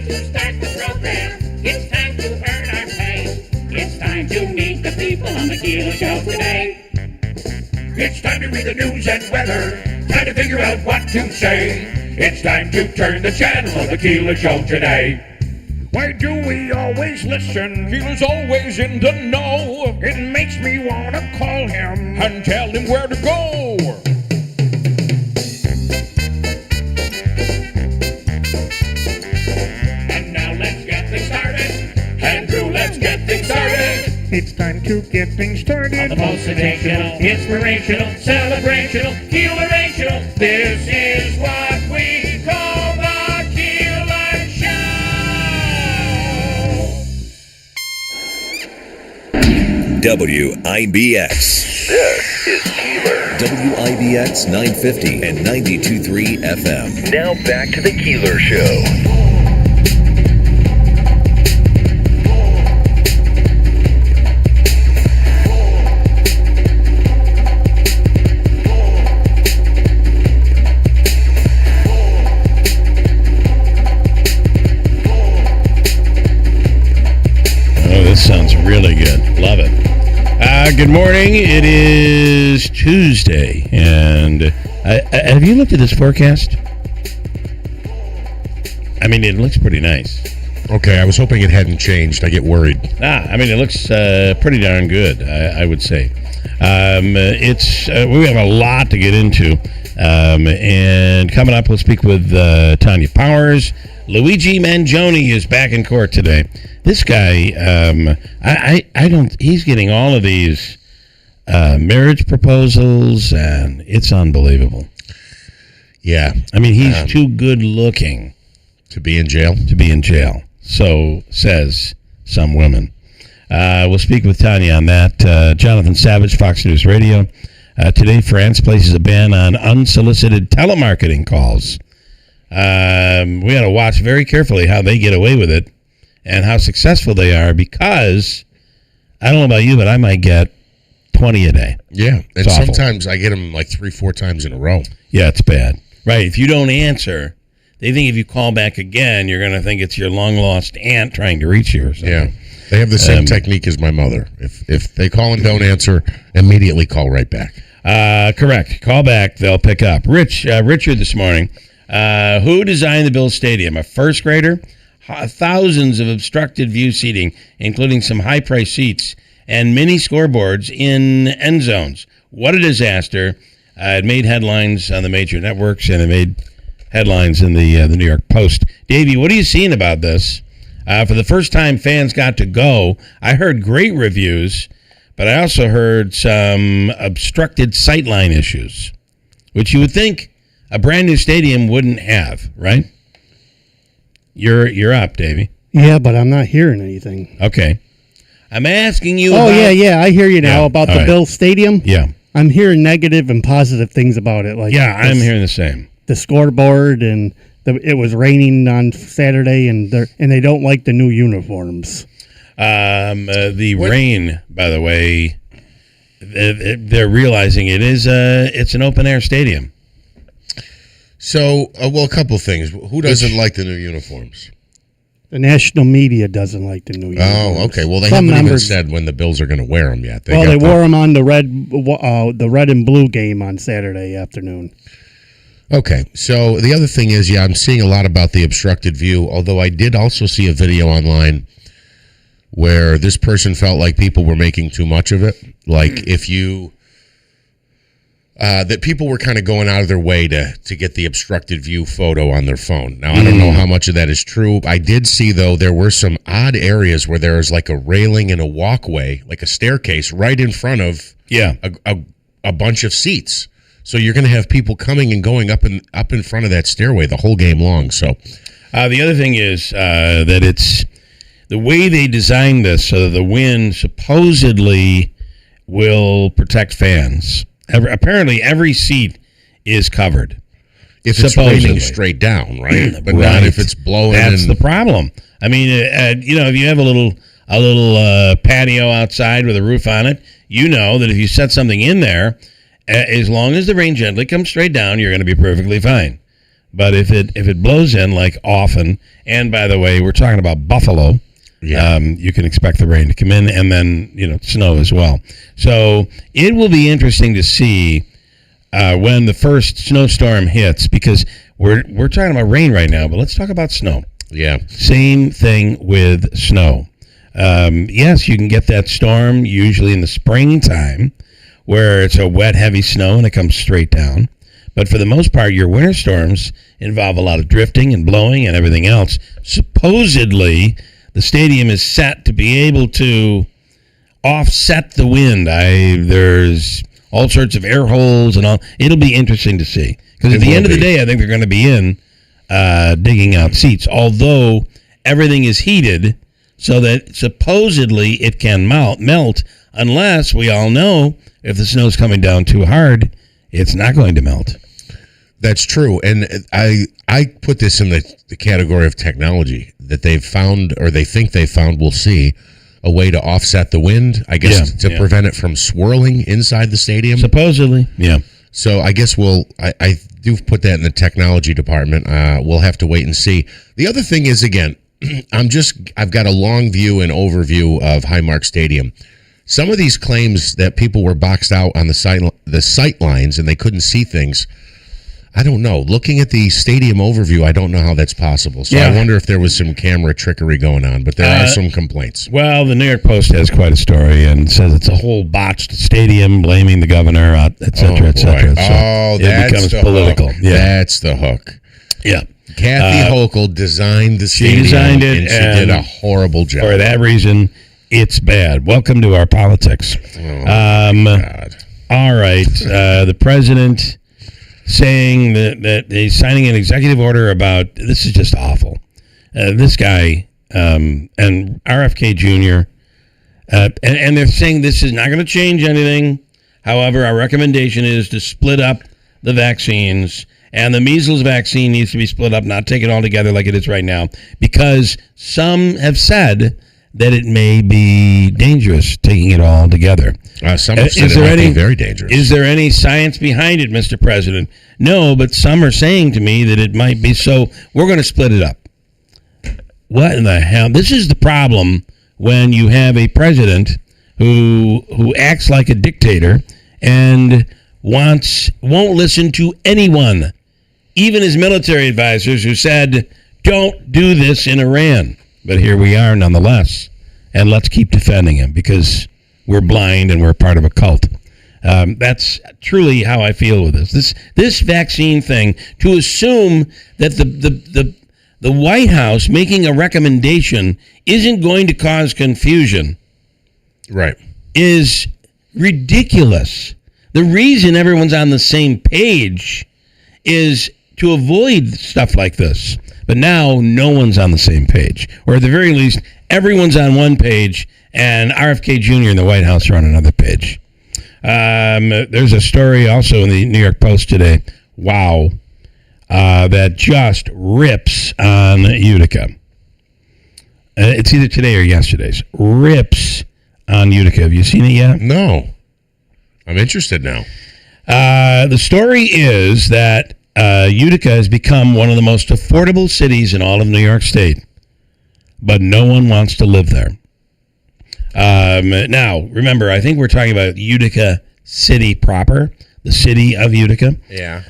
to start the program. It's time to earn our pay. It's time to meet the people on the Keeler Show today. It's time to read the news and weather. Time to figure out what to say. It's time to turn the channel of the Keeler Show today. Why do we always listen? Keeler's always in the know. It makes me want to call him and tell him where to go. And now let's get things started. Andrew, let's get things started. It's time to get things started. On the most sensational, inspirational, celebrational, Keelerational. This is what we call the Keeler Show. WIBX. This is Keeler. WIBX 950 and 92.3 FM. Now back to the Keeler Show. Sounds really good. Love it. Good morning. It is Tuesday, and have you looked at this forecast? I mean, it looks pretty nice. Okay, I was hoping it hadn't changed. I get worried. I mean, it looks pretty darn good, I would say. We have a lot to get into, and coming up, we'll speak with Tanya Powers. Luigi Mangione is back in court today. This guy, he's getting all of these marriage proposals, and it's unbelievable. Yeah. I mean, he's too good looking to be in jail. So says some women. We'll speak with Tanya on that. Jonathan Savage, Fox News Radio. Today, France places a ban on unsolicited telemarketing calls. We got to watch very carefully how they get away with it and how successful they are, because I don't know about you, but I might get 20 a day. Yeah, and sometimes I get them like 3-4 times in a row. Yeah, it's bad. Right, if you don't answer, they think if you call back again, you're going to think it's your long-lost aunt trying to reach you or something. Yeah, they have the same technique as my mother. If they call and don't answer, immediately call right back. Correct. Call back, they'll pick up. Richard this morning. Who designed the Bills Stadium? A first grader? Thousands of obstructed view seating, including some high-priced seats and many scoreboards in end zones. What a disaster. It made headlines on the major networks, and it made headlines in the New York Post. Davey, what are you seeing about this? For the first time, fans got to go. I heard great reviews, but I also heard some obstructed sightline issues, which you would think a brand new stadium wouldn't have, right? You're up, Davey. Yeah, but I'm not hearing anything. Okay. I'm asking you about... yeah, I hear you now about the Bills Stadium. Yeah. I'm hearing negative and positive things about it. I'm hearing the same. The scoreboard, and it was raining on Saturday, and they don't like the new uniforms. Rain, by the way, they're realizing it's an open-air stadium. So, a couple things. Who doesn't like the new uniforms? The national media doesn't like the new uniforms. Oh, okay. Well, they haven't even said when the Bills are going to wear them yet. They wore them on the red and blue game on Saturday afternoon. Okay. So, the other thing is, I'm seeing a lot about the obstructed view, although I did also see a video online where this person felt like people were making too much of it. Like, if you... that people were kind of going out of their way to get the obstructed view photo on their phone. Now, I don't know how much of that is true. I did see, though, there were some odd areas where there was like a railing and a walkway, like a staircase, right in front of a bunch of seats. So you're going to have people coming and going up in front of that stairway the whole game long. So the other thing is that it's the way they designed this so that the wind supposedly will protect fans. Apparently, every seat is covered. If it's raining straight down, right? But not if it's blowing. That's the problem. I mean, if you have a little patio outside with a roof on it, you know that if you set something in there, as long as the rain gently comes straight down, you're going to be perfectly fine. But if it blows in like often, and by the way, we're talking about Buffalo. Yeah. You can expect the rain to come in, and then snow as well. So it will be interesting to see when the first snowstorm hits, because we're talking about rain right now, but let's talk about snow. Yeah. Same thing with snow. Yes, you can get that storm usually in the springtime, where it's a wet, heavy snow and it comes straight down. But for the most part, your winter storms involve a lot of drifting and blowing and everything else. Supposedly, the stadium is set to be able to offset the wind. There's all sorts of air holes and all. It'll be interesting to see. Because at the end of the day, I think they're going to be in digging out seats. Although everything is heated so that supposedly it can melt, unless we all know if the snow's coming down too hard, it's not going to melt. That's true. And I put this in the category of technology that they've found, or they think they found, we'll see, a way to offset the wind, I guess, to prevent it from swirling inside the stadium. Supposedly, yeah. So I guess I do put that in the technology department. We'll have to wait and see. The other thing is, again, I've got a long view and overview of Highmark Stadium. Some of these claims that people were boxed out on the sight lines and they couldn't see things, I don't know. Looking at the stadium overview, I don't know how that's possible. So I wonder if there was some camera trickery going on, but there are some complaints. Well, the New York Post has quite a story and says it's a whole botched stadium, blaming the governor, et cetera, et cetera. So that's it becomes the political. Hook. Yeah. That's the hook. Yeah. Kathy Hochul designed the stadium. She designed it, and she did a horrible job. For that reason, it's bad. Welcome to our politics. God. All right. The president saying that he's signing an executive order about, this is just awful. This guy and RFK Jr., and they're saying this is not going to change anything. However, our recommendation is to split up the vaccines, and the measles vaccine needs to be split up, not take it all together like it is right now, because some have said that it may be dangerous taking it all together. Some have said it might be very dangerous. Is there any science behind it, Mr. President? No, but some are saying to me that it might be, so we're going to split it up. What in the hell? This is the problem when you have a president who acts like a dictator and won't listen to anyone, even his military advisors who said, don't do this in Iran. But here we are nonetheless, and let's keep defending him because we're blind and we're part of a cult. That's truly how I feel with this. This vaccine thing, to assume that the White House making a recommendation isn't going to cause confusion, right, is ridiculous. The reason everyone's on the same page is to avoid stuff like this. But now no one's on the same page. Or at the very least, everyone's on one page, and RFK Jr. and the White House are on another page. There's a story also in the New York Post today, that just rips on Utica. It's either today or yesterday's. Rips on Utica. Have you seen it yet? No. I'm interested now. The story is that Utica has become one of the most affordable cities in all of New York State, but no one wants to live there. Now, remember, I think we're talking about Utica City proper, the city of Utica. Yeah.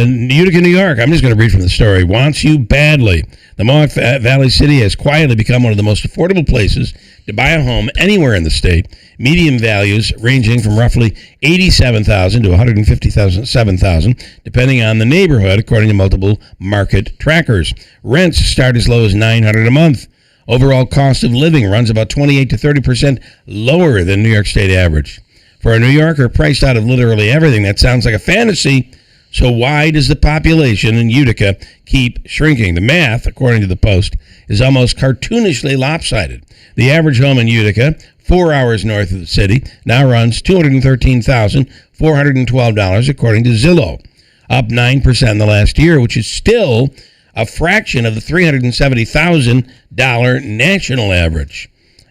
Utica, New York, I'm just going to read from the story, wants you badly. The Mohawk Valley City has quietly become one of the most affordable places to buy a home anywhere in the state. Median values ranging from roughly $87,000 to $157,000, depending on the neighborhood, according to multiple market trackers. Rents start as low as $900 a month. Overall cost of living runs about 28 to 30% lower than New York State average. For a New Yorker priced out of literally everything, that sounds like a fantasy. So why does the population in Utica keep shrinking? The math, according to the Post, is almost cartoonishly lopsided. The average home in Utica, 4 hours north of the city, now runs $213,412, according to Zillow, up 9% in the last year, which is still a fraction of the $370,000 national average.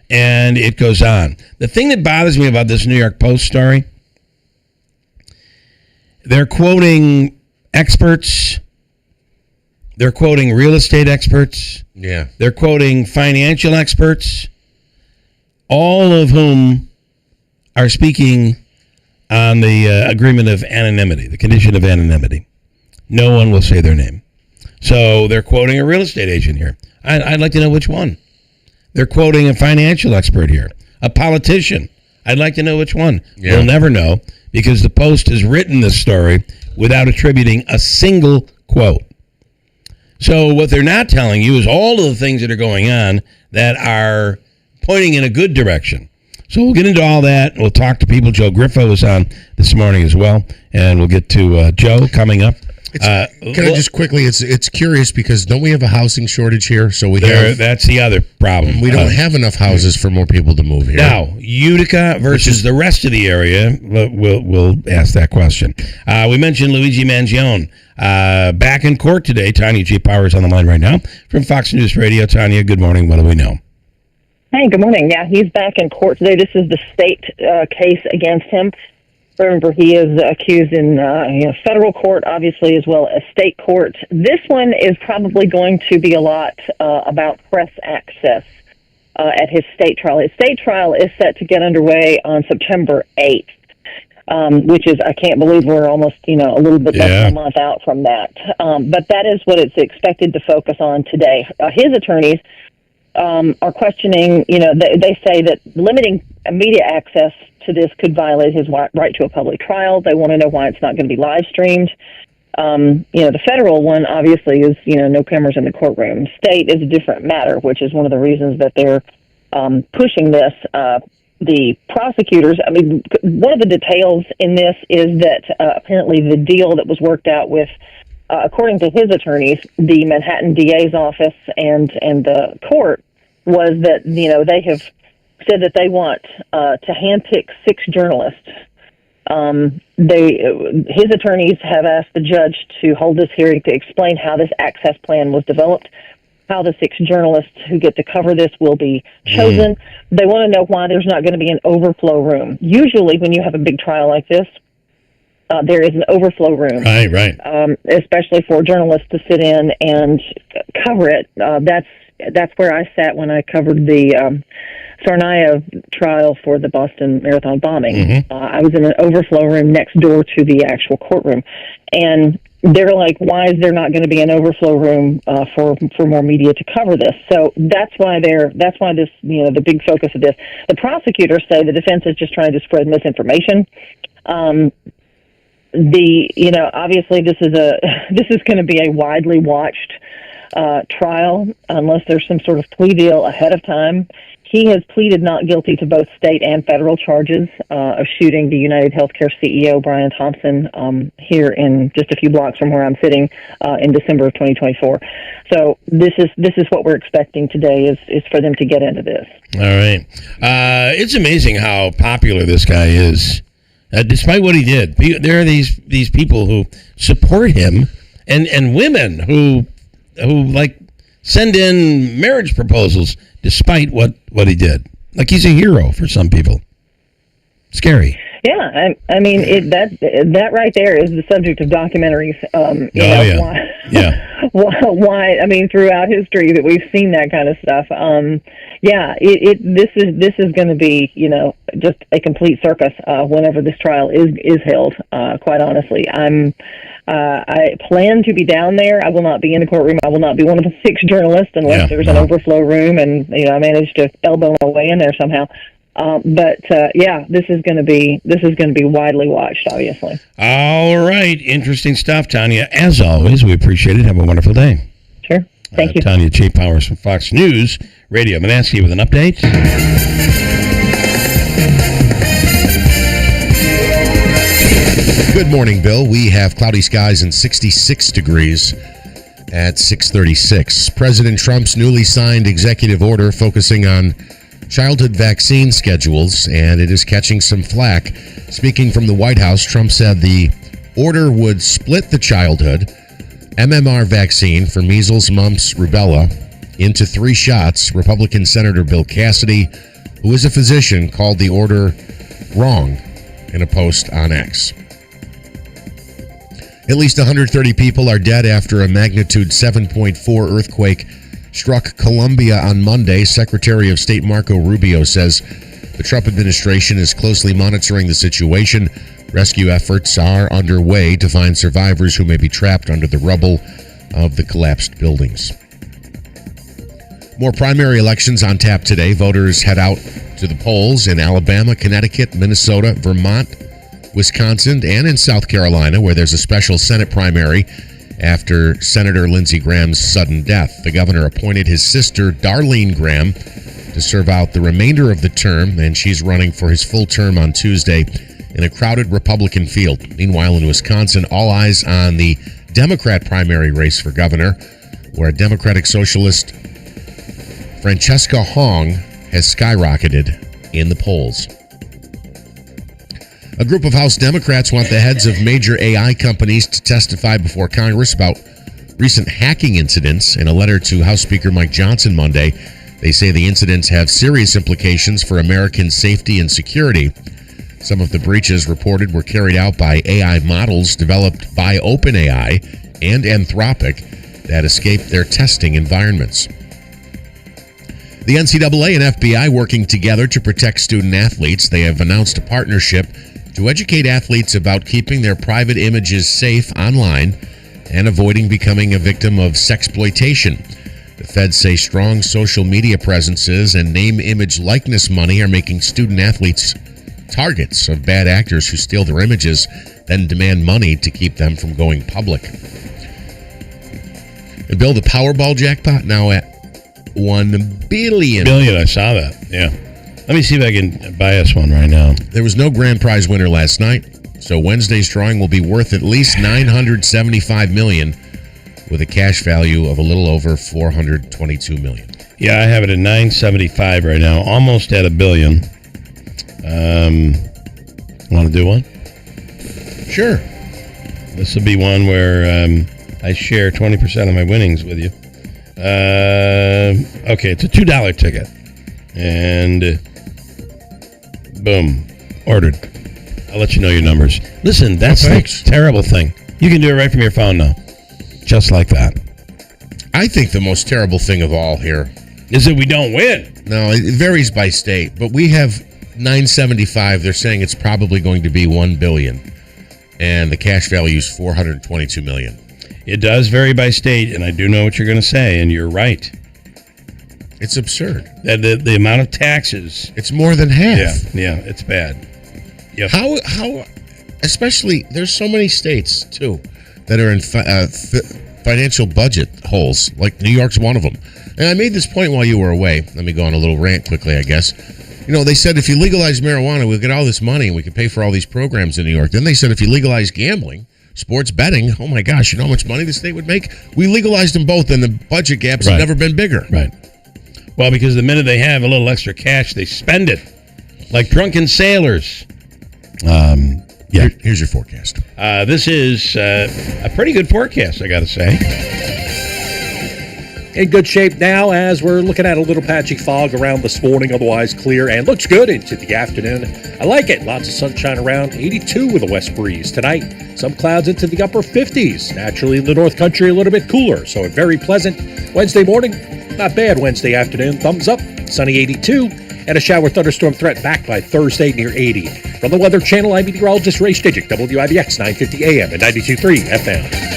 And it goes on. The thing that bothers me about this New York Post story, they're quoting experts They're quoting real estate experts. Yeah. They're quoting financial experts, all of whom are speaking on the agreement of anonymity, the condition of anonymity. No one will say their name. So they're quoting a real estate agent here. I'd like to know which one. They're quoting a financial expert here, a politician. I'd like to know which one. Yeah. We'll never know because the Post has written this story without attributing a single quote. So what they're not telling you is all of the things that are going on that are pointing in a good direction. So we'll get into all that. We'll talk to people. Joe Griffo was on this morning as well, and we'll get to Joe coming up. Can I just quickly? It's curious because don't we have a housing shortage here? So that's the other problem. We don't have enough houses for more people to move here. Now, Utica versus the rest of the area. We'll ask that question. We mentioned Luigi Mangione back in court today. Tanya G. Powers on the line right now from Fox News Radio. Tanya, good morning. What do we know? Hey, good morning. Yeah, he's back in court today. This is the state case against him. Remember, he is accused in federal court, obviously, as well as state court. This one is probably going to be a lot about press access at his state trial. His state trial is set to get underway on September 8th, which is, I can't believe we're almost, a little bit less than a month out from that. But that is what it's expected to focus on today. His attorneys are questioning, they say that limiting media access to this could violate his right to a public trial. They want to know why it's not going to be live streamed. The federal one obviously is, no cameras in the courtroom. State is a different matter, which is one of the reasons that they're pushing this. The prosecutors, one of the details in this is that apparently the deal that was worked out with, according to his attorneys, the Manhattan DA's office and the court was that, they have said that they want to handpick 6 journalists. His attorneys have asked the judge to hold this hearing to explain how this access plan was developed, how the 6 journalists who get to cover this will be chosen. They want to know why there's not going to be an overflow room. Usually when you have a big trial like this, there is an overflow room. Right. Especially for journalists to sit in and cover it. That's where I sat when I covered the Sarnia trial for the Boston Marathon bombing. I was in an overflow room next door to the actual courtroom. And they're like, why is there not going to be an overflow room for more media to cover this? So that's why this, the big focus of this. The prosecutors say the defense is just trying to spread misinformation. Obviously this is going to be a widely watched trial unless there's some sort of plea deal ahead of time. He has pleaded not guilty to both state and federal charges of shooting the United Healthcare CEO Brian Thompson here in just a few blocks from where I'm sitting in December of 2024. So this is what we're expecting today is for them to get into this. All right, it's amazing how popular this guy is. Despite what he did, there are these people who support him, and women who like send in marriage proposals despite what he did. Like he's a hero for some people. Scary. Yeah, that right there is the subject of documentaries. Why? Throughout history that we've seen that kind of stuff. This is going to be just a complete circus whenever this trial is held. Quite honestly, I plan to be down there. I will not be in the courtroom. I will not be one of the 6 journalists unless there's an overflow room, and I managed to elbow my way in there somehow. This is going to be widely watched, obviously. All right. Interesting stuff, Tanya. As always, we appreciate it. Have a wonderful day. Sure. Thank you. Tanya J. Powers from Fox News Radio. Manansky with an update. Good morning, Bill. We have cloudy skies and 66 degrees at 6:36. President Trump's newly signed executive order focusing on childhood vaccine schedules, and it is catching some flack. Speaking from the White House, Trump said the order would split the childhood MMR vaccine for measles, mumps, rubella into 3 shots. Republican Senator Bill Cassidy, who is a physician, called the order wrong in a post on X. At least 130 people are dead after a magnitude 7.4 earthquake struck Colombia on Monday. Secretary of State Marco Rubio says the Trump administration is closely monitoring the situation. Rescue efforts are underway to find survivors who may be trapped under the rubble of the collapsed buildings. More primary elections on tap today. Voters head out to the polls in Alabama, Connecticut, Minnesota, Vermont, Wisconsin, and in South Carolina, where there's a special Senate primary after Senator Lindsey Graham's sudden death. The governor appointed his sister, Darlene Graham, to serve out the remainder of the term, and she's running for his full term on Tuesday in a crowded Republican field. Meanwhile, in Wisconsin, all eyes on the Democrat primary race for governor, where Democratic Socialist Francesca Hong has skyrocketed in the polls. A group of House Democrats want the heads of major AI companies to testify before Congress about recent hacking incidents. In a letter to House Speaker Mike Johnson Monday, they say the incidents have serious implications for American safety and security. Some of the breaches reported were carried out by AI models developed by OpenAI and Anthropic that escaped their testing environments. The NCAA and FBI working together to protect student athletes. They have announced a partnership to educate athletes about keeping their private images safe online and avoiding becoming a victim of sexploitation. The feds say strong social media presences and name, image, likeness money are making student athletes targets of bad actors who steal their images, then demand money to keep them from going public. And Bill, the Powerball jackpot now at $1 billion. I saw that. Yeah. Let me see if I can buy us one right now. There was no grand prize winner last night, so Wednesday's drawing will be worth at least $975 million, with a cash value of a little over $422 million. Yeah, I have it at 975 right now, almost at $1 billion. Want to do one? Sure. This will be one where I share 20% of my winnings with you. Okay, it's a $2 ticket. And boom, ordered. I'll let you know your numbers. Listen, that's the terrible thing. You can do it right from your phone now. Just like that. I think the most terrible thing of all here is that we don't win. No, it varies by state, but we have 975. They're saying it's probably going to be $1 billion, and the cash value is $422 million. It does vary by state, and I do know what you're going to say, and you're right. It's absurd. That the amount of taxes. It's more than half. Yeah, it's bad. Yep. How? Especially, there's so many states too that are in financial budget holes. Like New York's one of them. And I made this point while you were away. Let me go on a little rant quickly, I guess. You know, they said if you legalize marijuana, we'll get all this money and we can pay for all these programs in New York. Then they said if you legalize gambling, sports betting, oh my gosh, you know how much money the state would make? We legalized them both, and the budget gaps have never been bigger. Right. Well, because the minute they have a little extra cash, they spend it like drunken sailors. Yeah. Here's your forecast. This is a pretty good forecast, I got to say. In good shape now as we're looking at a little patchy fog around this morning, otherwise clear, and looks good into the afternoon. I like it. Lots of sunshine around, 82 with a west breeze tonight. Some clouds into the upper 50s. Naturally, in the North Country, a little bit cooler, so very pleasant. Wednesday morning, not bad. Wednesday afternoon, thumbs up, sunny 82, and a shower thunderstorm threat back by Thursday near 80. From the Weather Channel, I'm meteorologist Ray Stidgick, WIBX 950 AM and 92.3 FM.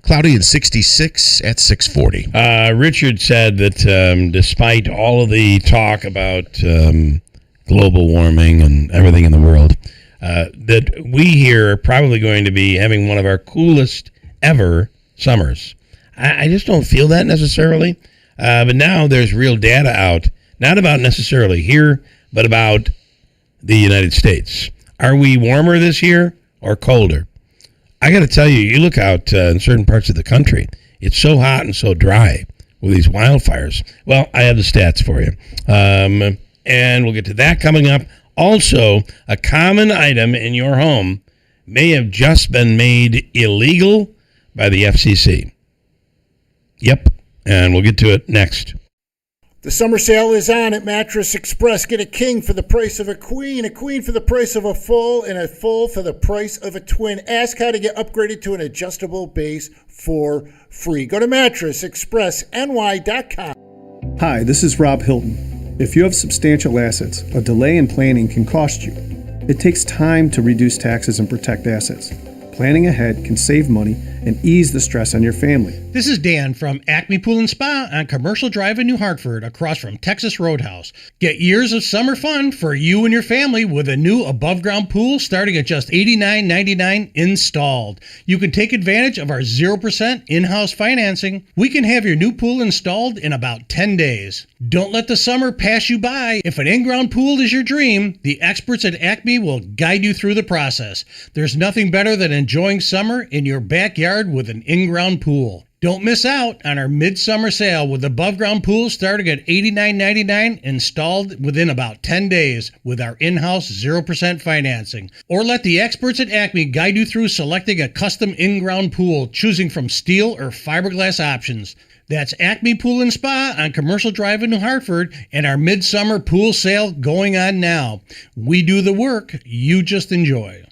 Cloudy and 66 at 640. Richard said that despite all of the talk about global warming and everything in the world, that we here are probably going to be having one of our coolest ever summers. I just don't feel that necessarily. But now there's real data out, not about necessarily here, but about the United States. Are we warmer this year or colder? I got to tell you, you look out in certain parts of the country, it's so hot and so dry with these wildfires. Well, I have the stats for you. And we'll get to that coming up. Also, a common item in your home may have just been made illegal by the FCC. Yep, and we'll get to it next. The summer sale is on at Mattress Express. Get a king for the price of a queen for the price of a full, and a full for the price of a twin. Ask how to get upgraded to an adjustable base for free. Go to mattressexpressny.com. Hi, this is Rob Hilton. If you have substantial assets, a delay in planning can cost you. It takes time to reduce taxes and protect assets. Planning ahead can save money and ease the stress on your family. This is Dan from Acme Pool and Spa on Commercial Drive in New Hartford, across from Texas Roadhouse. Get years of summer fun for you and your family with a new above-ground pool starting at just $89.99 installed. You can take advantage of our 0% in-house financing. We can have your new pool installed in about 10 days. Don't let the summer pass you by. If an in-ground pool is your dream, the experts at Acme will guide you through the process. There's nothing better than enjoying summer in your backyard with an in-ground pool. Don't miss out on our midsummer sale with above-ground pools starting at $89.99 installed within about 10 days with our in-house 0% financing. Or let the experts at Acme guide you through selecting a custom in-ground pool, choosing from steel or fiberglass options. That's Acme Pool and Spa on Commercial Drive in New Hartford, and our midsummer pool sale going on now. We do the work, you just enjoy.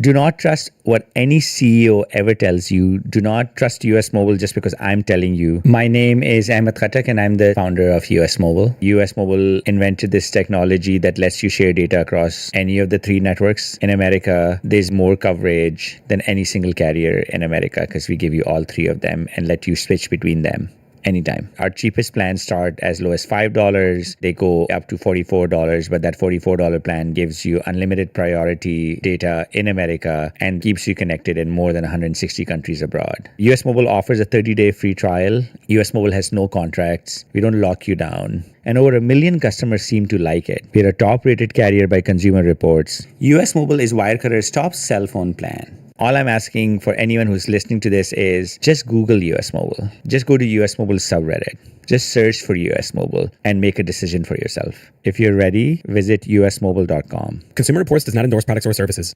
Do not trust what any CEO ever tells you. Do not trust US Mobile just because I'm telling you. My name is Ahmed Khatak and I'm the founder of US Mobile. US Mobile invented this technology that lets you share data across any of the 3 networks. In America, there's more coverage than any single carrier in America because we give you all 3 of them and let you switch between them anytime. Our cheapest plans start as low as $5. They go up to $44, but that $44 plan gives you unlimited priority data in America and keeps you connected in more than 160 countries abroad. US Mobile offers a 30-day free trial. US Mobile has no contracts. We don't lock you down. And over 1 million customers seem to like it. We're a top-rated carrier by Consumer Reports. US Mobile is Wirecutter's top cell phone plan. All I'm asking for anyone who's listening to this is just Google US Mobile. Just go to US Mobile subreddit. Just search for US Mobile and make a decision for yourself. If you're ready, visit usmobile.com. Consumer Reports does not endorse products or services.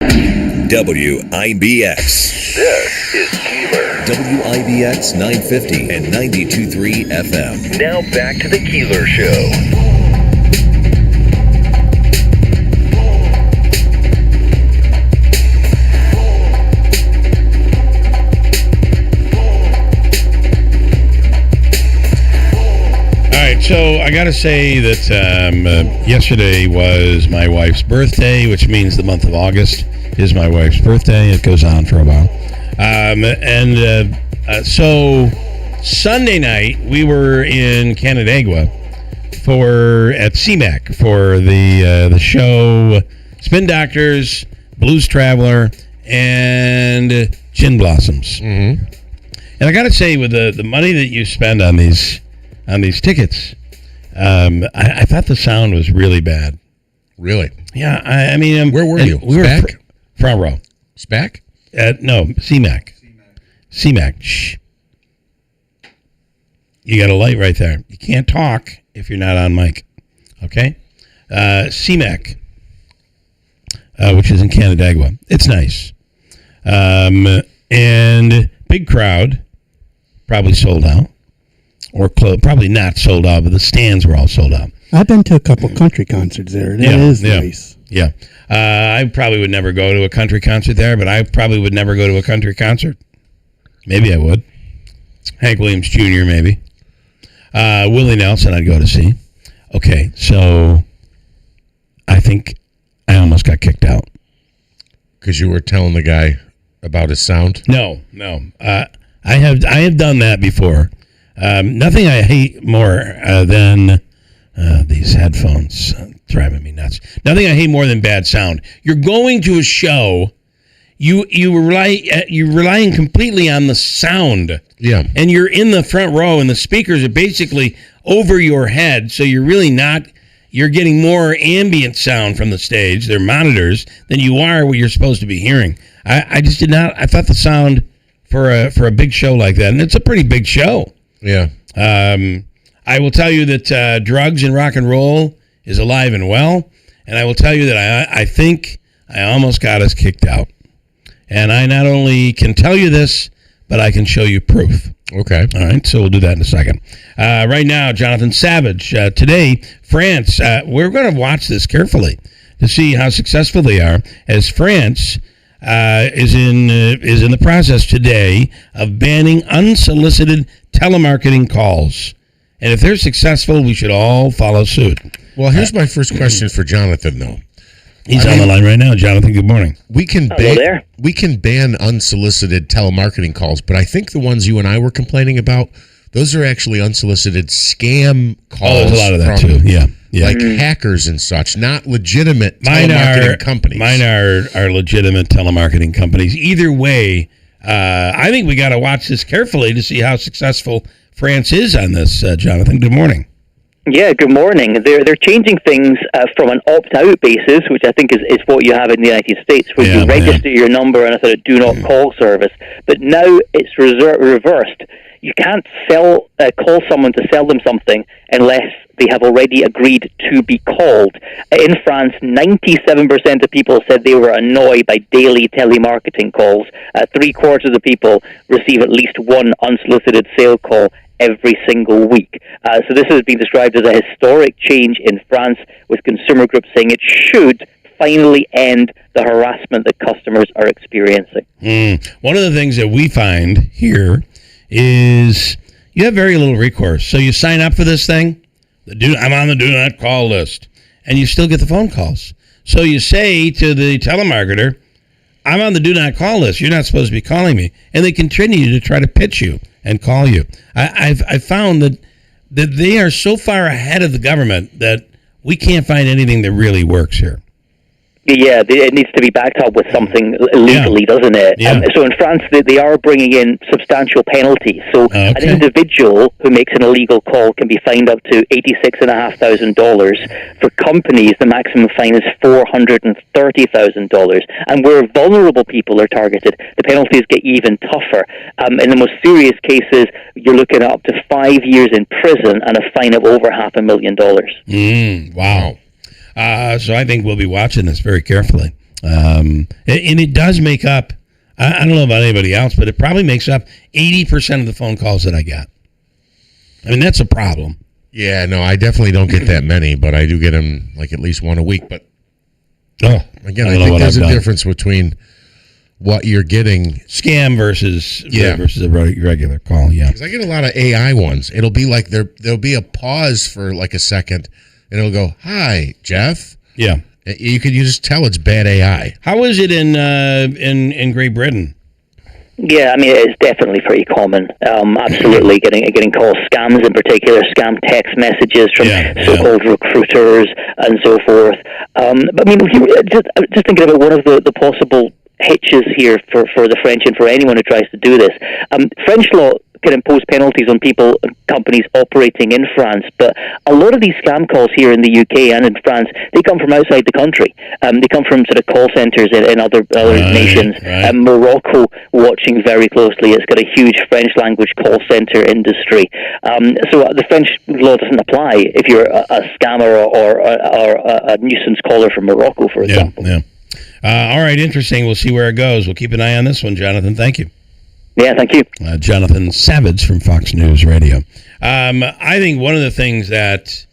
WIBX. This is Keeler. WIBX 950 and 92.3 FM. Now back to the Keeler Show. So I got to say that yesterday was my wife's birthday, which means the month of August is my wife's birthday. It goes on for a while. So Sunday night, we were in Canandaigua at CMAC for the show Spin Doctors, Blues Traveler, and Gin Blossoms. Mm-hmm. And I got to say, with the money that you spend on these tickets, I thought the sound was really bad. Really? Yeah. I mean, where were you? We were front row. SPAC? No, CMAC. CMAC. Shh. You got a light right there. You can't talk if you're not on mic. Okay? CMAC, which is in Canandaigua. It's nice. And big crowd, probably sold out. Or probably not sold out, but the stands were all sold out. I've been to a couple country concerts there. That is nice. Yeah. I probably would never go to a country concert there, but I probably would never go to a country concert. Maybe I would. Hank Williams Jr., maybe. Willie Nelson I'd go to see. Okay, so I think I almost got kicked out. Because you were telling the guy about his sound? No. I have done that before. Nothing I hate more than these headphones driving me nuts. Nothing I hate more than bad sound. You're going to a show, you're relying completely on the sound. Yeah. And you're in the front row, and the speakers are basically over your head, so you're really not. You're getting more ambient sound from the stage, their monitors, than you are what you're supposed to be hearing. I just did not. I thought the sound for a big show like that, and it's a pretty big show. Yeah. I will tell you that drugs and rock and roll is alive and well, and I will tell you that I think I almost got us kicked out. And I not only can tell you this, but I can show you proof. Okay. All right, so we'll do that in a second. Right now, Jonathan Savage. Today, France. We're going to watch this carefully to see how successful they are, as France is in the process today of banning unsolicited telemarketing calls. And if they're successful, we should all follow suit. Well, here's my first question for Jonathan, though. He's on the line right now. Jonathan, good morning. We can ban unsolicited telemarketing calls, but I think the ones you and I were complaining about, those are actually unsolicited scam calls. Oh, there's a lot of that too. Yeah. Like hackers and such, not legitimate telemarketing companies. Mine are legitimate telemarketing companies. Either way, I think we got to watch this carefully to see how successful France is on this. Jonathan, good morning. Yeah, good morning. They're changing things from an opt-out basis, which I think is what you have in the United States, where you register your number on a sort of do-not-call service. But now it's reversed. You can't call someone to sell them something unless they have already agreed to be called. In France, 97% of people said they were annoyed by daily telemarketing calls. 3/4 of the people receive at least one unsolicited sale call every single week. So this has been described as a historic change in France, with consumer groups saying it should finally end the harassment that customers are experiencing. One of the things that we find here is you have very little recourse. So you sign up for this thing, I'm on the do not call list, and you still get the phone calls. So you say to the telemarketer, I'm on the do not call list. You're not supposed to be calling me. And they continue to try to pitch you and call you. I've found that they are so far ahead of the government that we can't find anything that really works here. Yeah, it needs to be backed up with something legally, doesn't it? Yeah. So in France, they are bringing in substantial penalties. So an individual who makes an illegal call can be fined up to $86,500. For companies, the maximum fine is $430,000. And where vulnerable people are targeted, the penalties get even tougher. In the most serious cases, you're looking at up to 5 years in prison and a fine of over $500,000. Wow. So I think we'll be watching this very carefully. And it does make up, I don't know about anybody else, but it probably makes up 80% of the phone calls that I get. I mean, that's a problem. Yeah, no, I definitely don't get that many, but I do get them like at least one a week. But again, I think there's a difference between what you're getting. Scam versus a regular call, yeah. Because I get a lot of AI ones. It'll be like there'll be a pause for like a second, and it'll go, "Hi, Jeff." Yeah. You just tell it's bad AI. How is it in Great Britain? Yeah, I mean, it's definitely pretty common. Absolutely, getting calls, scams in particular, scam text messages from so-called recruiters and so forth. But I mean, if you just thinking about one of the possible hitches here for the French and for anyone who tries to do this. French law can impose penalties on people and companies operating in France, but a lot of these scam calls here in the UK and in France, they come from outside the country. They come from sort of call centres in other nations. Right. Morocco watching very closely. It's got a huge French language call centre industry. So the French law doesn't apply if you're a scammer or a nuisance caller from Morocco, for example. Yeah. All right, interesting. We'll see where it goes. We'll keep an eye on this one, Jonathan. Thank you. Yeah, thank you. Jonathan Savage from Fox News Radio. I think one of the things that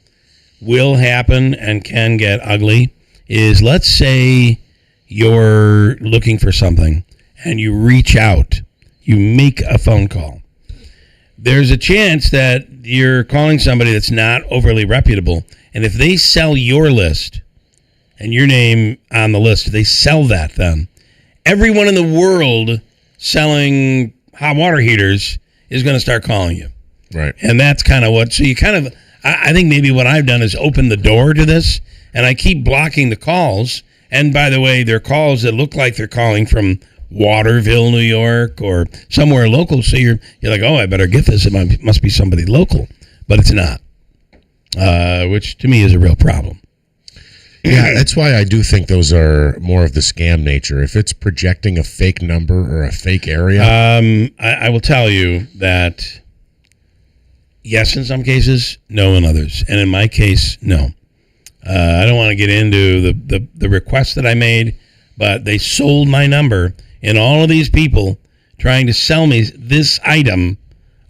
will happen and can get ugly is, let's say you're looking for something and you reach out, you make a phone call. There's a chance that you're calling somebody that's not overly reputable, and if they sell your list and your name on the list, if they sell that, then everyone in the world selling hot water heaters is going to start calling you. Right. And that's kind of what, so you kind of, I think maybe what I've done is open the door to this, and I keep blocking the calls. And by the way, they're calls that look like they're calling from Waterville, New York, or somewhere local. So you're like, oh, I better get this. It must be somebody local, but it's not, which to me is a real problem. Yeah, that's why I do think those are more of the scam nature. If it's projecting a fake number or a fake area. I will tell you that yes, in some cases, no in others. And in my case, no. I don't want to get into the request that I made, but they sold my number, and all of these people trying to sell me this item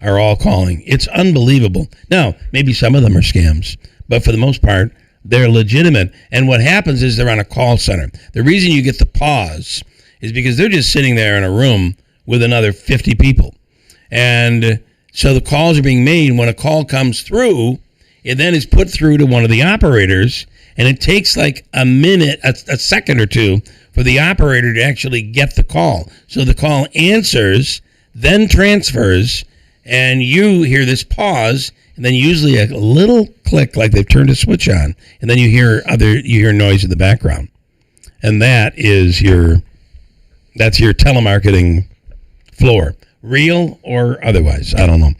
are all calling. It's unbelievable. Now, maybe some of them are scams, but for the most part, they're legitimate. And what happens is they're on a call center. The reason you get the pause is because they're just sitting there in a room with another 50 people. And so the calls are being made. When a call comes through, it then is put through to one of the operators, and it takes like a minute, a second or two, for the operator to actually get the call. So the call answers, then transfers, and you hear this pause, and then usually a little click like they've turned a switch on, and then you hear noise in the background. And that's your telemarketing floor. Real or otherwise, I don't know.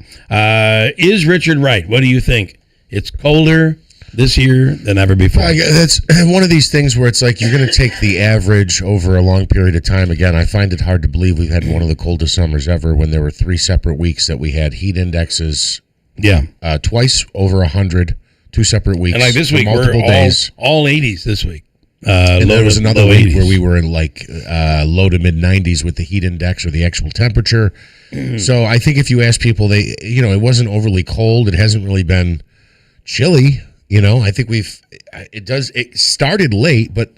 Is Richard right? What do you think? It's colder this year than ever before. That's one of these things where it's like you're going to take the average over a long period of time. Again, I find it hard to believe we've had one of the coldest summers ever when there were 3 separate weeks that we had heat indexes. Yeah. Twice over 100, 2 separate weeks. And like this week, multiple days. all 80s this week. And there was another week where we were in like low to mid 90s with the heat index or the actual temperature. So I think if you ask people, it wasn't overly cold. It hasn't really been chilly. I think it started late, but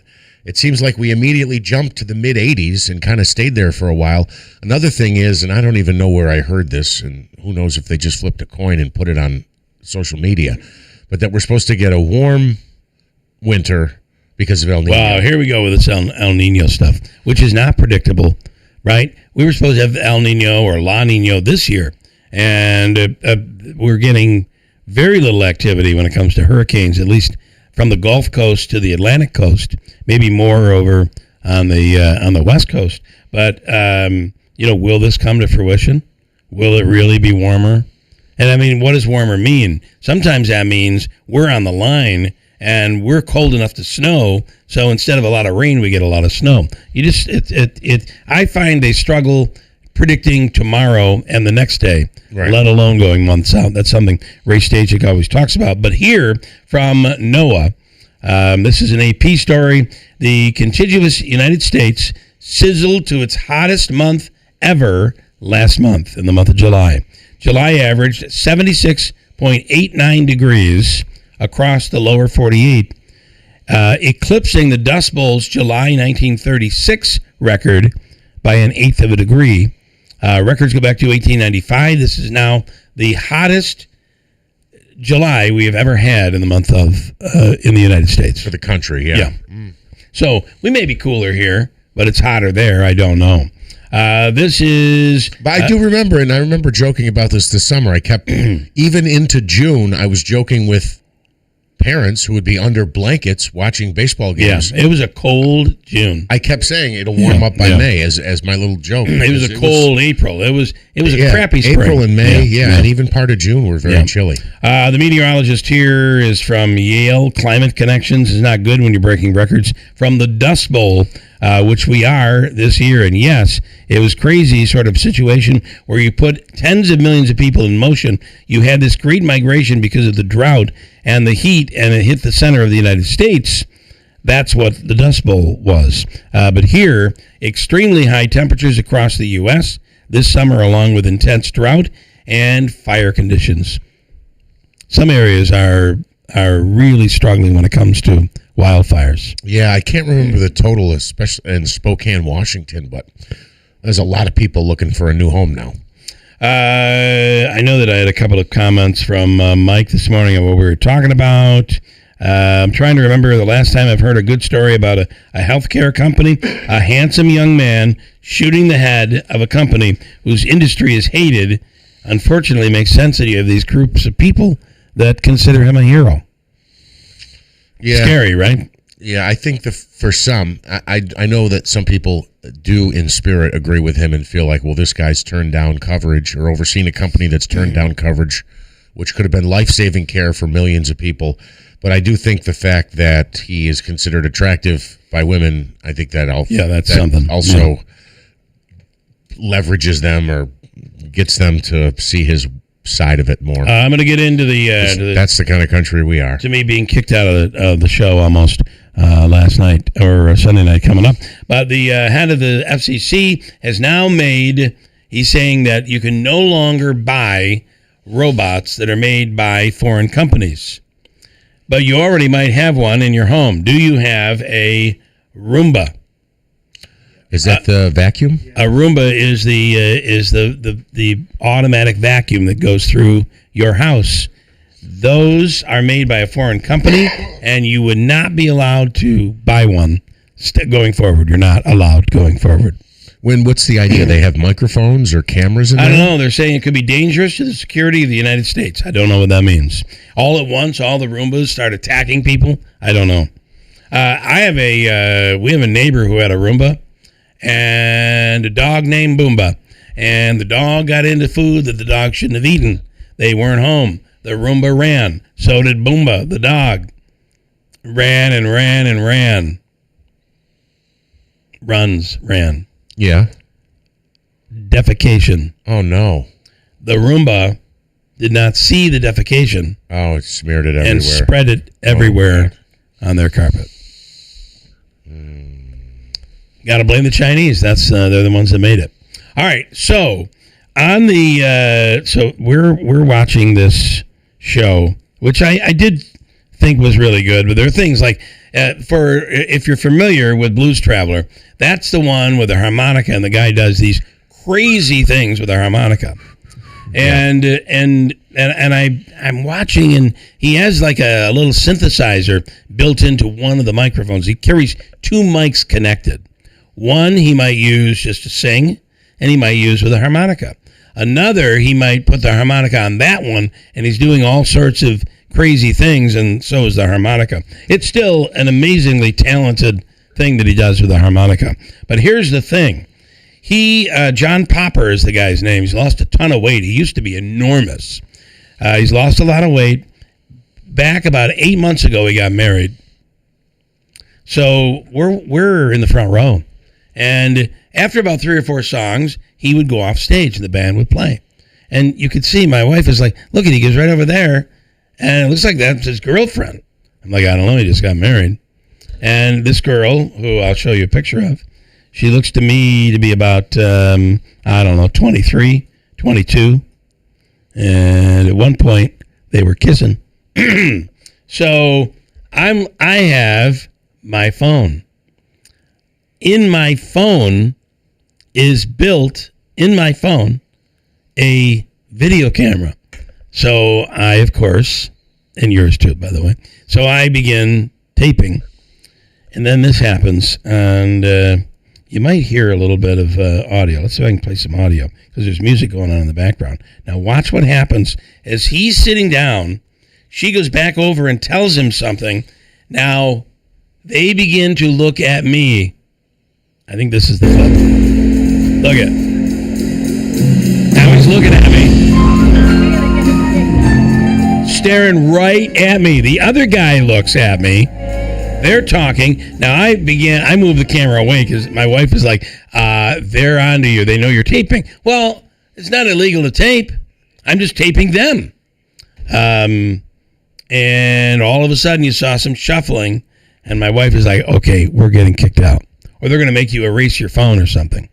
it seems like we immediately jumped to the mid 80s and kind of stayed there for a while. Another thing is, and I don't even know where I heard this, and who knows if they just flipped a coin and put it on social media, but that we're supposed to get a warm winter because of El Nino. Wow, here we go with this El Nino stuff, which is not predictable, right? We were supposed to have El Nino or La Nino this year, and we're getting very little activity when it comes to hurricanes, at least from the Gulf Coast to the Atlantic Coast, maybe more over on the West Coast. But, will this come to fruition? Will it really be warmer? And I mean, what does warmer mean? Sometimes that means we're on the line and we're cold enough to snow. So instead of a lot of rain, we get a lot of snow. I find they struggle predicting tomorrow and the next day, right, let alone going months out. That's something Ray Stachik always talks about. But here from NOAA, this is an AP story. The contiguous United States sizzled to its hottest month ever last month, in the month of July. July averaged 76.89 degrees across the lower 48, eclipsing the Dust Bowl's July 1936 record by an eighth of a degree. Records go back to 1895. This is now the hottest July we have ever had in the month of in the United States. For the country, yeah. So we may be cooler here, but it's hotter there. I don't know. This is... But I do remember, and I remember joking about this summer. I kept, even into June, I was joking with parents who would be under blankets watching baseball games. Yeah, it was a cold June. I kept saying it'll warm up by May as my little joke. It was a cold April. It was a crappy spring. April and May, and even part of June were very chilly. The meteorologist here is from Yale Climate Connections. It's not good when you're breaking records from the Dust Bowl, which we are this year. And yes, it was crazy sort of situation where you put tens of millions of people in motion. You had this great migration because of the drought and the heat, and it hit the center of the United States. That's what the Dust Bowl was. But here, extremely high temperatures across the U.S. this summer, along with intense drought and fire conditions. Some areas are really struggling when it comes to wildfires. Yeah, I can't remember the total, especially in Spokane, Washington, but there's a lot of people looking for a new home now. I know that I had a couple of comments from Mike this morning on what we were talking about. I'm trying to remember the last time I've heard a good story about a healthcare company, a handsome young man shooting the head of a company whose industry is hated. Unfortunately, it makes sense that you have these groups of people that consider him a hero. Yeah. Scary, right? Yeah, I think for some, I know that some people do in spirit agree with him and feel like, well, this guy's turned down coverage or overseen a company that's turned down coverage, which could have been life-saving care for millions of people. But I do think the fact that he is considered attractive by women, I think that something. Also leverages them or gets them to see his side of it more. I'm going to get into that's the kind of country we are. To me, being kicked out of the show almost last night or Sunday night coming up. But the head of the FCC has now made He's saying that you can no longer buy robots that are made by foreign companies. But you already might have one in your home. Do you have a Roomba? Is that the vacuum? A Roomba is the automatic vacuum that goes through your house. Those are made by a foreign company, and you would not be allowed to buy one going forward. You're not allowed going forward. What's the idea? They have microphones or cameras in there? I don't know. They're saying it could be dangerous to the security of the United States. I don't know what that means. All at once, all the Roombas start attacking people. I don't know. We have a neighbor who had a Roomba and a dog named Boomba. And the dog got into food that the dog shouldn't have eaten. They weren't home. The Roomba ran. So did Boomba, the dog. Ran and ran and ran. Ran. Yeah. Defecation. Oh, no. The Roomba did not see the defecation. Oh, it smeared it everywhere. And spread it everywhere on their carpet. Got to blame the Chinese. They're the ones that made it. All right, so on the so we're watching this show, which I did think was really good, but there are things like if you're familiar with Blues Traveler, that's the one with the harmonica, and the guy does these crazy things with the harmonica. And I'm watching, and he has like a little synthesizer built into one of the microphones. He carries two mics connected. One he might use just to sing, and he might use with a harmonica. Another, he might put the harmonica on that one, and he's doing all sorts of crazy things, and so is the harmonica. It's still an amazingly talented thing that he does with the harmonica. But here's the thing. John Popper is the guy's name. He's lost a ton of weight. He used to be enormous. He's lost a lot of weight. Back about 8 months ago, he got married. So we're in the front row. And after about 3 or 4 songs, he would go off stage and the band would play. And you could see my wife is like, look at, he goes right over there. And it looks like that's his girlfriend. I'm like, I don't know. He just got married. And this girl, who I'll show you a picture of, she looks to me to be about, 23, 22. And at one point, they were kissing. So I have my phone. In my phone is built, a video camera. So I, of course, and yours too, by the way. So I begin taping. And then this happens, and you might hear a little bit of audio. Let's see if I can play some audio, because there's music going on in the background. Now watch what happens. As he's sitting down, she goes back over and tells him something. Now, they begin to look at me. I think this is the clip. Look at it. Now he's looking at me. Staring right at me. The other guy looks at me. They're talking. Now I moved the camera away because my wife is like, they're onto you. They know you're taping. Well, it's not illegal to tape. I'm just taping them. And all of a sudden you saw some shuffling, and my wife is like, okay, we're getting kicked out. Or they're going to make you erase your phone or something.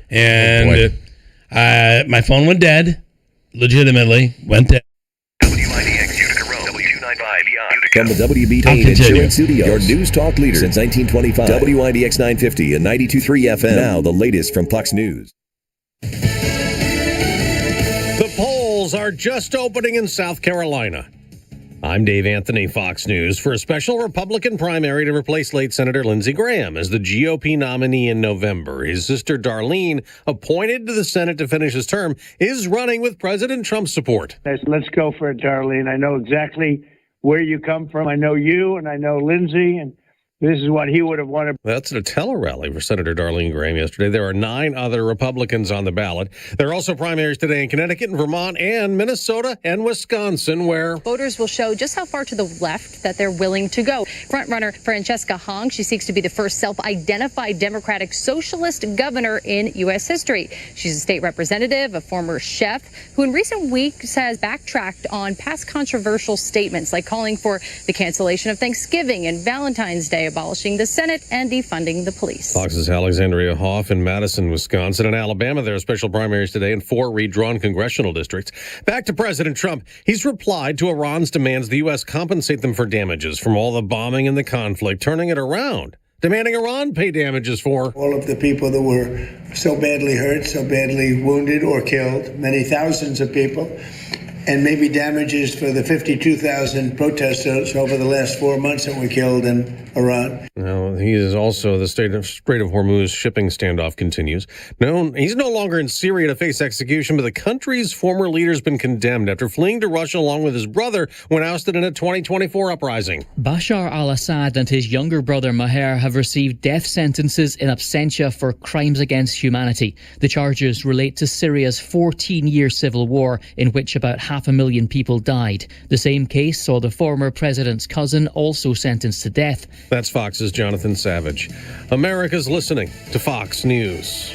And my phone went dead. Legitimately went dead. WIBX Utica Road, W295 Utica. From the WBT Insurance Studios, your news talk leader since 1925. WIBX 950 and 92.3 FM. Now the latest from Fox News. The polls are just opening in South Carolina. I'm Dave Anthony, Fox News. For a special Republican primary to replace late Senator Lindsey Graham as the GOP nominee in November. His sister Darlene, appointed to the Senate to finish his term, is running with President Trump's support. Let's go for it, Darlene. I know exactly where you come from. I know you, and I know Lindsey, and this is what he would have wanted. That's at a tele-rally for Senator Darlene Graham yesterday. There are 9 other Republicans on the ballot. There are also primaries today in Connecticut and Vermont and Minnesota and Wisconsin, where voters will show just how far to the left that they're willing to go. Frontrunner Francesca Hong, she seeks to be the first self-identified Democratic socialist governor in U.S. history. She's a state representative, a former chef, who in recent weeks has backtracked on past controversial statements like calling for the cancellation of Thanksgiving and Valentine's Day, abolishing the Senate and defunding the police. Fox's Alexandria Hoff in Madison, Wisconsin, and Alabama. There are special primaries today in 4 redrawn congressional districts. Back to President Trump. He's replied to Iran's demands the U.S. compensate them for damages from all the bombing and the conflict, turning it around, demanding Iran pay damages for all of the people that were so badly hurt, so badly wounded or killed, many thousands of people, and maybe damages for the 52,000 protesters over the last 4 months that were killed in Iran. Now, he is also the Strait of Hormuz shipping standoff continues. No, he's no longer in Syria to face execution, but the country's former leader's been condemned after fleeing to Russia along with his brother when ousted in a 2024 uprising. Bashar al-Assad and his younger brother Maher have received death sentences in absentia for crimes against humanity. The charges relate to Syria's 14-year civil war in which about 500,000 people died. The same case saw the former president's cousin also sentenced to death. That's Fox's Jonathan Savage. America's listening to Fox News.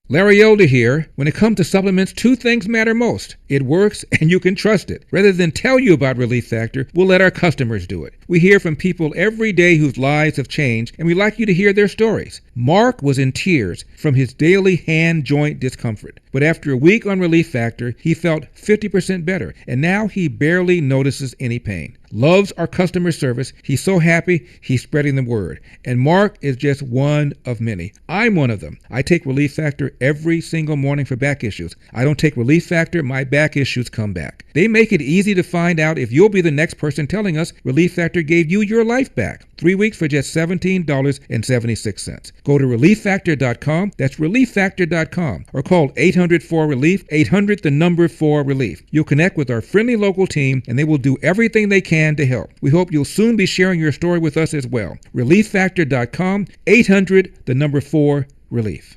Larry Elder here. When it comes to supplements, 2 things matter most. It works and you can trust it. Rather than tell you about Relief Factor, we'll let our customers do it. We hear from people every day whose lives have changed, and we'd like you to hear their stories. Mark was in tears from his daily hand joint discomfort. But after a week on Relief Factor, he felt 50% better, and now he barely notices any pain. Loves our customer service. He's so happy, he's spreading the word. And Mark is just one of many. I'm one of them. I take Relief Factor every single morning for back issues. I don't take Relief Factor, my back issues come back. They make it easy to find out if you'll be the next person telling us Relief Factor gave you your life back. 3 weeks for just $17.76. Go to ReliefFactor.com. That's ReliefFactor.com. Or call 800-4RELIEF, 800-4RELIEF. You'll connect with our friendly local team, and they will do everything they can to help. We hope you'll soon be sharing your story with us as well. ReliefFactor.com, 800-4RELIEF.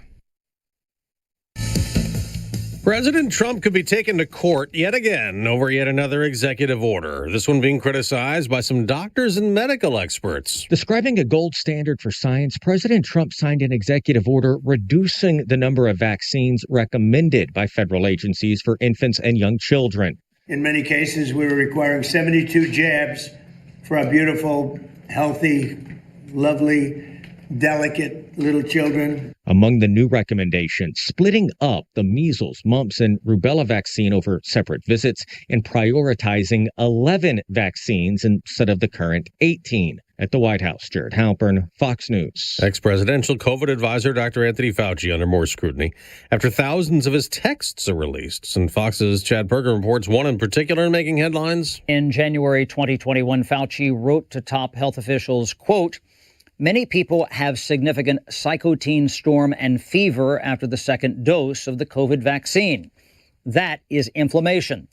President Trump could be taken to court yet again over yet another executive order. This one being criticized by some doctors and medical experts. Describing a gold standard for science, President Trump signed an executive order reducing the number of vaccines recommended by federal agencies for infants and young children. In many cases, we were requiring 72 jabs for our beautiful, healthy, lovely, delicate little children. Among the new recommendations, splitting up the measles, mumps, and rubella vaccine over separate visits and prioritizing 11 vaccines instead of the current 18. At the White House, Jared Halpern, Fox News. Ex-presidential COVID advisor Dr. Anthony Fauci under more scrutiny after thousands of his texts are released. And Fox's Chad Perkin reports one in particular making headlines. In January 2021, Fauci wrote to top health officials, quote, "Many people have significant cytokine storm and fever after the second dose of the COVID vaccine. That is inflammation."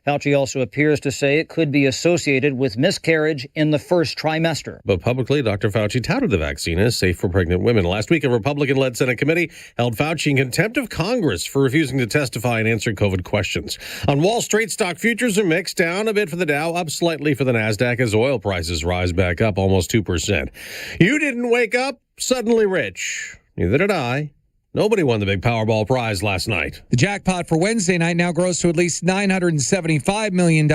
Fauci also appears to say it could be associated with miscarriage in the first trimester. But publicly, Dr. Fauci touted the vaccine as safe for pregnant women. Last week, a Republican-led Senate committee held Fauci in contempt of Congress for refusing to testify and answer COVID questions. On Wall Street, stock futures are mixed, down a bit for the Dow, up slightly for the NASDAQ as oil prices rise back up almost 2%. You didn't wake up suddenly rich. Neither did I. Nobody won the big Powerball prize last night. The jackpot for Wednesday night now grows to at least $975 million,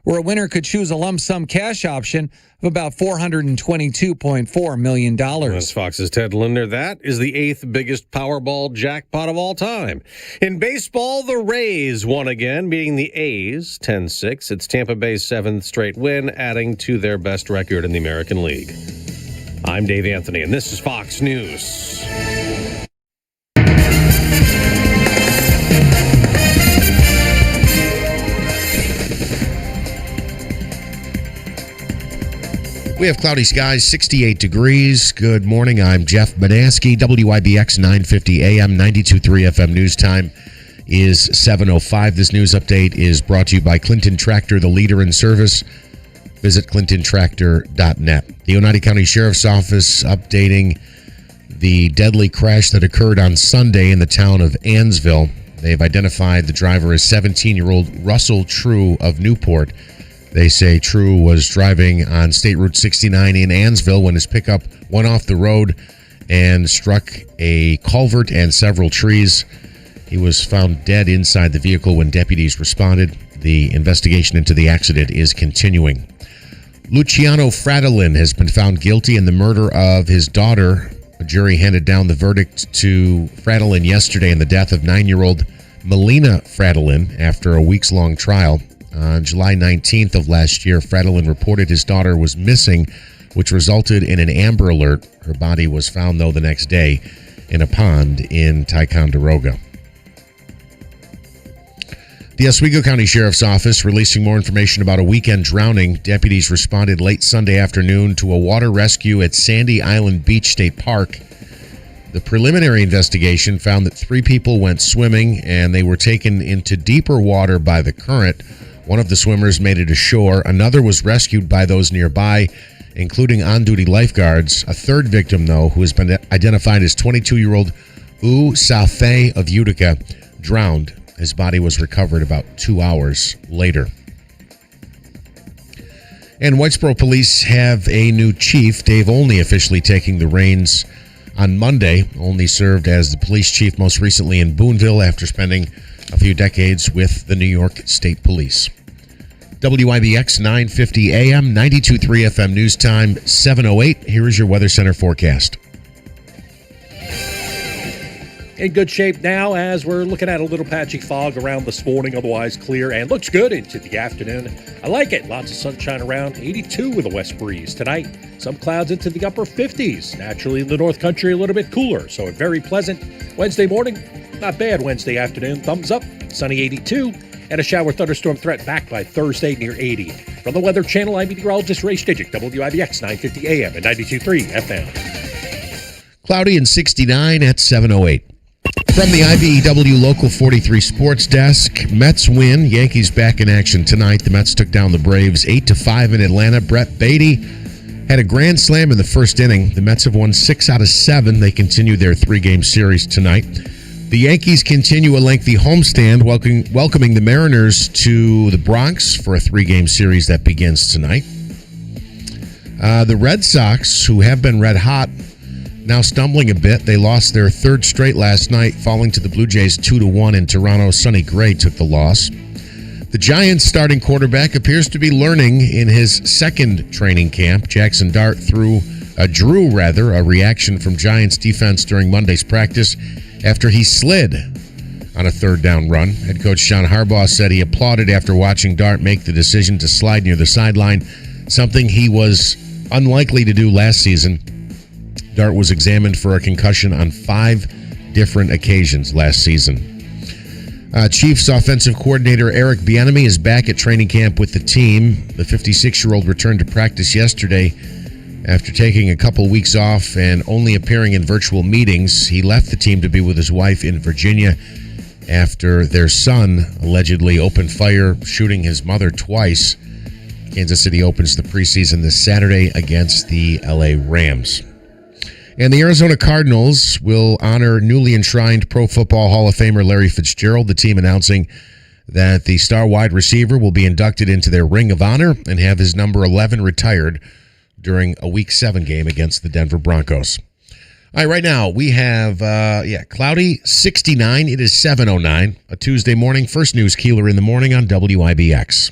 where a winner could choose a lump sum cash option of about $422.4 million. That's Fox's Ted Linder. That is the 8th biggest Powerball jackpot of all time. In baseball, the Rays won again, beating the A's 10-6. It's Tampa Bay's 7th straight win, adding to their best record in the American League. I'm Dave Anthony, and this is Fox News. We have cloudy skies, 68 degrees. Good morning. I'm Jeff Banaski, WIBX 950 AM, 92.3 FM news time is 7:05. This news update is brought to you by Clinton Tractor, the leader in service. Visit clintontractor.net. The Oneida County Sheriff's Office updating the deadly crash that occurred on Sunday in the town of Ansville. They've identified the driver as 17-year-old Russell True of Newport. They say True was driving on State Route 69 in Ansville when his pickup went off the road and struck a culvert and several trees. He was found dead inside the vehicle when deputies responded. The investigation into the accident is continuing. Luciano Fradolin has been found guilty in the murder of his daughter. A jury handed down the verdict to Fradolin yesterday in the death of 9-year-old Melina Fradolin after a weeks-long trial. On July 19th of last year, Fradolin reported his daughter was missing, which resulted in an Amber Alert. Her body was found, though, the next day in a pond in Ticonderoga. The Oswego County Sheriff's Office releasing more information about a weekend drowning. Deputies responded late Sunday afternoon to a water rescue at Sandy Island Beach State Park. The preliminary investigation found that 3 people went swimming and they were taken into deeper water by the current. One of the swimmers made it ashore. Another was rescued by those nearby, including on-duty lifeguards. A third victim, though, who has been identified as 22-year-old U Safe of Utica, drowned. His body was recovered about 2 hours later. And Whitesboro police have a new chief, Dave Olney, officially taking the reins on Monday. Olney served as the police chief most recently in Boonville after spending a few decades with the New York State Police. WIBX 950 AM, 92.3 FM news time, 7:08. Here is your Weather Center forecast. In good shape now as we're looking at a little patchy fog around this morning, otherwise clear and looks good into the afternoon. I like it. Lots of sunshine around, 82 with a west breeze tonight. Some clouds into the upper 50s. Naturally in the north country a little bit cooler, so very pleasant. Wednesday morning, not bad. Wednesday afternoon, thumbs up, sunny 82. And a shower thunderstorm threat back by Thursday near 80. From the Weather Channel, I'm meteorologist Ray Stidgick, WIBX 950 AM and 92.3 FM. Cloudy and 69 at 7:08. From the IBEW Local 43 Sports Desk, Mets win. Yankees back in action tonight. The Mets took down the Braves 8-5 in Atlanta. Brett Beatty had a grand slam in the first inning. The Mets have won 6 out of 7. They continue their 3-game series tonight. The Yankees continue a lengthy homestand, welcoming the Mariners to the Bronx for a 3-game series that begins tonight. The Red Sox, who have been red hot, now stumbling a bit. They lost their 3rd straight last night, falling to the Blue Jays 2-1 in Toronto. Sonny Gray took the loss. The Giants' starting quarterback appears to be learning in his 2nd training camp. Jackson Dart drew a reaction from Giants defense during Monday's practice after he slid on a 3rd down run. Head coach John Harbaugh said he applauded after watching Dart make the decision to slide near the sideline, something he was unlikely to do last season. Dart was examined for a concussion on 5 different occasions last season. Chiefs offensive coordinator Eric Bieniemy is back at training camp with the team. The 56-year-old returned to practice yesterday after taking a couple weeks off and only appearing in virtual meetings. He left the team to be with his wife in Virginia after their son allegedly opened fire, shooting his mother twice. Kansas City opens the preseason this Saturday against the LA Rams. And the Arizona Cardinals will honor newly enshrined Pro Football Hall of Famer Larry Fitzgerald, the team announcing that the star wide receiver will be inducted into their Ring of Honor and have his number 11 retired during a Week 7 game against the Denver Broncos. All right, right now we have, cloudy, 69. It is 7:09, a Tuesday morning. First News Keeler in the morning on WIBX.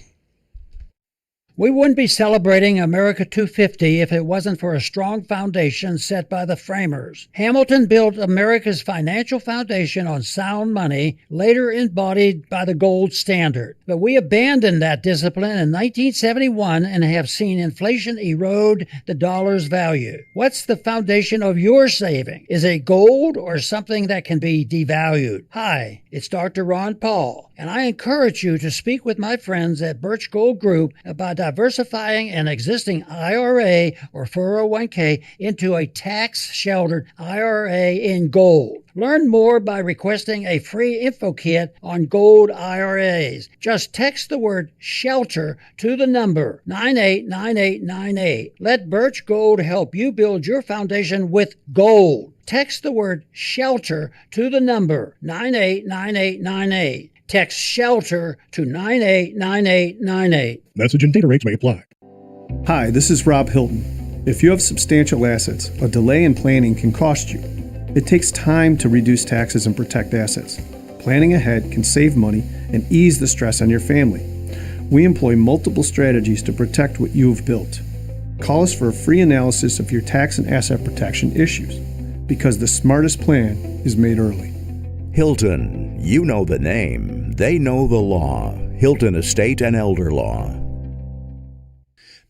We wouldn't be celebrating America 250 if it wasn't for a strong foundation set by the framers. Hamilton built America's financial foundation on sound money, later embodied by the gold standard. But we abandoned that discipline in 1971 and have seen inflation erode the dollar's value. What's the foundation of your saving? Is it gold or something that can be devalued? Hi, it's Dr. Ron Paul, and I encourage you to speak with my friends at Birch Gold Group about diversifying an existing IRA or 401k into a tax-sheltered IRA in gold. Learn more by requesting a free info kit on gold IRAs. Just text the word SHELTER to the number 989898. Let Birch Gold help you build your foundation with gold. Text the word SHELTER to the number 989898. Text SHELTER to 989898. Message and data rates may apply. Hi, this is Rob Hilton. If you have substantial assets, a delay in planning can cost you. It takes time to reduce taxes and protect assets. Planning ahead can save money and ease the stress on your family. We employ multiple strategies to protect what you have built. Call us for a free analysis of your tax and asset protection issues, because the smartest plan is made early. Hilton, you know the name, they know the law. Hilton Estate and Elder Law.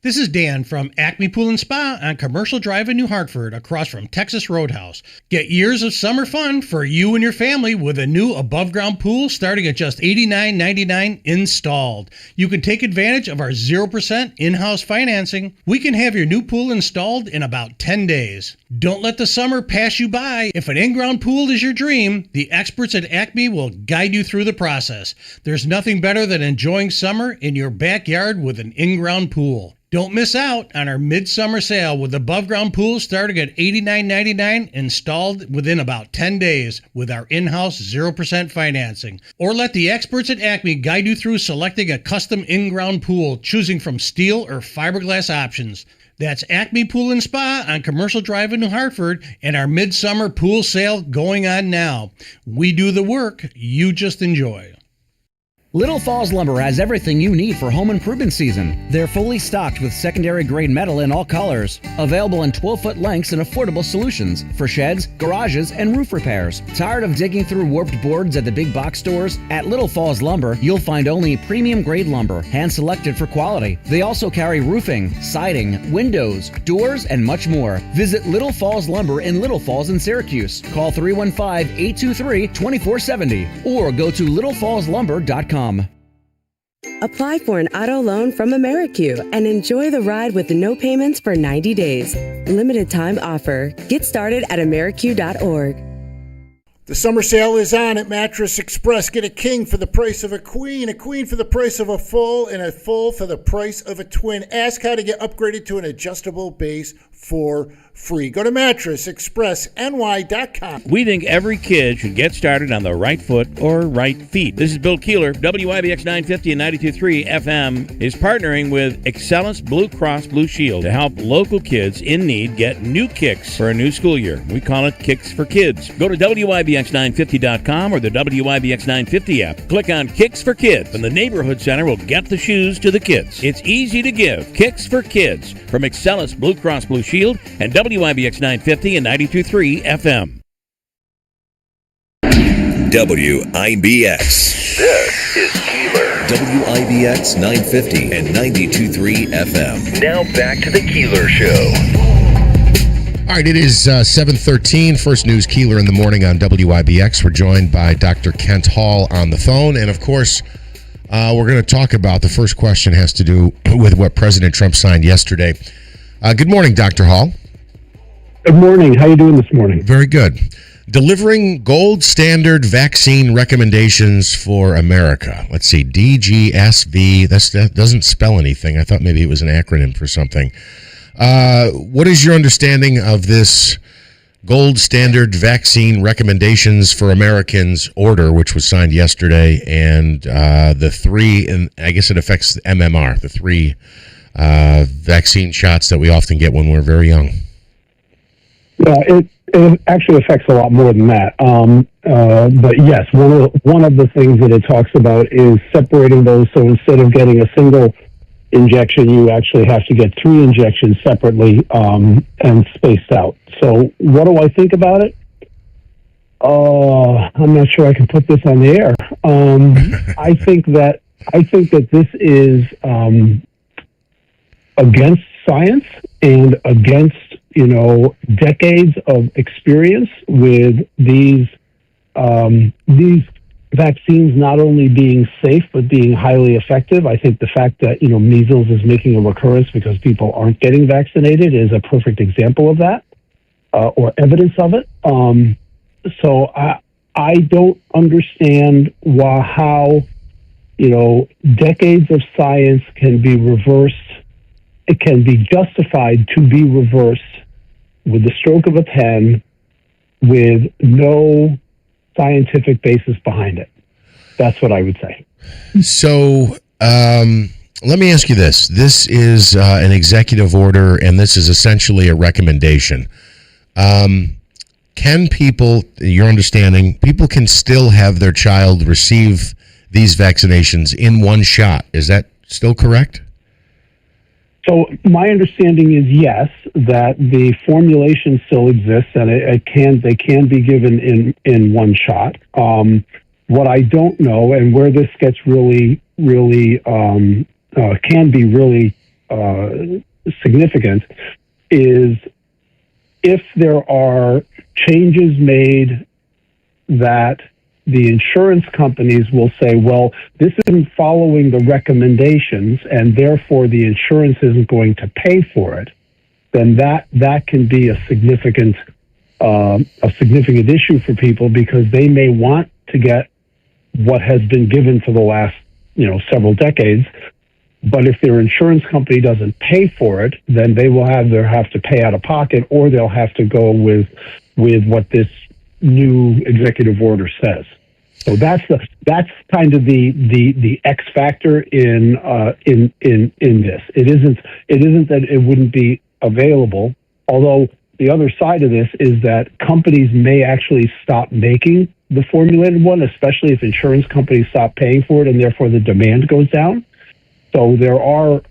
This is Dan from Acme Pool and Spa on Commercial Drive in New Hartford, across from Texas Roadhouse. Get years of summer fun for you and your family with a new above-ground pool starting at just $89.99 installed. You can take advantage of our 0% in-house financing. We can have your new pool installed in about 10 days. Don't let the summer pass you by. If an in-ground pool is your dream, the experts at Acme will guide you through the process. There's nothing better than enjoying summer in your backyard with an in-ground pool. Don't miss out on our midsummer sale with above-ground pools starting at $89.99 installed within about 10 days with our in-house 0% financing. Or let the experts at Acme guide you through selecting a custom in-ground pool, choosing from steel or fiberglass options. That's Acme Pool and Spa on Commercial Drive in New Hartford, and our midsummer pool sale going on now. We do the work, you just enjoy. Little Falls Lumber has everything you need for home improvement season. They're fully stocked with secondary grade metal in all colors. Available in 12-foot lengths and affordable solutions for sheds, garages, and roof repairs. Tired of digging through warped boards at the big box stores? At Little Falls Lumber, you'll find only premium grade lumber, hand-selected for quality. They also carry roofing, siding, windows, doors, and much more. Visit Little Falls Lumber in Little Falls in Syracuse. Call 315-823-2470 or go to littlefallslumber.com. Apply for an auto loan from AmeriQ and enjoy the ride with no payments for 90 days. Limited time offer. Get started at AmeriQ.org. The summer sale is on at Mattress Express. Get a king for the price of a queen for the price of a full, and a full for the price of a twin. Ask how to get upgraded to an adjustable base for free. Go to mattressexpressny.com. We think every kid should get started on the right foot or right feet. This is Bill Keeler. WIBX 950 and 92.3 FM is partnering with Excellence Blue Cross Blue Shield to help local kids in need get new kicks for a new school year. We call it Kicks for Kids. Go to WIBX950.com or the WIBX 950 app. Click on Kicks for Kids, and the Neighborhood Center will get the shoes to the kids. It's easy to give. Kicks for Kids from Excellence Blue Cross Blue Shield and WIBX 950 and 92.3 FM. WIBX. This is Keeler. WIBX 950 and 92.3 FM. Now back to the Keeler Show. All right, it is 7:13. First News Keeler in the morning on WIBX. We're joined by Dr. Kent Hall on the phone. And, of course, we're going to talk about the first question has to do with what President Trump signed yesterday. Good morning, Dr. Hall. Good morning. How are you doing this morning? Very good. Delivering gold standard vaccine recommendations for America. Let's see, DGSV. That doesn't spell anything. I thought maybe it was an acronym for something. What is your understanding of this gold standard vaccine recommendations for Americans order, which was signed yesterday, and the three, and I guess it affects MMR, the three vaccine shots that we often get when we're very young? Yeah, it actually affects a lot more than that. But yes, one of the things that it talks about is separating those. So instead of getting a single injection, you actually have to get 3 injections separately and spaced out. So what do I think about it? I'm not sure I can put this on the air. I think that this is against science and against decades of experience with these vaccines not only being safe but being highly effective. I think the fact that measles is making a recurrence because people aren't getting vaccinated is a perfect example of that, or evidence of it. So I don't understand how decades of science can be reversed. It can be justified to be reversed with the stroke of a pen with no scientific basis behind it. That's what I would say. So let me ask you this. This is an executive order, and this is essentially a recommendation. Can people, your understanding, people can still have their child receive these vaccinations in one shot? Is that still correct? So my understanding is yes, that the formulation still exists and they can be given in one shot. What I don't know, and where this gets really can be really significant, is if there are changes made that the insurance companies will say, well, this isn't following the recommendations and therefore the insurance isn't going to pay for it, then that can be a significant issue for people, because they may want to get what has been given for the last several decades, but if their insurance company doesn't pay for it, then they will either have to pay out of pocket, or they'll have to go with what this new executive order says. So that's kind of the X factor in this. It isn't that it wouldn't be available, although the other side of this is that companies may actually stop making the formulated one, especially if insurance companies stop paying for it and therefore the demand goes down. So there are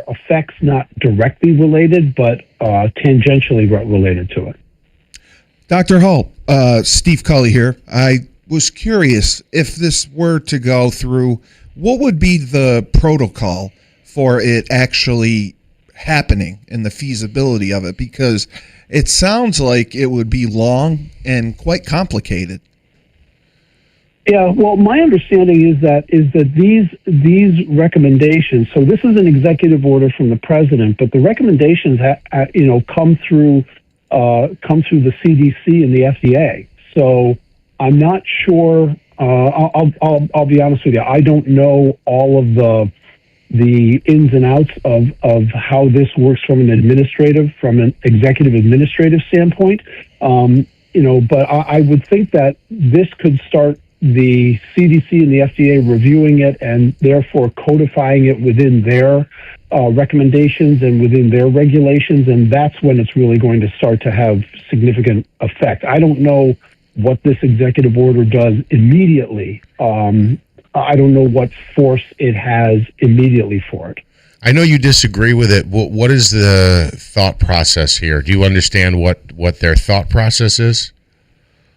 effects not directly related, but tangentially related to it. Dr. Hull, Steve Cully here. I was curious, if this were to go through, what would be the protocol for it actually happening and the feasibility of it? Because it sounds like it would be long and quite complicated. Yeah, well, my understanding is that these recommendations. So this is an executive order from the president, but the recommendations come through the CDC and the FDA. So I'm not sure. I'll be honest with you. I don't know all of the ins and outs of how this works from an executive administrative standpoint. But I would think that this could start the CDC and the FDA reviewing it and therefore codifying it within their recommendations and within their regulations, and that's when it's really going to start to have significant effect. I don't know what this executive order does immediately. I don't know what force it has immediately for it. I know you disagree with it. What is the thought process here? Do you understand what their thought process is?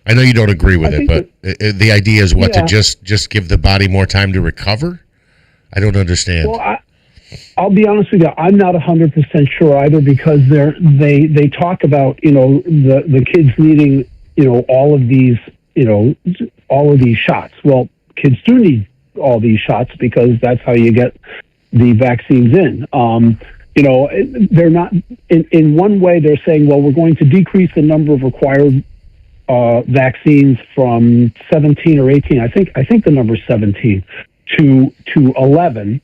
I know you don't agree with it, but the idea is to just give the body more time to recover? I don't understand. Well, I'll be honest with you. I'm not 100% sure either, because they talk about the kids needing all of these shots. Well, kids do need all these shots because that's how you get the vaccines in. They're not in one way. They're saying, well, we're going to decrease the number of required vaccines from 17 or 18. I think the number is 17 to 11.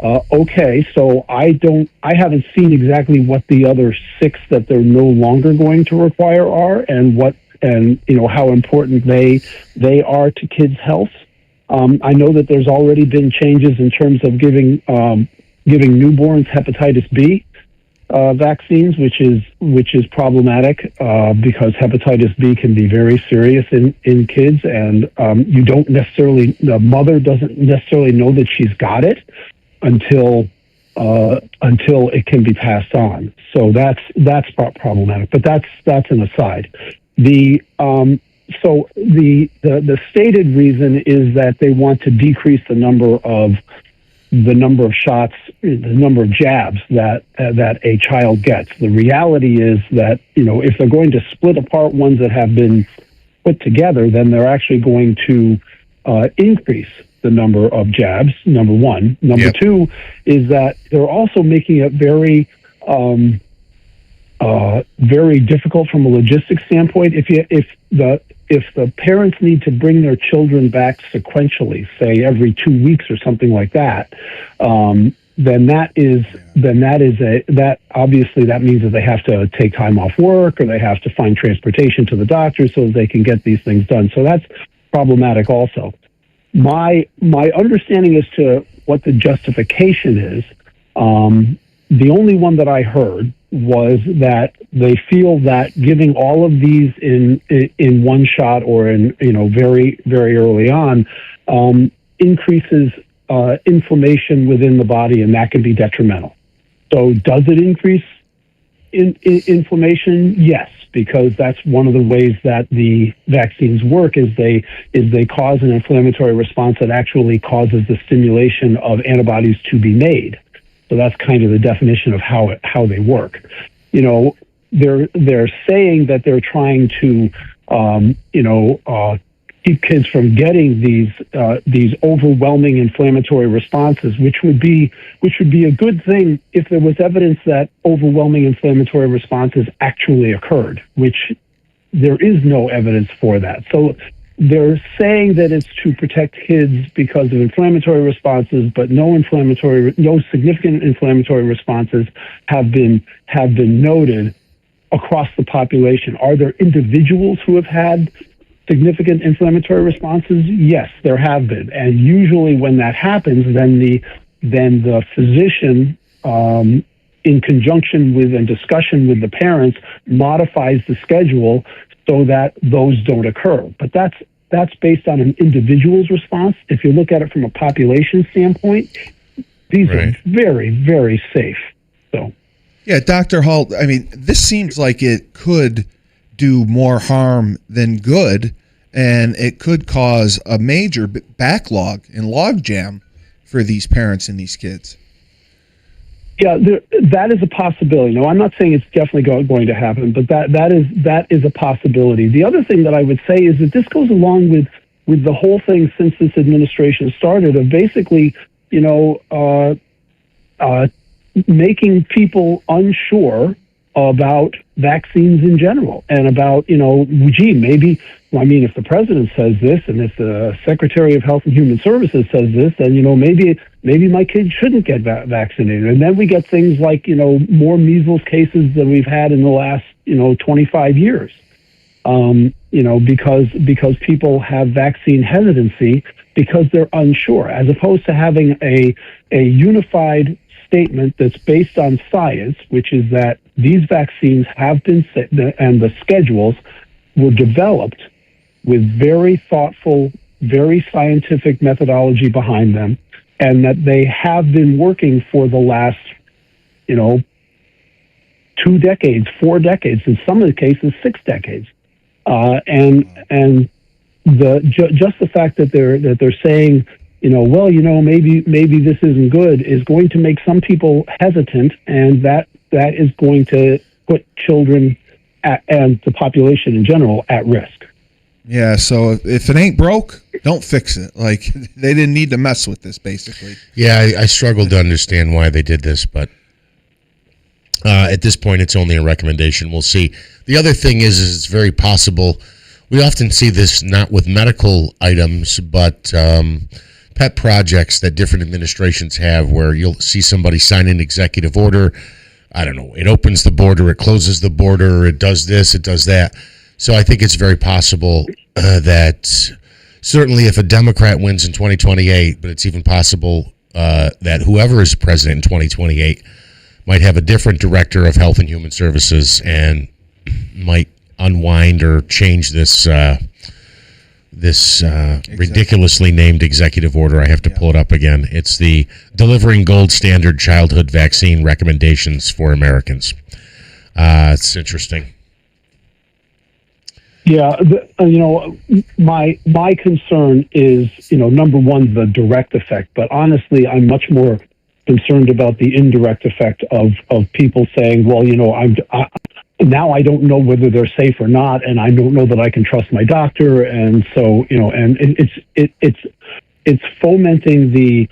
Okay, so I haven't seen exactly what the other 6 that they're no longer going to require are, and how important they are to kids' health. I know that there's already been changes in terms of giving newborns hepatitis B vaccines, which is problematic because hepatitis B can be very serious in kids, and the mother doesn't necessarily know that she's got it until it can be passed on. So that's problematic. But that's an aside. So the stated reason is that they want to decrease the number of shots, the number of jabs that a child gets. The reality is that if they're going to split apart ones that have been put together, then they're actually going to increase the number of jabs. Number one. Number two is that they're also making it very very difficult from a logistics standpoint. If the parents need to bring their children back sequentially, say every 2 weeks or something like that, then obviously that means that they have to take time off work, or they have to find transportation to the doctor so that they can get these things done. So that's problematic also. My understanding as to what the justification is, the only one that I heard was that they feel that giving all of these in one shot or in very, very early on increases inflammation within the body, and that can be detrimental. So does it increase inflammation? Yes, because that's one of the ways that the vaccines work is they cause an inflammatory response that actually causes the stimulation of antibodies to be made. So that's kind of the definition of how they work. You know, they're saying that they're trying to keep kids from getting these overwhelming inflammatory responses, which would be a good thing if there was evidence that overwhelming inflammatory responses actually occurred, which there is no evidence for that. So they're saying that it's to protect kids because of inflammatory responses, but no significant inflammatory responses have been noted across the population. Are there individuals who have had significant inflammatory responses? Yes, there have been. And usually when that happens, then the physician, in conjunction with and discussion with the parents, modifies the schedule so that those don't occur. But that's based on an individual's response. If you look at it from a population standpoint, these are very, very safe. So, yeah, Dr. Holt, I mean, this seems like it could do more harm than good, and it could cause a major backlog and logjam for these parents and these kids. Yeah, that is a possibility. No, I'm not saying it's definitely going to happen, but that is a possibility. The other thing that I would say is that this goes along with the whole thing since this administration started of basically, making people unsure about vaccines in general and about, maybe, if the president says this and if the Secretary of Health and Human Services says this, then, maybe my kids shouldn't get vaccinated. And then we get things like, more measles cases than we've had in the last, 25 years, because people have vaccine hesitancy because they're unsure, as opposed to having a unified statement that's based on science, which is that these vaccines have been set and the schedules were developed with very thoughtful, very scientific methodology behind them, and that they have been working for the last, 2 decades, 4 decades, in some of the cases, 6 decades. And just the fact that they're saying, maybe this isn't good is going to make some people hesitant, and that is going to put children and the population in general at risk. Yeah, so if it ain't broke, don't fix it. Like, they didn't need to mess with this, basically. Yeah, I struggle to understand why they did this, but at this point, it's only a recommendation. We'll see. The other thing is it's very possible. We often see this not with medical items, but pet projects that different administrations have, where you'll see somebody sign an executive order. I don't know. It opens the border, it closes the border, it does this, it does that. So I think it's very possible that certainly if a Democrat wins in 2028, but it's even possible that whoever is president in 2028 might have a different director of Health and Human Services and might unwind or change this ridiculously named executive order. I have to pull it up again. It's the Delivering Gold Standard Childhood Vaccine Recommendations for Americans. It's interesting. Yeah, my concern is, number one, the direct effect. But honestly, I'm much more concerned about the indirect effect of people saying, well, now I don't know whether they're safe or not, and I don't know that I can trust my doctor, and so and it's fomenting the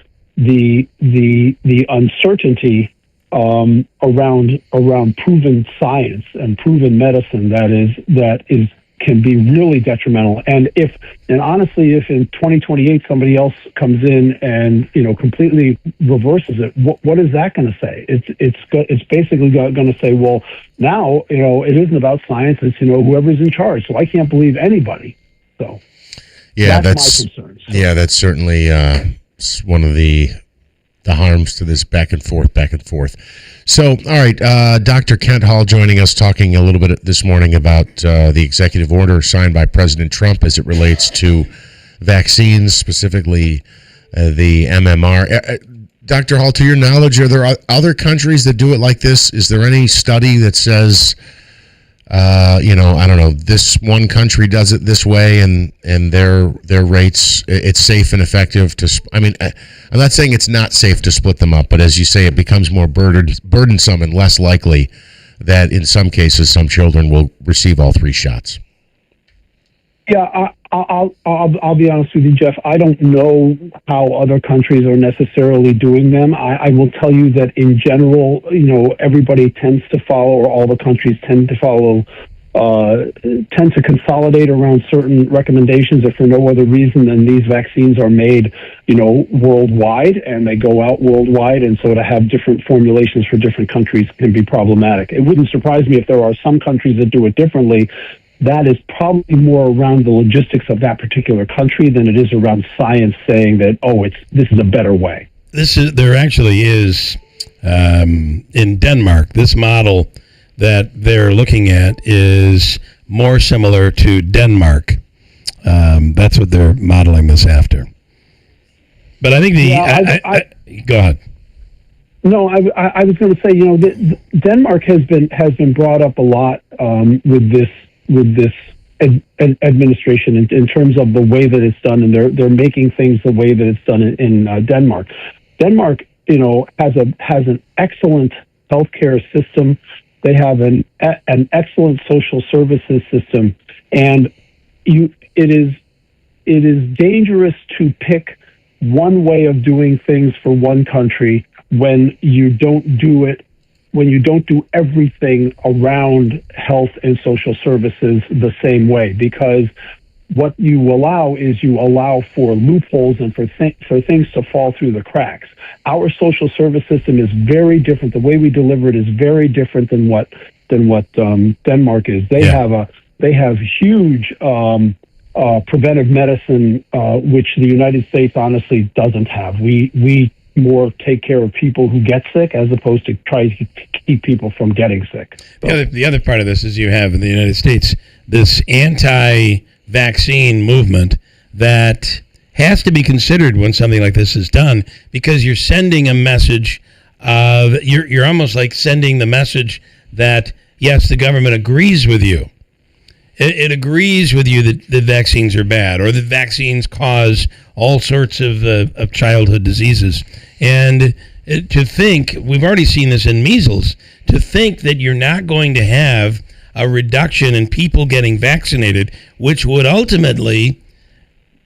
uncertainty around proven science and proven medicine that can be really detrimental. And honestly, if in 2028 somebody else comes in and completely reverses it, what is that going to say? It's basically going to say, well, now it isn't about science. It's whoever's in charge. So I can't believe anybody. So yeah, that's my concern. So. Yeah, that's certainly one of the harms to this back and forth. So, all right, Dr. Kent Hall joining us, talking a little bit this morning about the executive order signed by President Trump as it relates to vaccines, specifically the MMR. Dr. Hall, to your knowledge, are there other countries that do it like this? Is there any study that says, I don't know, this one country does it this way and their rates, it's safe and effective I'm not saying it's not safe to split them up, but as you say, it becomes more burdensome and less likely that in some cases some children will receive all 3 shots. Yeah, I'll be honest with you, Jeff. I don't know how other countries are necessarily doing them. I will tell you that in general, everybody tends to follow, or all the countries tend to follow, tend to consolidate around certain recommendations, if for no other reason than these vaccines are made, worldwide, and they go out worldwide, and so to have different formulations for different countries can be problematic. It wouldn't surprise me if there are some countries that do it differently. That is probably more around the logistics of that particular country than it is around science saying that, this is a better way. There actually is, in Denmark, this model that they're looking at is more similar to Denmark. That's what they're modeling this after. But I think go ahead. No, I was going to say, Denmark has been brought up a lot with this administration in terms of the way that it's done, and they're making things the way that it's done in Denmark. Denmark, has an excellent healthcare system. They have an excellent social services system, and it is dangerous to pick one way of doing things for one country when you don't do everything around health and social services the same way, because what you allow for loopholes and for things to fall through the cracks. Our social service system is very different. The way we deliver it is very different than what Denmark is. They have huge preventive medicine, which the United States honestly doesn't have. We more take care of people who get sick as opposed to try to keep people from getting sick. So. The other part of this is you have in the United States this anti-vaccine movement that has to be considered when something like this is done, because you're sending a message of you're almost like sending the message that yes, the government agrees with you. It agrees with you that the vaccines are bad, or that vaccines cause all sorts of childhood diseases. And to think, we've already seen this in measles, to think that you're not going to have a reduction in people getting vaccinated, which would ultimately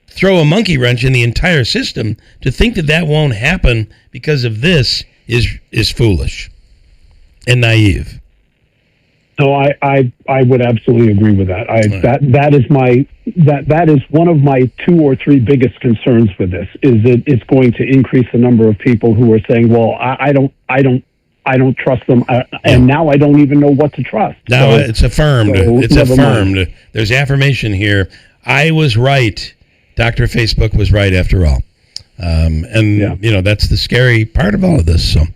throw a monkey wrench in the entire system, to think that that won't happen because of this is foolish and naive. No, I would absolutely agree with that. That is one of my 2 or 3 biggest concerns with this, is that it's going to increase the number of people who are saying, well, I don't trust them, and now I don't even know what to trust. Now it's affirmed. It's affirmed. Mind. There's affirmation here. I was right. Dr. Facebook was right after all. That's the scary part of all of this. So,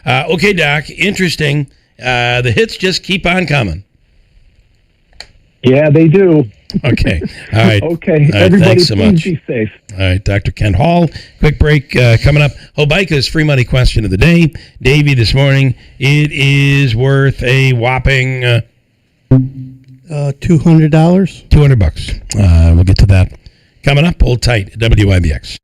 okay, Doc, interesting. The hits just keep on coming. Yeah, they do. Okay. All right. Okay. All right, everybody, thanks so much. Be safe. All right, Dr. Ken Hall. Quick break coming up. Hobica's free money question of the day. Davey, this morning, it is worth a whopping $200. $200. We'll get to that coming up. Hold tight. WIBX.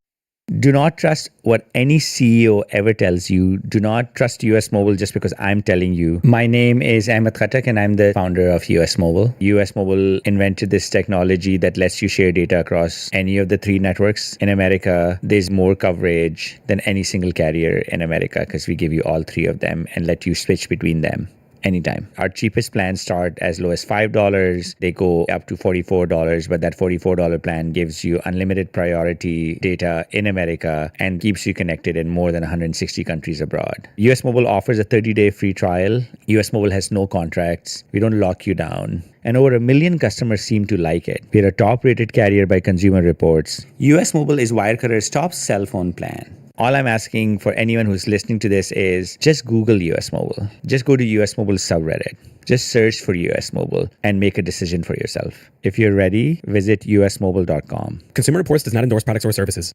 Do not trust what any CEO ever tells you. Do not trust US Mobile just because I'm telling you. My name is Ahmed Khattak and I'm the founder of US Mobile. US Mobile invented this technology that lets you share data across any of the 3 networks in America. There's more coverage than any single carrier in America because we give you all 3 of them and let you switch between them anytime. Our cheapest plans start as low as $5. They go up to $44, but that $44 plan gives you unlimited priority data in America and keeps you connected in more than 160 countries abroad. US Mobile offers a 30-day free trial. US Mobile has no contracts. We don't lock you down. And over 1 million customers seem to like it. We're a top-rated carrier by Consumer Reports. US Mobile is Wirecutter's top cell phone plan. All I'm asking for anyone who's listening to this is just Google US Mobile. Just go to US Mobile subreddit. Just search for US Mobile and make a decision for yourself. If you're ready, visit usmobile.com. Consumer Reports does not endorse products or services.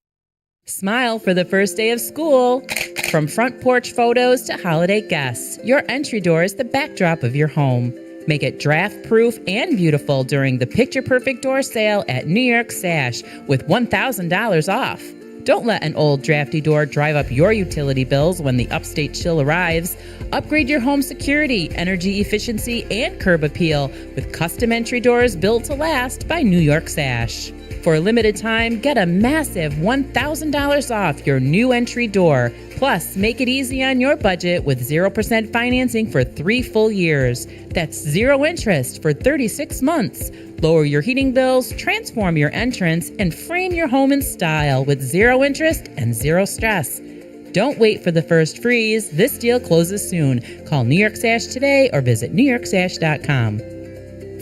Smile for the first day of school. From front porch photos to holiday guests, your entry door is the backdrop of your home. Make it draft-proof and beautiful during the Picture Perfect door sale at New York Sash with $1,000 off. Don't let an old drafty door drive up your utility bills when the upstate chill arrives. Upgrade your home security, energy efficiency, and curb appeal with custom entry doors built to last by New York Sash. For a limited time, get a massive $1,000 off your new entry door. Plus, make it easy on your budget with 0% financing for 3 full years. That's 0 interest for 36 months. Lower your heating bills, transform your entrance, and frame your home in style with 0 interest and 0 stress. Don't wait for the first freeze. This deal closes soon. Call New York Sash today or visit newyorksash.com.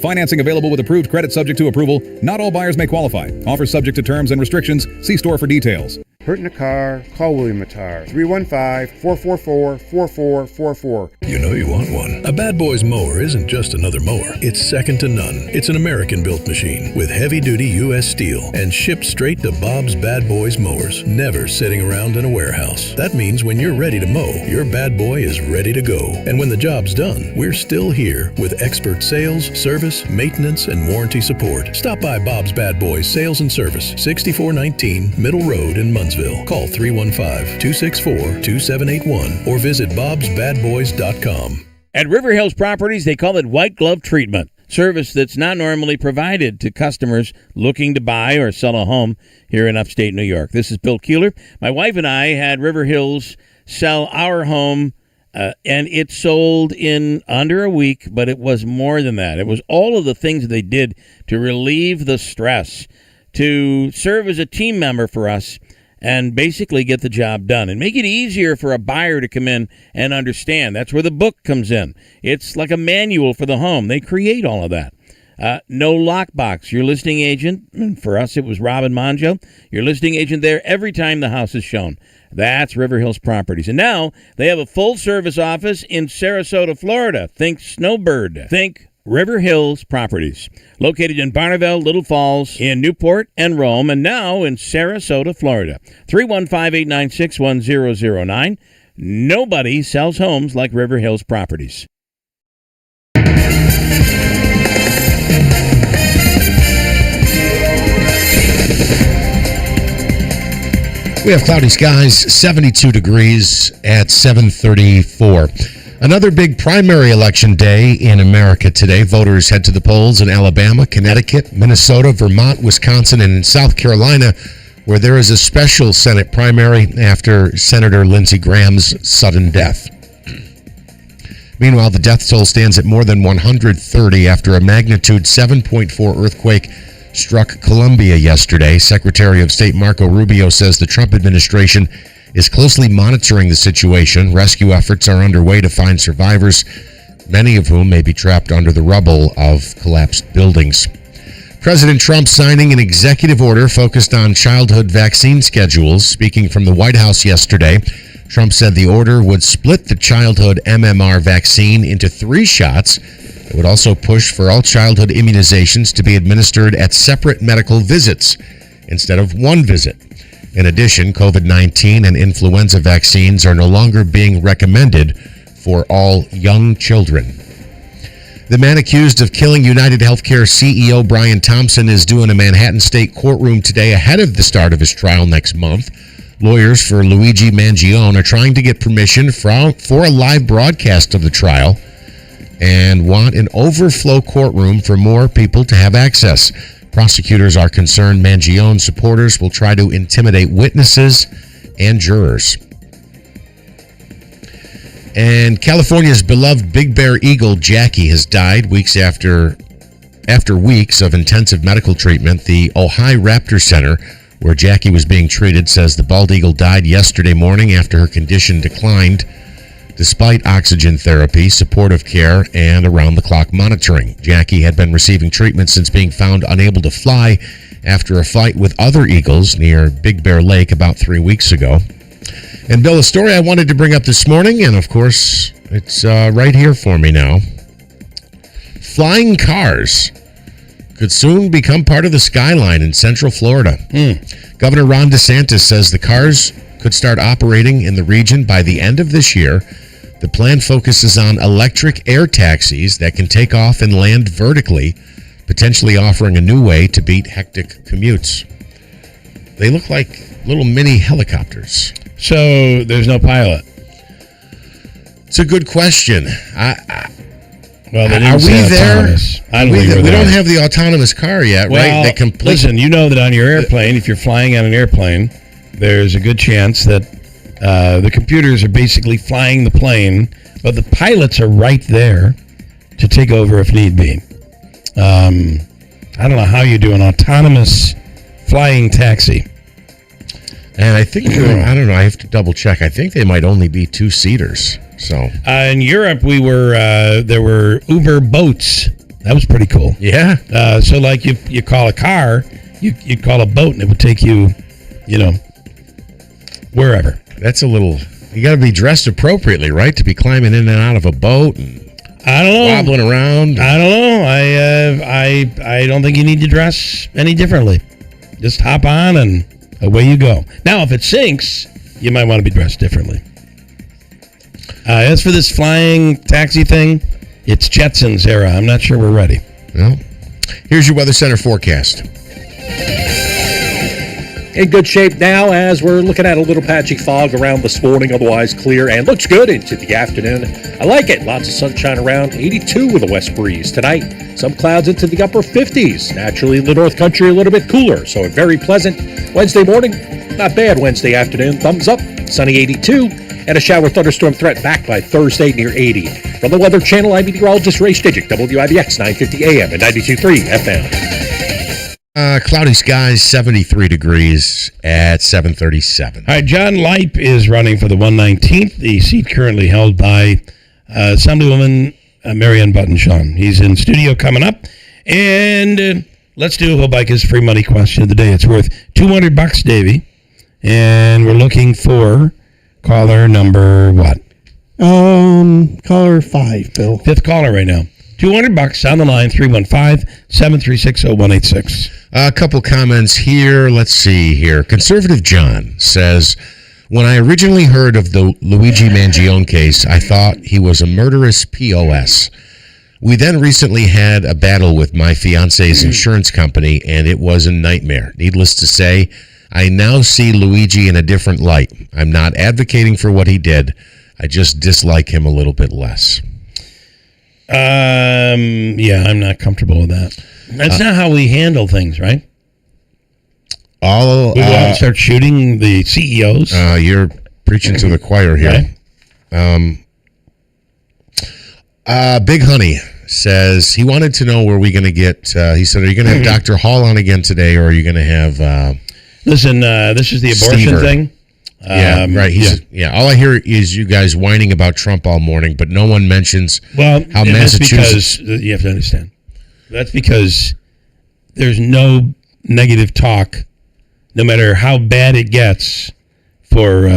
Financing available with approved credit subject to approval. Not all buyers may qualify. Offer subject to terms and restrictions. See store for details. Hurt in a car? Call William Mattar. 315-444-4444. You know you want one. A Bad Boys mower isn't just another mower. It's second to none. It's an American-built machine with heavy-duty U.S. steel and shipped straight to Bob's Bad Boys mowers, never sitting around in a warehouse. That means when you're ready to mow, your bad boy is ready to go. And when the job's done, we're still here with expert sales, service, maintenance, and warranty support. Stop by Bob's Bad Boys Sales and Service, 6419 Middle Road in Munnsville. Call 315-264-2781 or visit bobsbadboys.com. At River Hills Properties, they call it white glove treatment, service that's not normally provided to customers looking to buy or sell a home here in upstate New York. This is Bill Keeler. My wife and I had River Hills sell our home, and it sold in under a week, but it was more than that. It was all of the things they did to relieve the stress, to serve as a team member for us, and basically get the job done and make it easier for a buyer to come in and understand. That's where the book comes in. It's like a manual for the home. They create all of that. No lockbox. Your listing agent, and for us it was Robin Monjo, your listing agent there every time the house is shown. That's River Hills Properties. And now they have a full-service office in Sarasota, Florida. Think Snowbird. Think River Hills Properties, located in Barneville, Little Falls, in Newport, and Rome, and now in Sarasota, Florida. 315-896-1009. Nobody sells homes like River Hills Properties. We have cloudy skies, 72 degrees at 7:34. Another big primary election day in America today. Voters head to the polls in Alabama, Connecticut, Minnesota, Vermont, Wisconsin, and in South Carolina, where there is a special Senate primary after Senator Lindsey Graham's sudden death. Meanwhile, the death toll stands at more than 130 after a magnitude 7.4 earthquake struck Colombia yesterday. Secretary of State Marco Rubio says the Trump administration is closely monitoring the situation. Rescue efforts are underway to find survivors, many of whom may be trapped under the rubble of collapsed buildings. President Trump signing an executive order focused on childhood vaccine schedules. Speaking from the White House yesterday, Trump said the order would split the childhood MMR vaccine into 3 shots. It would also push for all childhood immunizations to be administered at separate medical visits instead of one visit. In addition, COVID-19 and influenza vaccines are no longer being recommended for all young children. The man accused of killing United Healthcare CEO Brian Thompson is due in a Manhattan state courtroom today ahead of the start of his trial next month. Lawyers for Luigi Mangione are trying to get permission for a live broadcast of the trial and want an overflow courtroom for more people to have access. Prosecutors are concerned Mangione's supporters will try to intimidate witnesses and jurors. And California's beloved Big Bear eagle Jackie has died weeks after weeks of intensive medical treatment. The Ojai Raptor Center, where Jackie was being treated, says the bald eagle died yesterday morning after her condition declined despite oxygen therapy, supportive care, and around-the-clock monitoring. Jackie had been receiving treatment since being found unable to fly after a fight with other eagles near Big Bear Lake about 3 weeks ago. And Bill, a story I wanted to bring up this morning, and of course, it's right here for me now. Flying cars. could soon become part of the skyline in Central Florida. Governor Ron DeSantis says the cars could start operating in the region by the end of this year. The plan focuses on electric air taxis that can take off and land vertically, potentially offering a new way to beat hectic commutes. They look like little mini helicopters. So there's no pilot? It's a good question. Well, they didn't are we say there? autonomous. I don't think we're We there. don't have the autonomous car yet, Well, right? listen, you know that on your airplane, if you're flying on an airplane, there's a good chance that the computers are basically flying the plane, but the pilots are right there to take over if need be. I don't know how you do an autonomous flying taxi. And I think, I don't know, I have to double check. I think they might only be 2-seaters. So in Europe, there were Uber boats. That was pretty cool. Yeah. So like you call a car, you'd call a boat and it would take you, wherever. That's a little, you got to be dressed appropriately, right? To be climbing in and out of a boat and I don't know. wobbling around. I don't know. I don't think you need to dress any differently. Just hop on and away you go. Now, if it sinks, you might want to be dressed differently. As for this flying taxi thing, it's Jetsons era. I'm not sure we're ready. Well, here's your Weather Center forecast. In good shape now as we're looking at a little patchy fog around this morning, otherwise clear and looks good into the afternoon. I like it. Lots of sunshine around, 82 with a west breeze. Tonight, some clouds into the upper 50s. Naturally, in the North Country, a little bit cooler, so very pleasant. Wednesday morning, not bad. Wednesday afternoon, thumbs up, sunny 82, and a shower thunderstorm threat back by Thursday near 80. From the Weather Channel, I'm meteorologist Ray Stidgick, WIBX 950 AM and 92.3 FM. Cloudy skies, 73 degrees at 7:37. All right, John Leip is running for the 119th, the seat currently held by Assemblywoman Marianne Buttonshaw. He's in studio coming up, and let's do Hobica's free money question of the day. It's worth $200, Davey, and we're looking for caller number what? Caller 5, Bill. Fifth caller right now. $200 on the line, 315-736-0186. A couple comments here. Let's see here. Conservative John says, when I originally heard of the Luigi Mangione case, I thought he was a murderous POS. We then recently had a battle with my fiance's insurance company, and it was a nightmare. Needless to say, I now see Luigi in a different light. I'm not advocating for what he did. I just dislike him a little bit less. Yeah, I'm not comfortable with that. That's not how we handle things, right? We go out and start shooting the CEOs. You're preaching to the choir here. Right. Big Honey says he wanted to know where we're going to get. He said, "Are you going to have Dr. Hall on again today, or are you going to have?" Listen, this is the abortion Stever. thing. Yeah, right. All I hear is you guys whining about Trump all morning, but no one mentions how Massachusetts. Because, you have to understand. That's because there's no negative talk, no matter how bad it gets for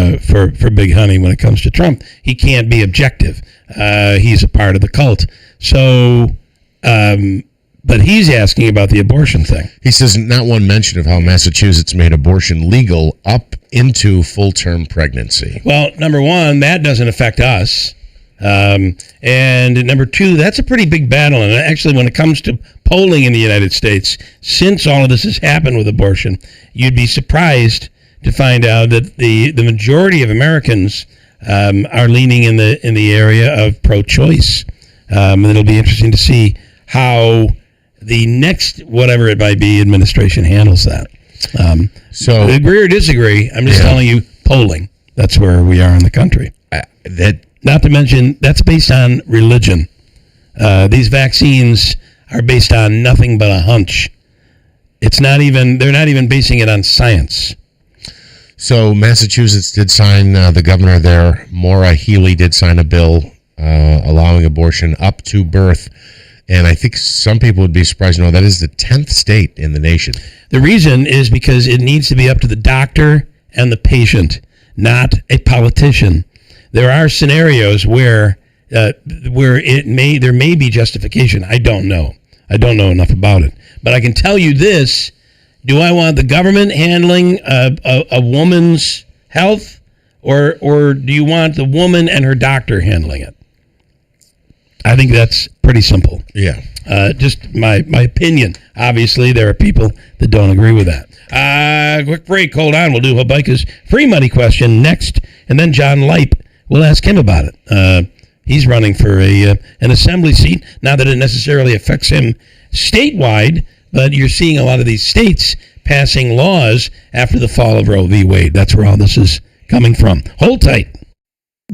Big Honey when it comes to Trump. He can't be objective. He's a part of the cult. So, but he's asking about the abortion thing. He says not one mention of how Massachusetts made abortion legal up into full-term pregnancy. Well, number one, that doesn't affect us. And number two, that's a pretty big battle. And actually, when it comes to polling in the United States, since all of this has happened with abortion, you'd be surprised to find out that the majority of Americans are leaning in the area of pro-choice. And it'll be interesting to see how the next, whatever it might be, administration handles that. So agree or disagree, I'm just telling you, polling. That's where we are in the country. Not to mention, that's based on religion. These vaccines are based on nothing but a hunch. They're not even basing it on science. So Massachusetts did sign, the governor there, Maura Healey, did sign a bill allowing abortion up to birth. And I think some people would be surprised to know that is the 10th state in the nation. The reason is because it needs to be up to the doctor and the patient, not a politician. There are scenarios where there may be justification. I don't know enough about it. But I can tell you this: do I want the government handling a woman's health, or do you want the woman and her doctor handling it? I think that's pretty simple. Yeah. Just my opinion. Obviously, there are people that don't agree with that. Quick break. Hold on. We'll do Habaika's free money question next, and then John Leip. We'll ask him about it. He's running for an assembly seat. Not that it necessarily affects him statewide, but you're seeing a lot of these states passing laws after the fall of Roe v. Wade. That's where all this is coming from. Hold tight.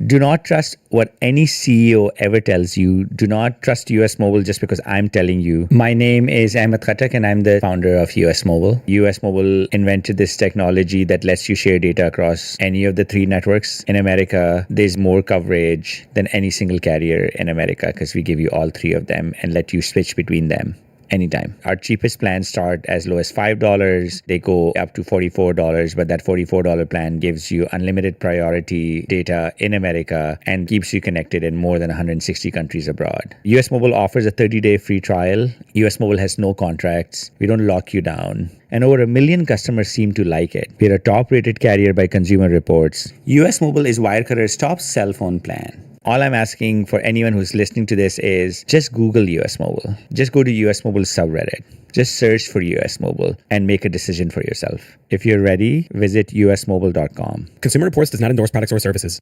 Do not trust what any CEO ever tells you. Do not trust US Mobile just because I'm telling you. My name is Ahmed Khatak and I'm the founder of US Mobile. US Mobile invented this technology that lets you share data across any of the 3 networks in America. There's more coverage than any single carrier in America because we give you all 3 of them and let you switch between them anytime. Our cheapest plans start as low as $5. They go up to $44, but that $44 plan gives you unlimited priority data in America and keeps you connected in more than 160 countries abroad. US Mobile offers a 30-day free trial. US Mobile has no contracts. We don't lock you down. And over 1 million customers seem to like it. We're a top-rated carrier by Consumer Reports. US Mobile is Wirecutters' top cell phone plan. All I'm asking for anyone who's listening to this is just Google US Mobile. Just go to US Mobile subreddit. Just search for US Mobile and make a decision for yourself. If you're ready, visit usmobile.com. Consumer Reports does not endorse products or services.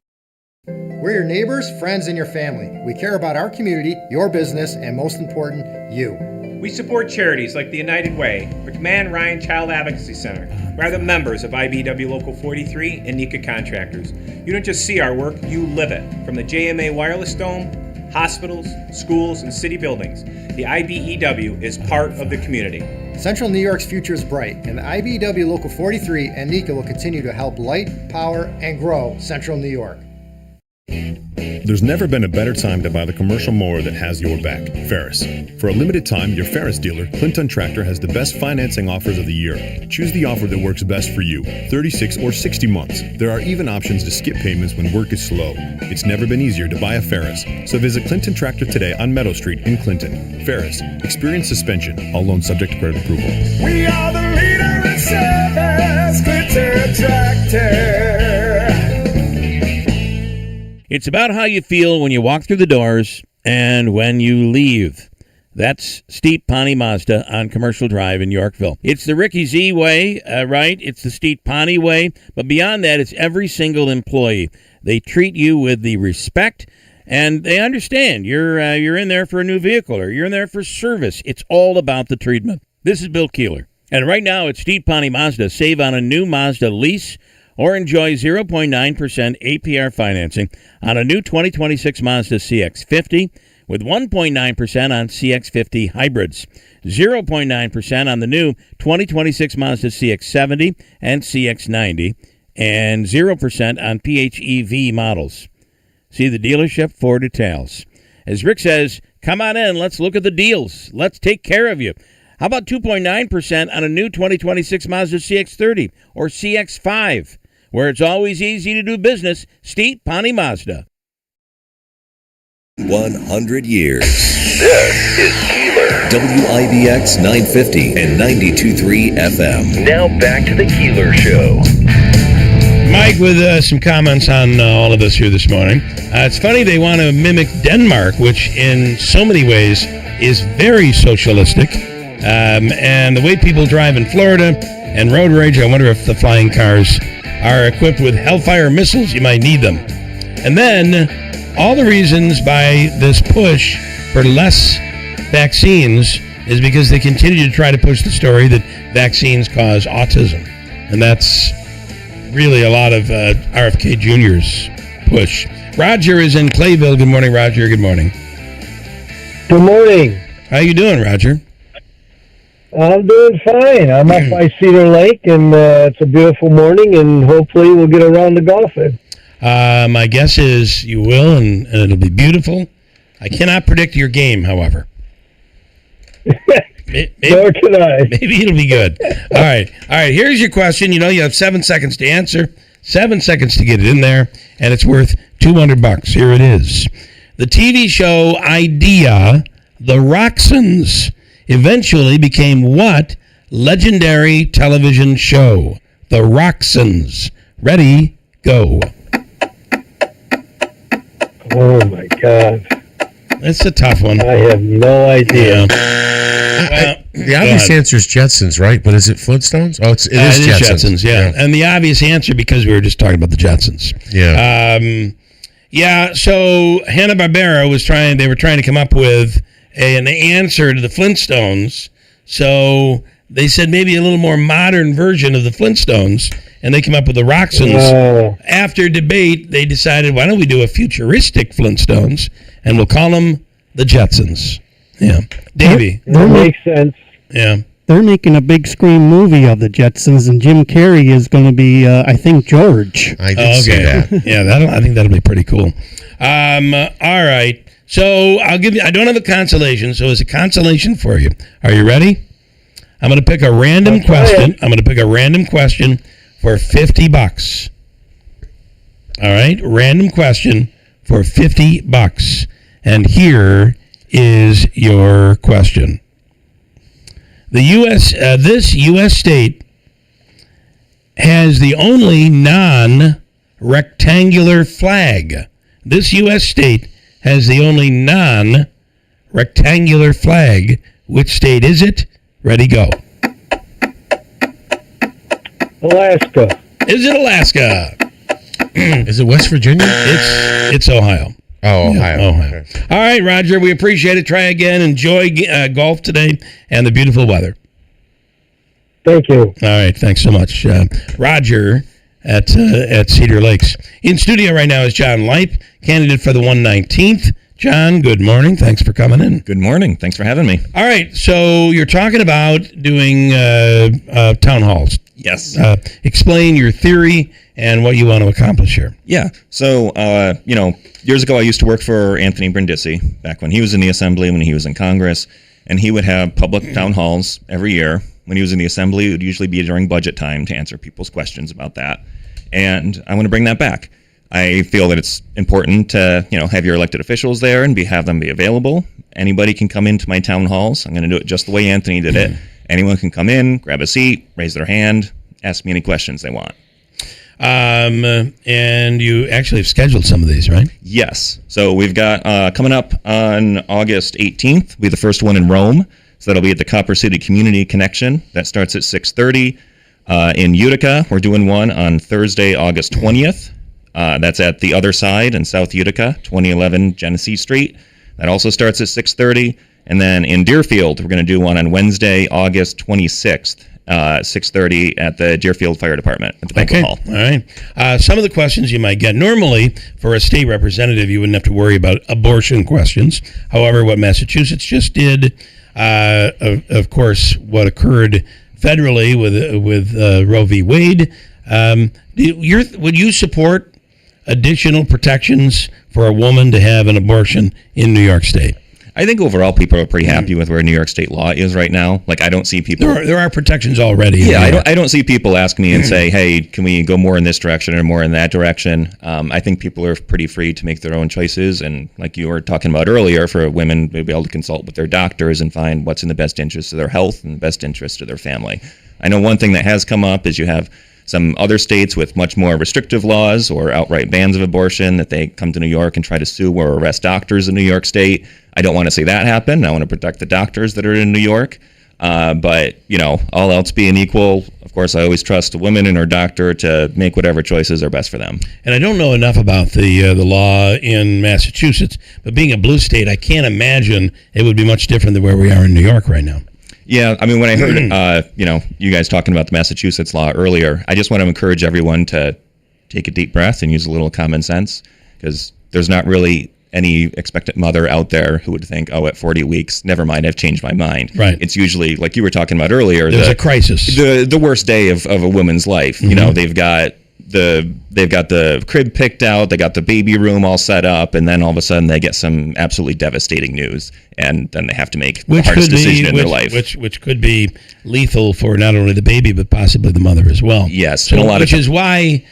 We're your neighbors, friends, and your family. We care about our community, your business, and most important, you. We support charities like the United Way, McMahon Ryan Child Advocacy Center. We're the members of IBW Local 43 and NECA Contractors. You don't just see our work, you live it. From the JMA Wireless Dome, hospitals, schools, and city buildings, the IBEW is part of the community. Central New York's future is bright, and the IBEW Local 43 and NECA will continue to help light, power, and grow Central New York. There's never been a better time to buy the commercial mower that has your back, Ferris. For a limited time, your Ferris dealer, Clinton Tractor, has the best financing offers of the year. Choose the offer that works best for you, 36 or 60 months. There are even options to skip payments when work is slow. It's never been easier to buy a Ferris. So visit Clinton Tractor today on Meadow Street in Clinton. Ferris, experience suspension, all loans subject to credit approval. We are the leader in service, Clinton Tractor. It's about how you feel when you walk through the doors and when you leave. That's Steep Pawnee Mazda on Commercial Drive in Yorkville. It's the Ricky Z way, right? It's the Steep Pawnee way. But beyond that, it's every single employee. They treat you with the respect, and they understand you're in there for a new vehicle or you're in there for service. It's all about the treatment. This is Bill Keeler. And right now at Steep Pawnee Mazda, save on a new Mazda lease or enjoy 0.9% APR financing on a new 2026 Mazda CX-50 with 1.9% on CX-50 hybrids, 0.9% on the new 2026 Mazda CX-70 and CX-90, and 0% on PHEV models. See the dealership for details. As Rick says, come on in, let's look at the deals. Let's take care of you. How about 2.9% on a new 2026 Mazda CX-30 or CX-5? Where it's always easy to do business, Steep Pawnee Mazda. 100 years. This is Keeler. WIBX 950 and 92.3 FM. Now back to the Keeler Show. Mike with some comments on all of this here this morning. It's funny they want to mimic Denmark, which in so many ways is very socialistic. And the way people drive in Florida and road rage, I wonder if the flying cars are equipped with Hellfire missiles. You might need them. And then all the reasons by this push for less vaccines is because they continue to try to push the story that vaccines cause autism. And that's really a lot of RFK Jr.'s push. Roger is in Clayville. Good morning, Roger. Good morning. Good morning. How you doing, Roger? I'm doing fine. I'm up by Cedar Lake, and it's a beautiful morning, and hopefully we'll get around to golfing. My guess is you will, and it'll be beautiful. I cannot predict your game, however. Nor can I. Maybe it'll be good. All right. Here's your question. You know, you have 7 seconds to answer, 7 seconds to get it in there, and it's worth $200. Here it is. The TV show idea, The Roxons, eventually became what legendary television show? The Roxons. Ready, go. Oh my God. It's a tough one. I have no idea. The obvious answer is Jetsons, right? But is it Flintstones? Oh, it is Jetsons. Yeah. And the obvious answer, because we were just talking about the Jetsons. Yeah. So Hanna-Barbera they were trying to come up with an answer to the Flintstones. So they said maybe a little more modern version of the Flintstones, and they came up with the Roxons. Oh. After debate, they decided, why don't we do a futuristic Flintstones, and we'll call them the Jetsons. Yeah. Davey. That makes sense. Yeah. They're making a big screen movie of the Jetsons, and Jim Carrey is going to be, I think, George. I did see that. Yeah, I think that'll be pretty cool. All right. So I don't have a consolation, so it's a consolation for you. Are you ready? I'm going to pick a random question. I'm going to pick a random question for $50. All right, random question for $50. And here is your question. This U.S. state has the only non-rectangular flag. This U.S. state has the only non-rectangular flag. Which state is it? Ready, go. Alaska. Is it Alaska? Is it West Virginia? It's Ohio. Oh, Ohio. Yeah, Ohio. Okay. All right, Roger, we appreciate it. Try again. Enjoy golf today and the beautiful weather. Thank you. All right, thanks so much. Roger at Cedar Lakes. In studio right now is John Leip, candidate for the 119th. John, good morning. Thanks for coming in. Good morning. Thanks for having me. All right, so you're talking about doing town halls. Yes. Explain your theory and what you want to accomplish here. Yeah. So, years ago I used to work for Anthony Brindisi, back when he was in the Assembly, when he was in Congress, and he would have public town halls every year. When he was in the Assembly, it would usually be during budget time to answer people's questions about that. And I want to bring that back. I feel that it's important to, have your elected officials there and have them be available. Anybody can come into my town halls. I'm going to do it just the way Anthony did it. Anyone can come in, grab a seat, raise their hand, ask me any questions they want. And you actually have scheduled some of these, right? Yes. So we've got coming up on August 18th, will be the first one in Rome. So that'll be at the Copper City Community Connection. That starts at 6:30. In Utica, we're doing one on Thursday, August 20th. That's at the other side in South Utica, 2011 Genesee Street. That also starts at 6:30. And then in Deerfield, we're going to do one on Wednesday, August 26th, 6:30 at the Deerfield Fire Department at the Banquet Hall. All right. Some of the questions you might get. Normally, for a state representative, you wouldn't have to worry about abortion questions. However, what Massachusetts just did, of course, what occurred federally with Roe v. Wade, would you support additional protections for a woman to have an abortion in New York State? I think overall people are pretty happy with where New York State law is right now. Like, I don't see people... There are protections already. Yeah, I don't see people ask me and say, hey, can we go more in this direction or more in that direction? I think people are pretty free to make their own choices. And like you were talking about earlier, for women to be able to consult with their doctors and find what's in the best interest of their health and the best interest of their family. I know one thing that has come up is you have some other states with much more restrictive laws or outright bans of abortion that they come to New York and try to sue or arrest doctors in New York State. I don't want to see that happen. I want to protect the doctors that are in New York. But, all else being equal, of course, I always trust a woman and her doctor to make whatever choices are best for them. And I don't know enough about the law in Massachusetts, but being a blue state, I can't imagine it would be much different than where we are in New York right now. Yeah, I mean, when I heard, you guys talking about the Massachusetts law earlier, I just want to encourage everyone to take a deep breath and use a little common sense, because there's not really any expectant mother out there who would think, at 40 weeks, never mind, I've changed my mind. Right. It's usually, like you were talking about earlier, there's a crisis. The worst day of a woman's life. Mm-hmm. They've got the crib picked out, they got the baby room all set up, and then all of a sudden they get some absolutely devastating news, and then they have to make the hardest decision in their life. Which could be lethal for not only the baby, but possibly the mother as well. Yes. So, which is why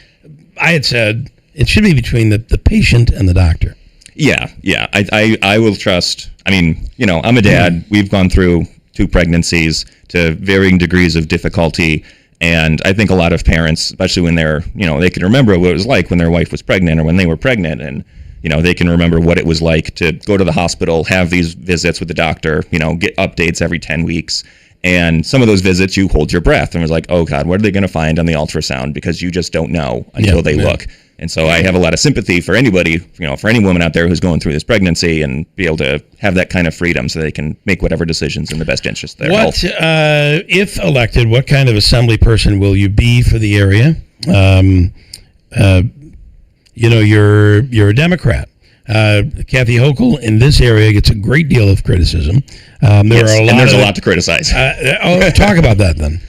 I had said it should be between the patient and the doctor. Yeah. I will trust. I mean, I'm a dad. We've gone through 2 pregnancies to varying degrees of difficulty. And I think a lot of parents, especially when they're, they can remember what it was like when their wife was pregnant or when they were pregnant, and they can remember what it was like to go to the hospital, have these visits with the doctor, get updates every 10 weeks. And some of those visits, you hold your breath and was like, oh God, what are they going to find on the ultrasound? Because you just don't know until they look. And so I have a lot of sympathy for anybody, for any woman out there who's going through this pregnancy, and be able to have that kind of freedom so they can make whatever decisions in the best interest of their health. If elected, what kind of assembly person will you be for the area? You're a Democrat. Kathy Hochul in this area gets a great deal of criticism. There's a lot to criticize. Talk about that then.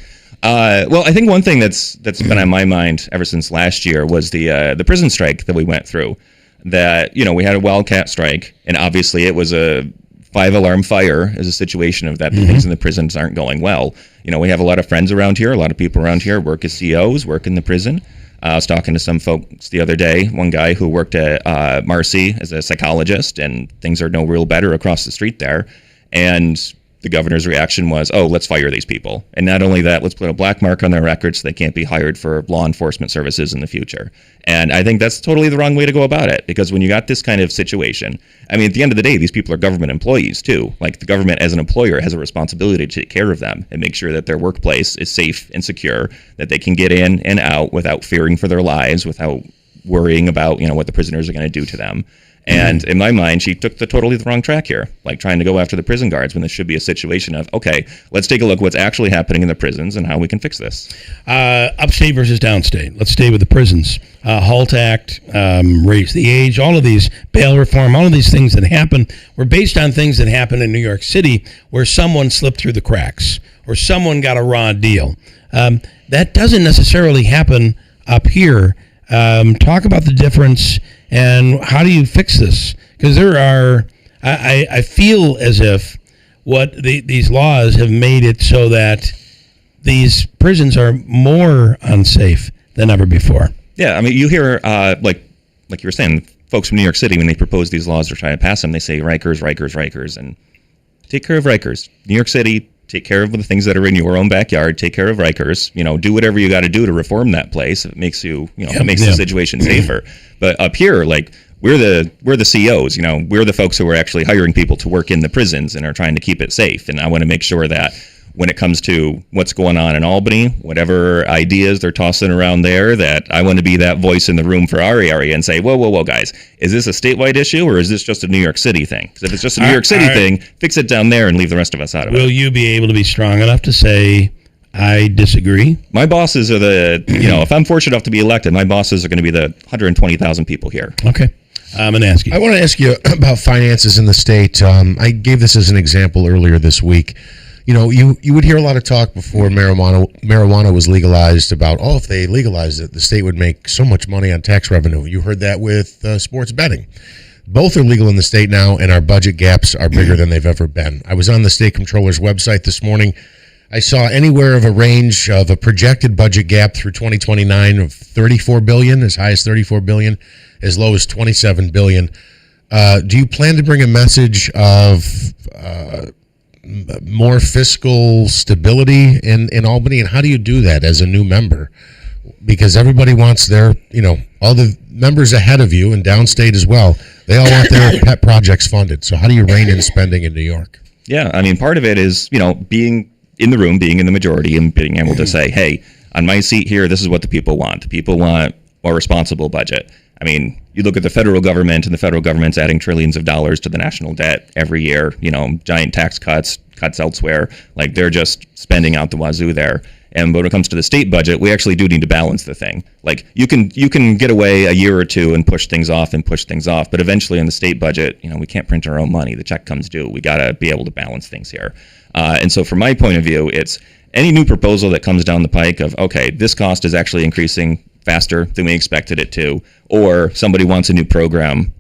Well, I think one thing that's been on my mind ever since last year was the prison strike that we went through. That we had a wildcat strike, and obviously it was a 5-alarm fire as a situation of that things in the prisons aren't going well. We have a lot of friends around here, a lot of people around here work as COs, work in the prison. I was talking to some folks the other day, one guy who worked at Marcy as a psychologist, and things are no real better across the street there. And the governor's reaction was, oh, let's fire these people. And not only that, let's put a black mark on their records so they can't be hired for law enforcement services in the future. And I think that's totally the wrong way to go about it, because when you got this kind of situation, I mean, at the end of the day, these people are government employees too. Like, the government as an employer has a responsibility to take care of them and make sure that their workplace is safe and secure, that they can get in and out without fearing for their lives, without worrying about, what the prisoners are going to do to them. And in my mind, she took totally the wrong track here, like trying to go after the prison guards when this should be a situation of, okay, let's take a look what's actually happening in the prisons and how we can fix this. Upstate versus downstate. Let's stay with the prisons. HALT Act, raise the age, all of these, bail reform, all of these things that happen were based on things that happened in New York City where someone slipped through the cracks or someone got a raw deal. That doesn't necessarily happen up here. Talk about the difference and how do you fix this? Because there are, I feel as if these laws have made it so that these prisons are more unsafe than ever before. Yeah, I mean, you hear, like you were saying, folks from New York City, when they propose these laws or try to pass them, they say Rikers, Rikers, Rikers, and take care of Rikers. New York City, take care of the things that are in your own backyard. Take care of Rikers. Do whatever you got to do to reform that place. It makes you, it makes the situation safer. But up here, like, we're the COs. We're the folks who are actually hiring people to work in the prisons and are trying to keep it safe. And I want to make sure that when it comes to what's going on in Albany, whatever ideas they're tossing around there, that I want to be that voice in the room for our area and say, whoa, guys, is this a statewide issue or is this just a New York City thing? Because if it's just a New York City thing, fix it down there and leave the rest of us out of it. Will you be able to be strong enough to say, I disagree? My bosses are if I'm fortunate enough to be elected, my bosses are going to be the 120,000 people here. Okay. I'm going to ask you. I want to ask you about finances in the state. I gave this as an example earlier this week. You would hear a lot of talk before marijuana was legalized about, if they legalized it, the state would make so much money on tax revenue. You heard that with sports betting. Both are legal in the state now, and our budget gaps are bigger than they've ever been. I was on the state comptroller's website this morning. I saw anywhere of a range of a projected budget gap through 2029 of $34 billion, as high as $34 billion, as low as $27 billion. Do you plan to bring a message of more fiscal stability in Albany, and how do you do that as a new member? Because everybody wants their, all the members ahead of you and downstate as well, they all want their pet projects funded. So how do you rein in spending in New York? Yeah, I mean, part of it is, being in the room, being in the majority, and being able to say, hey, on my seat here, this is what the people want. People want a responsible budget. I mean, you look at the federal government, and the federal government's adding trillions of dollars to the national debt every year, giant tax cuts elsewhere. Like, they're just spending out the wazoo there. And when it comes to the state budget, we actually do need to balance the thing. Like, you can get away a year or two and push things off, but eventually in the state budget, we can't print our own money. The check comes due. We got to be able to balance things here. And so from my point of view, it's any new proposal that comes down the pike of, okay, this cost is actually increasing faster than we expected it to, or somebody wants a new program,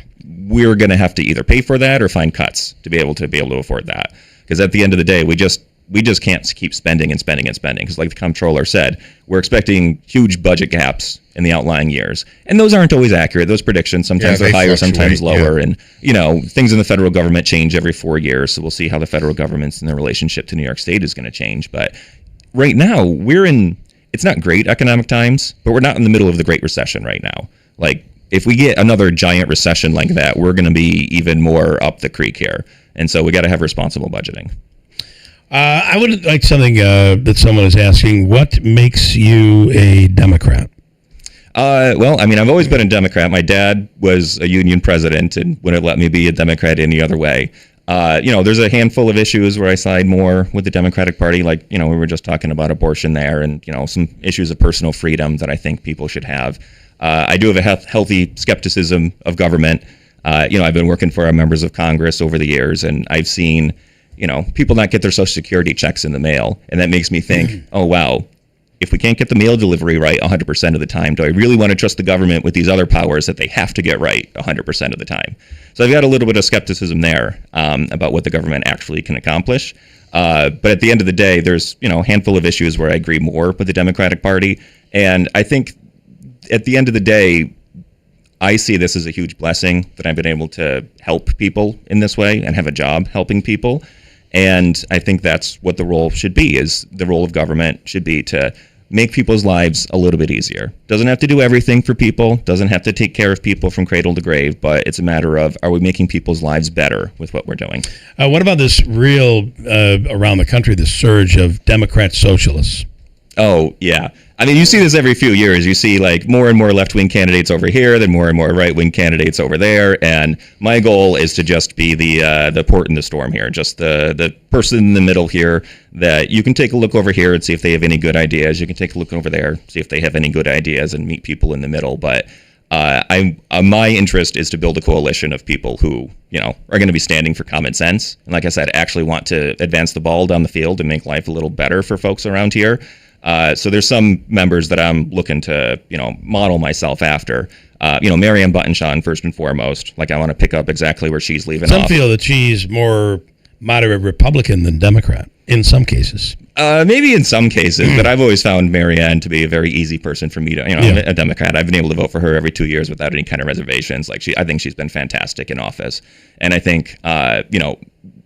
we're going to have to either pay for that or find cuts to be able to afford that. Because at the end of the day, we just we just can't keep spending and spending and spending, because like the comptroller said, we're expecting huge budget gaps in the outlying years, and those aren't always accurate. Those predictions sometimes are higher, sometimes lower, and things in the federal government change every 4 years, so we'll see how the federal government's and their relationship to New York State is going to change. But right now it's not great economic times, but we're not in the middle of the Great Recession right now. Like, if we get another giant recession like that, we're going to be even more up the creek here. And so we got to have responsible budgeting. I would like something that someone is asking. What makes you a Democrat? Well, I mean, I've always been a Democrat. My dad was a union president and wouldn't let me be a Democrat any other way. There's a handful of issues where I side more with the Democratic Party, like, we were just talking about abortion there, and, some issues of personal freedom that I think people should have. I do have a healthy skepticism of government. I've been working for our members of Congress over the years, and I've seen, people not get their Social Security checks in the mail. And that makes me think, oh, wow, if we can't get the mail delivery right 100% of the time, do I really want to trust the government with these other powers that they have to get right 100% of the time? So I've got a little bit of skepticism there about what the government actually can accomplish. But at the end of the day, there's, a handful of issues where I agree more with the Democratic Party. And I think at the end of the day, I see this as a huge blessing that I've been able to help people in this way and have a job helping people. And I think that's what the role should be, is the role of government should be to make people's lives a little bit easier. Doesn't have to do everything for people, doesn't have to take care of people from cradle to grave, but it's a matter of, are we making people's lives better with what we're doing? What about this real, around the country, this surge of Democrat socialists? Oh, yeah. I mean, you see this every few years. You see like more and more left-wing candidates over here, then more and more right-wing candidates over there. And my goal is to just be the port in the storm here, just the person in the middle here that you can take a look over here and see if they have any good ideas. You can take a look over there, see if they have any good ideas, and meet people in the middle. But my interest is to build a coalition of people who, are going to be standing for common sense. And like I said, actually want to advance the ball down the field and make life a little better for folks around here. So there's some members that I'm looking to, model myself after. Marianne Buttonshaw, first and foremost. Like, I want to pick up exactly where she's leaving off. Some feel that she's more moderate Republican than Democrat in some cases. Maybe in some cases, but I've always found Marianne to be a very easy person for me to, a Democrat. I've been able to vote for her every 2 years without any kind of reservations. Like, I think she's been fantastic in office. And I think,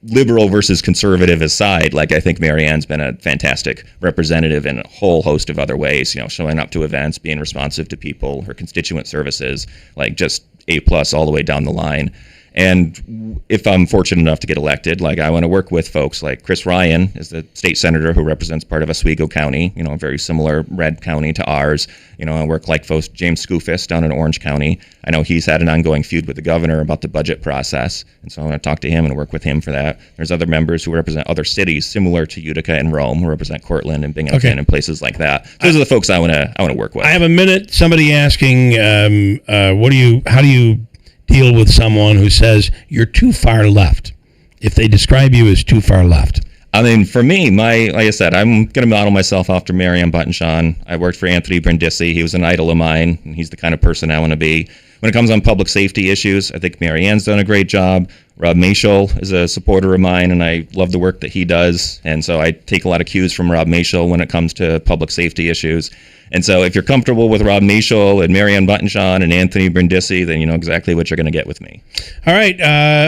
liberal versus conservative aside, like, I think Marianne's been a fantastic representative in a whole host of other ways, showing up to events, being responsive to people, her constituent services, like, just A+ all the way down the line. And if I'm fortunate enough to get elected, like, I want to work with folks like Chris Ryan is the state senator who represents part of Oswego County, a very similar red county to ours. I work like folks James Skoufis down in Orange County. I know he's had an ongoing feud with the governor about the budget process, and so I want to talk to him and work with him for that. There's other members who represent other cities similar to Utica and Rome, who represent Cortland and Binghamton and places like that. Those are the folks I want to work with. I have a minute. Somebody asking, how do you deal with someone who says you're too far left, if they describe you as too far left? I mean, for me, like I said, I'm going to model myself after Marianne Buttonshaw. I worked for Anthony Brindisi. He was an idol of mine, and he's the kind of person I want to be. When it comes on public safety issues, I think Marianne's done a great job. Rob Mashel is a supporter of mine, and I love the work that he does. And so I take a lot of cues from Rob Mashel when it comes to public safety issues. And so if you're comfortable with Rob Mashel and Marianne Buttonshaw and Anthony Brindisi, then you know exactly what you're going to get with me. All right.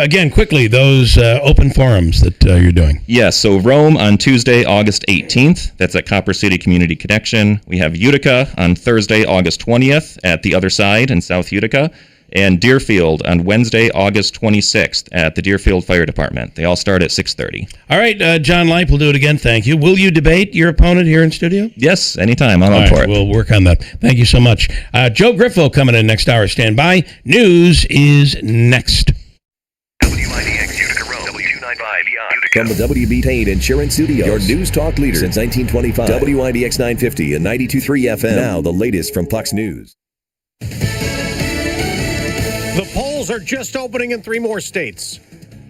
Again, quickly, those open forums that you're doing. Yes. So Rome on Tuesday, August 18th. That's at Copper City Community Connection. We have Utica on Thursday, August 20th at the Other Side in South Utica. And Deerfield on Wednesday, August 26th at the Deerfield Fire Department. They all start at 6:30. All right, John Leip, we'll do it again. Thank you. Will you debate your opponent here in studio? Yes, anytime. I'm on for it. We'll work on that. Thank you so much. Joe Griffo coming in next hour. Stand by. News is next. WIBX Utica Road, W295 Utica. From the WB Insurance Studios, your news talk leader since 1925. WIBX 950 and 92.3 FM. Now the latest from Puck's News. The polls are just opening in 3 more states.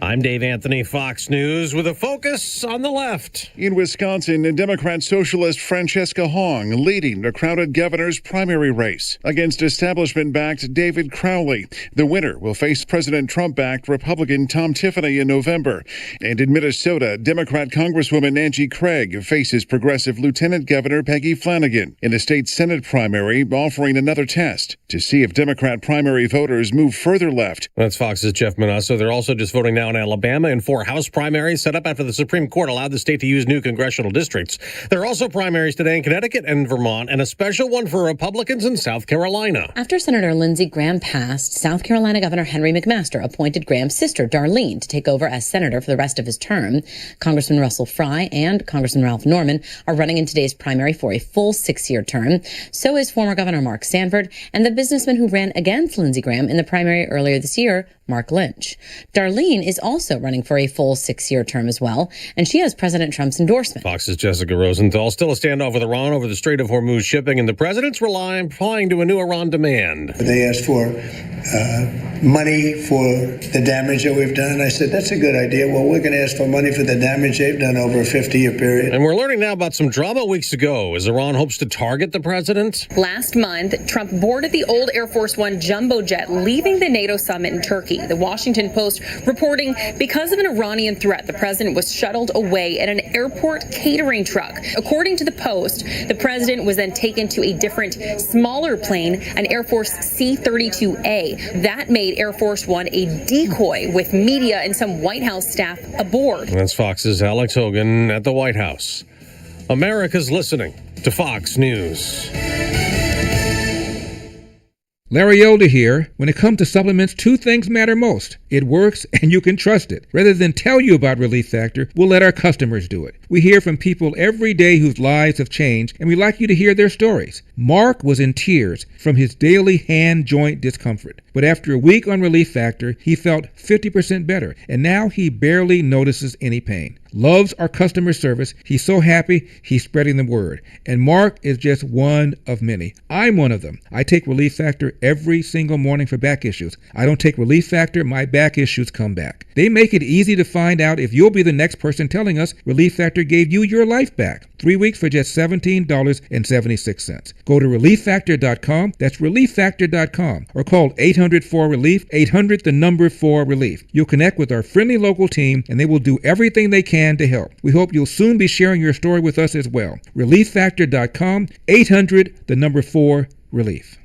I'm Dave Anthony, Fox News, with a focus on the left. In Wisconsin, Democrat socialist Francesca Hong leading the crowded governor's primary race against establishment-backed David Crowley. The winner will face President Trump-backed Republican Tom Tiffany in November. And in Minnesota, Democrat Congresswoman Angie Craig faces progressive Lieutenant Governor Peggy Flanagan in the state Senate primary, offering another test to see if Democrat primary voters move further left. That's Fox's Jeff Manasso. They're also just voting now in Alabama in 4 House primaries set up after the Supreme Court allowed the state to use new congressional districts. There are also primaries today in Connecticut and Vermont, and a special one for Republicans in South Carolina. After Senator Lindsey Graham passed, South Carolina Governor Henry McMaster appointed Graham's sister, Darlene, to take over as senator for the rest of his term. Congressman Russell Fry and Congressman Ralph Norman are running in today's primary for a full 6-year term. So is former Governor Mark Sanford and the businessman who ran against Lindsey Graham in the primary earlier this year, Mark Lynch. Darlene is also running for a full 6-year term as well, and she has President Trump's endorsement. Fox's Jessica Rosenthal. Still a standoff with Iran over the Strait of Hormuz shipping, and the president's replying to a new Iran demand. They asked for money for the damage that we've done. I said, that's a good idea. Well, we're going to ask for money for the damage they've done over a 50-year period. And we're learning now about some drama weeks ago as Iran hopes to target the president. Last month, Trump boarded the old Air Force One jumbo jet leaving the NATO summit in Turkey. The Washington Post reporting because of an Iranian threat, the president was shuttled away in an airport catering truck. According to the Post, the president was then taken to a different, smaller plane, an Air Force C-32A. That made Air Force One a decoy with media and some White House staff aboard. That's Fox's Alex Hogan at the White House. America's listening to Fox News. Larry Elder here. When it comes to supplements, 2 things matter most. It works and you can trust it. Rather than tell you about Relief Factor, we'll let our customers do it. We hear from people every day whose lives have changed, and we'd like you to hear their stories. Mark was in tears from his daily hand joint discomfort. But after a week on Relief Factor, he felt 50% better, and now he barely notices any pain. Loves our customer service. He's so happy, he's spreading the word. And Mark is just one of many. I'm one of them. I take Relief Factor every single morning for back issues. I don't take Relief Factor, my back issues come back. They make it easy to find out if you'll be the next person telling us Relief Factor gave you your life back. 3 weeks for just $17.76. Go to ReliefFactor.com. That's ReliefFactor.com. Or call 800-4RELIEF, 800-4RELIEF. You'll connect with our friendly local team, and they will do everything they can to help. We hope you'll soon be sharing your story with us as well. ReliefFactor.com, 800-4RELIEF.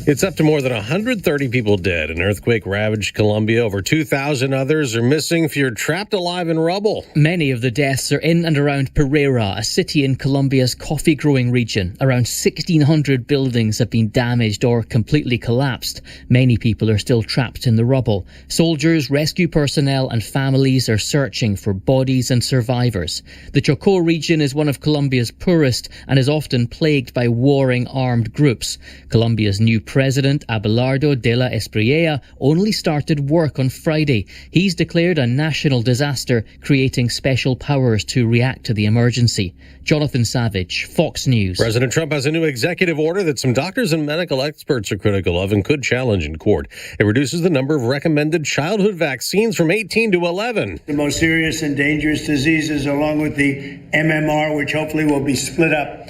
It's up to more than 130 people dead. An earthquake ravaged Colombia. Over 2,000 others are missing, feared trapped alive in rubble. Many of the deaths are in and around Pereira, a city in Colombia's coffee-growing region. Around 1,600 buildings have been damaged or completely collapsed. Many people are still trapped in the rubble. Soldiers, rescue personnel and families are searching for bodies and survivors. The Chocó region is one of Colombia's poorest and is often plagued by warring armed groups. Colombia's new President Abelardo de la Espriella only started work on Friday. He's declared a national disaster, creating special powers to react to the emergency. Jonathan Savage, Fox News. President Trump has a new executive order that some doctors and medical experts are critical of and could challenge in court. It reduces the number of recommended childhood vaccines from 18 to 11. The most serious and dangerous diseases, along with the MMR, which hopefully will be split up.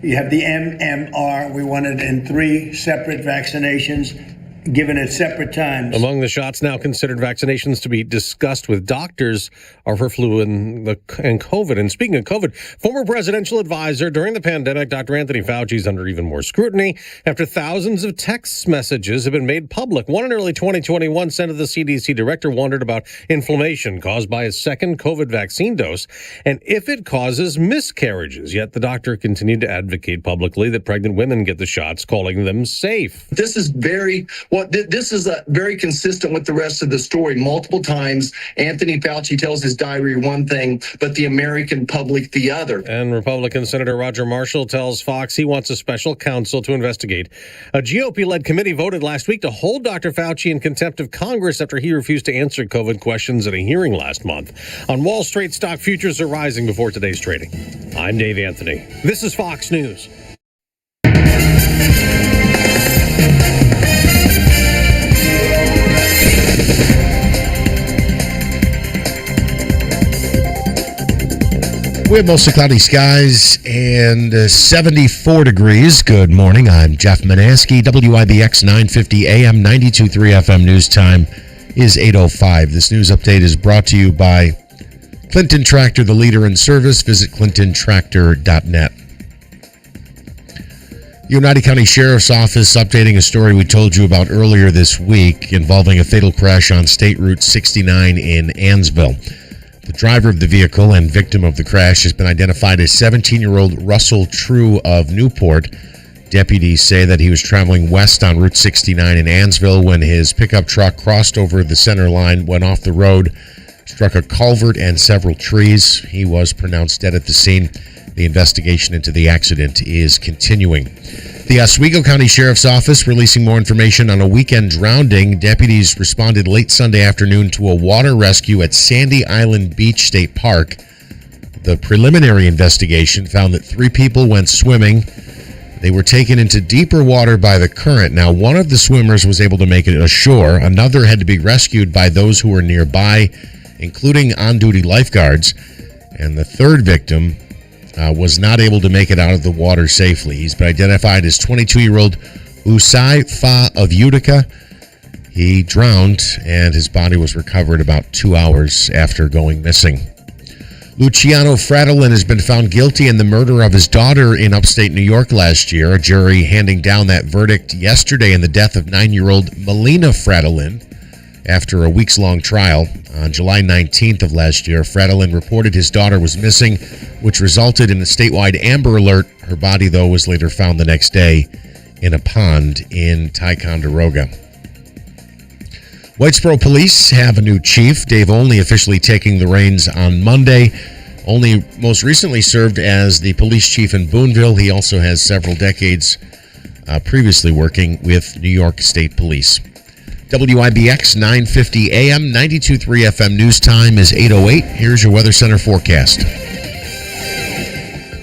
You have the MMR. We want it in 3 separate vaccinations, given at separate times. Among the shots now considered vaccinations to be discussed with doctors are for flu and COVID. And speaking of COVID, former presidential advisor during the pandemic, Dr. Anthony Fauci, is under even more scrutiny after thousands of text messages have been made public. One in early 2021 sent to the CDC director wondered about inflammation caused by his second COVID vaccine dose and if it causes miscarriages. Yet the doctor continued to advocate publicly that pregnant women get the shots, calling them safe. This is very consistent with the rest of the story. Multiple times, Anthony Fauci tells his diary one thing, but the American public the other. And Republican Senator Roger Marshall tells Fox he wants a special counsel to investigate. A GOP-led committee voted last week to hold Dr. Fauci in contempt of Congress after he refused to answer COVID questions at a hearing last month. On Wall Street, stock futures are rising before today's trading. I'm Dave Anthony. This is Fox News. We have mostly cloudy skies and 74 degrees. Good morning. I'm Jeff Manaski. WIBX 950 AM 92.3 FM news time is 8:05. This news update is brought to you by Clinton Tractor, the leader in service. Visit clintontractor.net. United County Sheriff's Office updating a story we told you about earlier this week involving a fatal crash on State Route 69 in Ansville. The driver of the vehicle and victim of the crash has been identified as 17-year-old Russell True of Newport. Deputies say that he was traveling west on Route 69 in Ansville when his pickup truck crossed over the center line, went off the road, struck a culvert and several trees. He was pronounced dead at the scene. The investigation into the accident is continuing. The Oswego County Sheriff's Office releasing more information on a weekend drowning. Deputies responded late Sunday afternoon to a water rescue at Sandy Island Beach State Park. The preliminary investigation found that 3 people went swimming. They were taken into deeper water by the current. Now, one of the swimmers was able to make it ashore. Another had to be rescued by those who were nearby, including on-duty lifeguards. And the third victim was not able to make it out of the water safely. He's been identified as 22-year-old Usai Fa of Utica. He drowned, and his body was recovered about 2 hours after going missing. Luciano Fradolin has been found guilty in the murder of his daughter in upstate New York last year. A jury handing down that verdict yesterday in the death of 9-year-old Melina Fradolin after a weeks-long trial. On July 19th of last year, Fradolin reported his daughter was missing, which resulted in a statewide Amber Alert. Her body, though, was later found the next day in a pond in Ticonderoga. Whitesboro Police have a new chief, Dave Olney, officially taking the reins on Monday. Olney most recently served as the police chief in Boonville. He also has several decades previously working with New York State Police. WIBX 950 AM, 92.3 FM news time is 8:08. Here's your Weather Center forecast.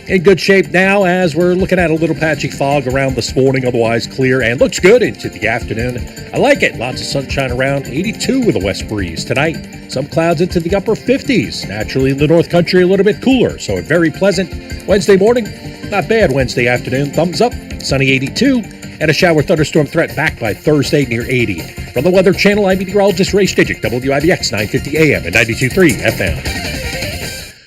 In good shape now as we're looking at a little patchy fog around this morning, otherwise clear and looks good into the afternoon. I like it. Lots of sunshine around, 82 with a west breeze tonight. Some clouds into the upper 50s. Naturally in the North Country a little bit cooler, so very pleasant. Wednesday morning, not bad. Wednesday afternoon, thumbs up, sunny 82. And a shower thunderstorm threat back by Thursday near 80. From the Weather Channel, I'm meteorologist Ray Stidgick, WIBX 950 AM and 92.3 FM.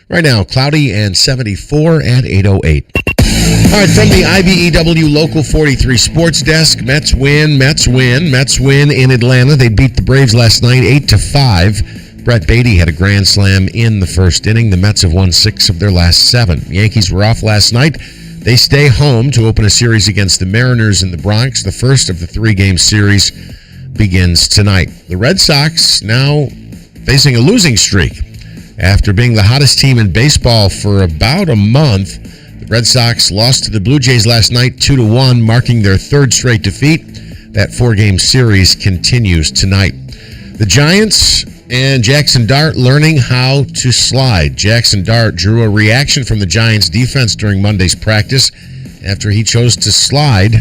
Right now, cloudy and 74 at 8:08. All right, from the IBEW Local 43 Sports Desk, Mets win in Atlanta. They beat the Braves last night 8-5. Brett Beatty had a grand slam in the first inning. The Mets have won 6 of their last 7. Yankees were off last night. They stay home to open a series against the Mariners in the Bronx. The first of the 3-game series begins tonight. The Red Sox now facing a losing streak. After being the hottest team in baseball for about a month, the Red Sox lost to the Blue Jays last night 2-1, marking their 3rd straight defeat. That 4-game series continues tonight. The Giants and Jackson Dart learning how to slide. Jackson Dart drew a reaction from the Giants defense during Monday's practice after he chose to slide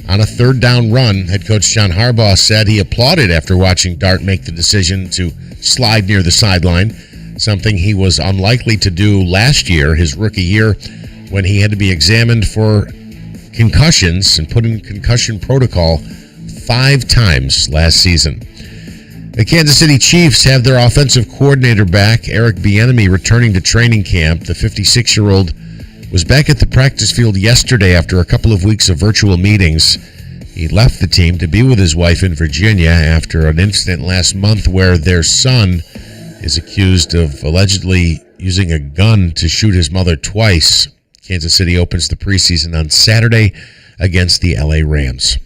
on a 3rd down run. Head coach John Harbaugh said he applauded after watching Dart make the decision to slide near the sideline, something he was unlikely to do last year, his rookie year, when he had to be examined for concussions and put in concussion protocol 5 times last season. The Kansas City Chiefs have their offensive coordinator back, Eric Bieniemy, returning to training camp. The 56-year-old was back at the practice field yesterday after a couple of weeks of virtual meetings. He left the team to be with his wife in Virginia after an incident last month where their son is accused of allegedly using a gun to shoot his mother twice. Kansas City opens the preseason on Saturday against the LA Rams.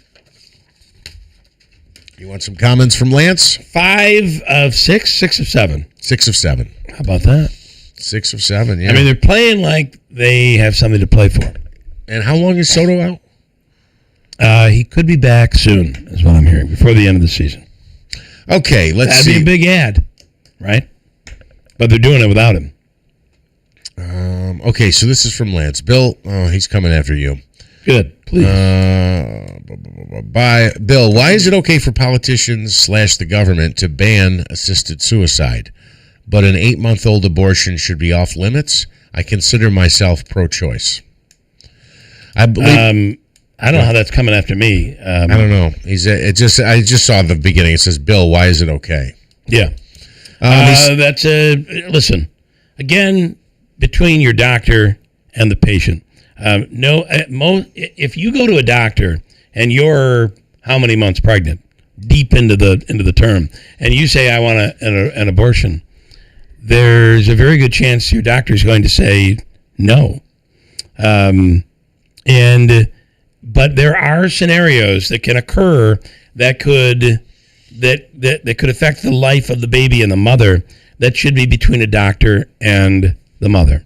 You want some comments from Lance? 5 of 6, 6 of 7. 6 of 7. How about that? 6 of 7, yeah. I mean, they're playing like they have something to play for. And how long is Soto out? He could be back soon, is what I'm hearing, before the end of the season. Okay, let's see. That'd be a big ad, right? But they're doing it without him. Okay, so this is from Lance. Bill, he's coming after you. Good, please. Bill, why is it okay for politicians / the government to ban assisted suicide, but an 8-month-old abortion should be off limits? I consider myself pro-choice. I believe. I don't know how that's coming after me. I don't know. I just saw the beginning. It says, "Bill, why is it okay?" Yeah. Listen, again, between your doctor and the patient. If you go to a doctor and you're how many months pregnant, deep into the term, and you say, I want an abortion, there's a very good chance your doctor is going to say no. But there are scenarios that can occur that could affect the life of the baby and the mother that should be between a doctor and the mother.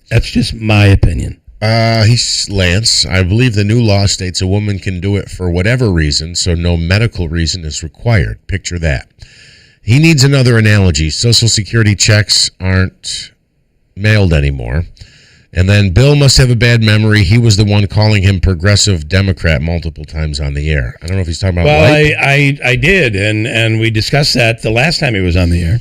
That's just my opinion. Lance, I believe the new law states a woman can do it for whatever reason, so no medical reason is required. Picture that. He needs another analogy. Social Security checks aren't mailed anymore. And then Bill must have a bad memory. He was the one calling him progressive Democrat multiple times on the air. I don't know if he's talking about I did, and we discussed that the last time he was on the air,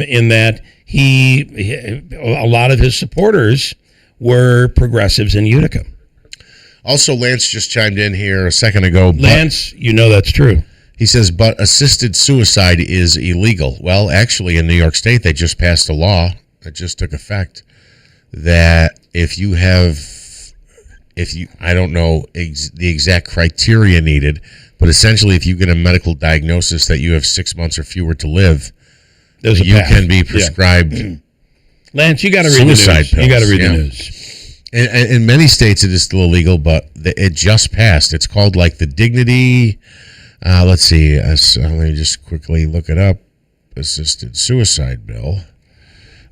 in that a lot of his supporters were progressives in Utica. Also, Lance just chimed in here a second ago. Lance, you know that's true. He says, but assisted suicide is illegal. Well, actually, in New York State, they just passed a law that just took effect that I don't know the exact criteria needed, but essentially if you get a medical diagnosis that you have 6 months or fewer to live, you can be prescribed Lance, you got to read the news. Pills. You got to read the news. In many states, it is still illegal, but it just passed. It's called like the Dignity. Let's see. Let me just quickly look it up. Assisted suicide bill.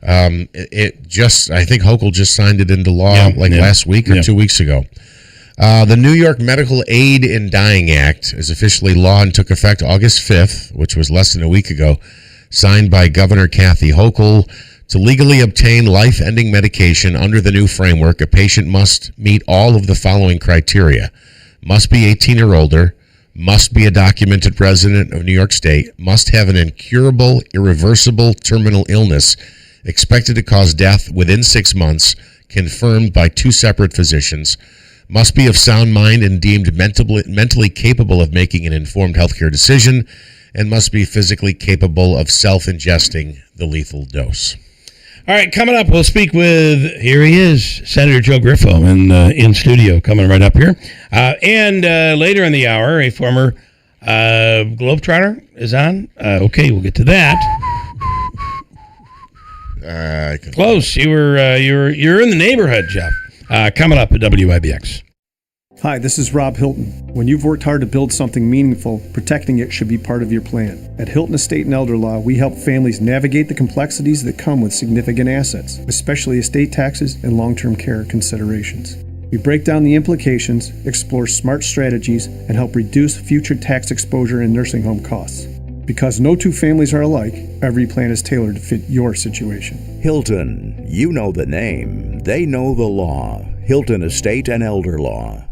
I think Hochul just signed it into law last week or 2 weeks ago. The New York Medical Aid in Dying Act is officially law and took effect August 5th, which was less than a week ago, signed by Governor Kathy Hochul. To legally obtain life-ending medication under the new framework, a patient must meet all of the following criteria. Must be 18 or older, must be a documented resident of New York State, must have an incurable, irreversible terminal illness expected to cause death within 6 months, confirmed by 2 separate physicians, must be of sound mind and deemed mentally capable of making an informed healthcare decision, and must be physically capable of self-ingesting the lethal dose. All right, coming up, we'll speak with, here he is, Senator Joe Griffo in studio, coming right up here. And later in the hour, a former Globetrotter is on. Okay, we'll get to that. Close. You're in the neighborhood, Jeff. Coming up at WIBX. Hi, this is Rob Hilton. When you've worked hard to build something meaningful, protecting it should be part of your plan. At Hilton Estate and Elder Law, we help families navigate the complexities that come with significant assets, especially estate taxes and long-term care considerations. We break down the implications, explore smart strategies, and help reduce future tax exposure and nursing home costs. Because no two families are alike, every plan is tailored to fit your situation. Hilton, you know the name, they know the law. Hilton Estate and Elder Law.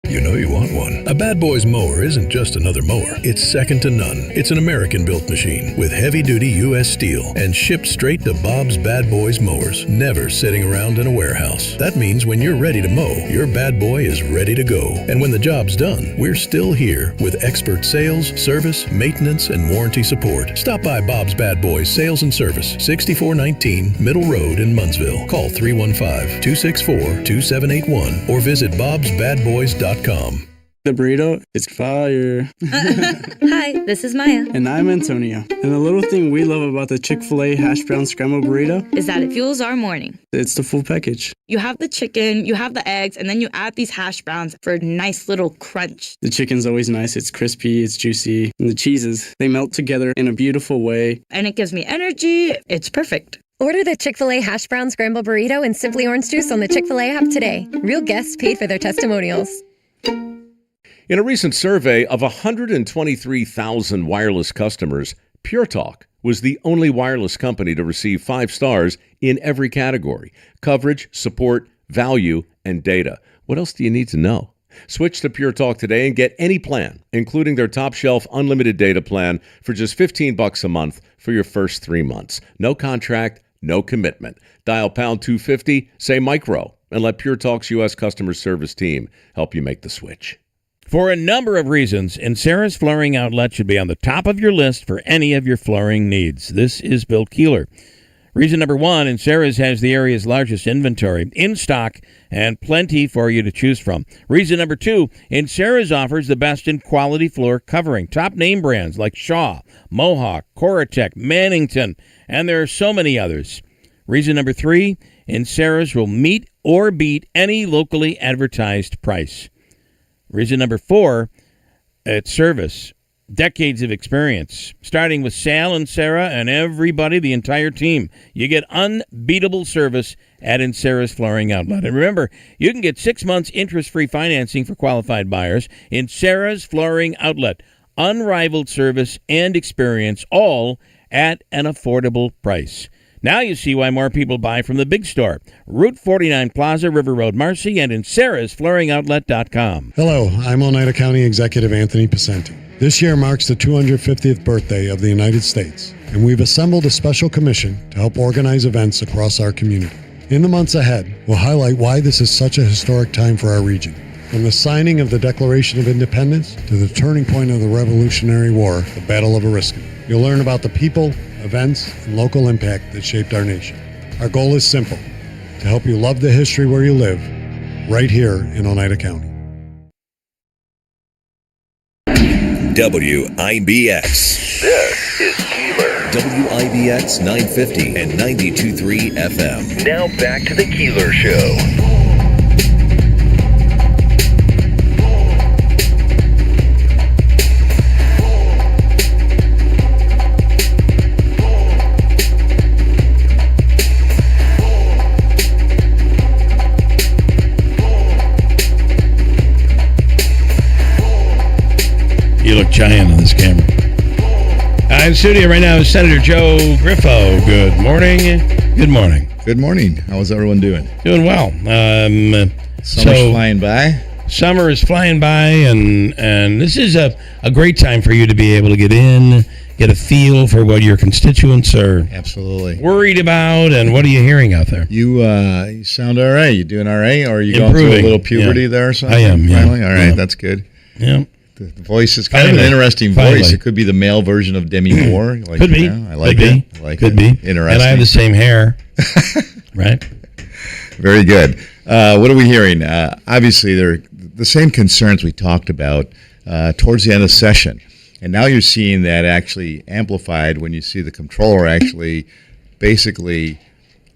You know you want one. A Bad Boys mower isn't just another mower. It's second to none. It's an American-built machine with heavy-duty U.S. steel and shipped straight to Bob's Bad Boys mowers, never sitting around in a warehouse. That means when you're ready to mow, your bad boy is ready to go. And when the job's done, we're still here with expert sales, service, maintenance, and warranty support. Stop by Bob's Bad Boys Sales and Service, 6419 Middle Road in Munnsville. Call 315-264-2781 or visit bobsbadboys.com. The burrito is fire. Hi, this is Maya. And I'm Antonio. And the little thing we love about the Chick-fil-A hash brown scrambled burrito is that it fuels our morning. It's the full package. You have the chicken, you have the eggs, and then you add these hash browns for a nice little crunch. The chicken's always nice. It's crispy, it's juicy. And the cheeses, they melt together in a beautiful way. And it gives me energy. It's perfect. Order the Chick-fil-A hash brown scrambled burrito and Simply Orange Juice on the Chick-fil-A app today. Real guests paid for their testimonials. In a recent survey of 123,000 wireless customers, Pure Talk was the only wireless company to receive 5 stars in every category: coverage, support, value, and data. What else do you need to know? Switch to Pure Talk today and get any plan, including their top shelf unlimited data plan for just $15 a month for your first 3 months. No contract, No commitment. Dial pound 250, say micro, and let Pure Talk's U.S. customer service team help you make the switch. For a number of reasons, Sarah's Flooring Outlet should be on the top of your list for any of your flooring needs. This is Bill Keeler. Reason number one, Sarah's has the area's largest inventory in stock and plenty for you to choose from. Reason number two, Sarah's offers the best in quality floor covering. Top name brands like Shaw, Mohawk, Coratec, Mannington, and there are so many others. Reason number three, Sarah's will meet or beat any locally advertised price. Reason number four, it's service. Decades of experience, starting with Sal and Sarah and everybody, the entire team. You get unbeatable service at Sarah's Flooring Outlet. And remember, you can get 6 months interest-free financing for qualified buyers in Sarah's Flooring Outlet. Unrivaled service and experience, all at an affordable price. Now you see why more people buy from the big store. Route 49 Plaza, River Road, Marcy, and in sarahsflooringoutlet.com. Hello, I'm Oneida County Executive Anthony Pacenti. This year marks the 250th birthday of the United States, and we've assembled a special commission to help organize events across our community. In the months ahead, we'll highlight why this is such a historic time for our region. From the signing of the Declaration of Independence to the turning point of the Revolutionary War, the Battle of Oriskany. You'll learn about the people, events, and local impact that shaped our nation. Our goal is simple, to help you love the history where you live, right here in Oneida County. WIBX. This is Keeler. WIBX 950 and 92.3 FM. Now back to the Keeler Show. You look giant on this camera. In studio right now is Senator Joe Griffo. Good morning. Good morning. Good morning. How is everyone doing? Doing well. Summer's flying by. Summer is flying by, and this is a great time for you to be able to get in, get a feel for what your constituents are absolutely worried about, and what are you hearing out there? You sound all right. You doing all right? Or are you Improving. going through a little puberty there or something? I am, yeah. Finally? All right, Yeah. that's good. Yeah. The voice is kind of an interesting voice. It could be the male version of Demi Moore. Like, Could be. You know, I like Could it. be. I like Could it. be. Interesting. And I have the same hair. Right? Very good. What are we hearing? Obviously, they're the same concerns we talked about towards the end of session. And now you're seeing that actually amplified when you see the comptroller actually basically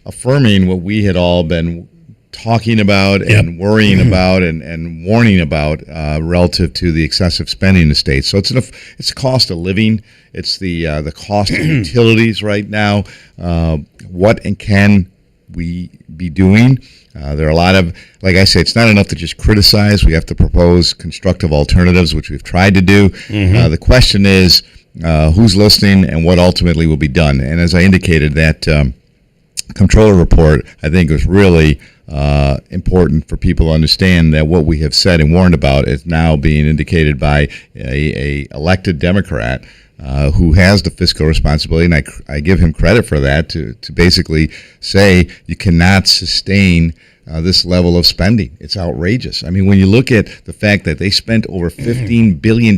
affirming what we had all been talking about and worrying about and warning about relative to the excessive spending in the state. So it's a cost of living. It's the cost of utilities right now. What and can we be doing? There are a lot of, like I say, it's not enough to just criticize. We have to propose constructive alternatives, which we've tried to do. The question is who's listening and what ultimately will be done. And as I indicated, that comptroller report, I think, was really important for people to understand that what we have said and warned about is now being indicated by a elected Democrat who has the fiscal responsibility, and I give him credit for that, to basically say you cannot sustain this level of spending. It's outrageous. I mean, when you look at the fact that they spent over $15 billion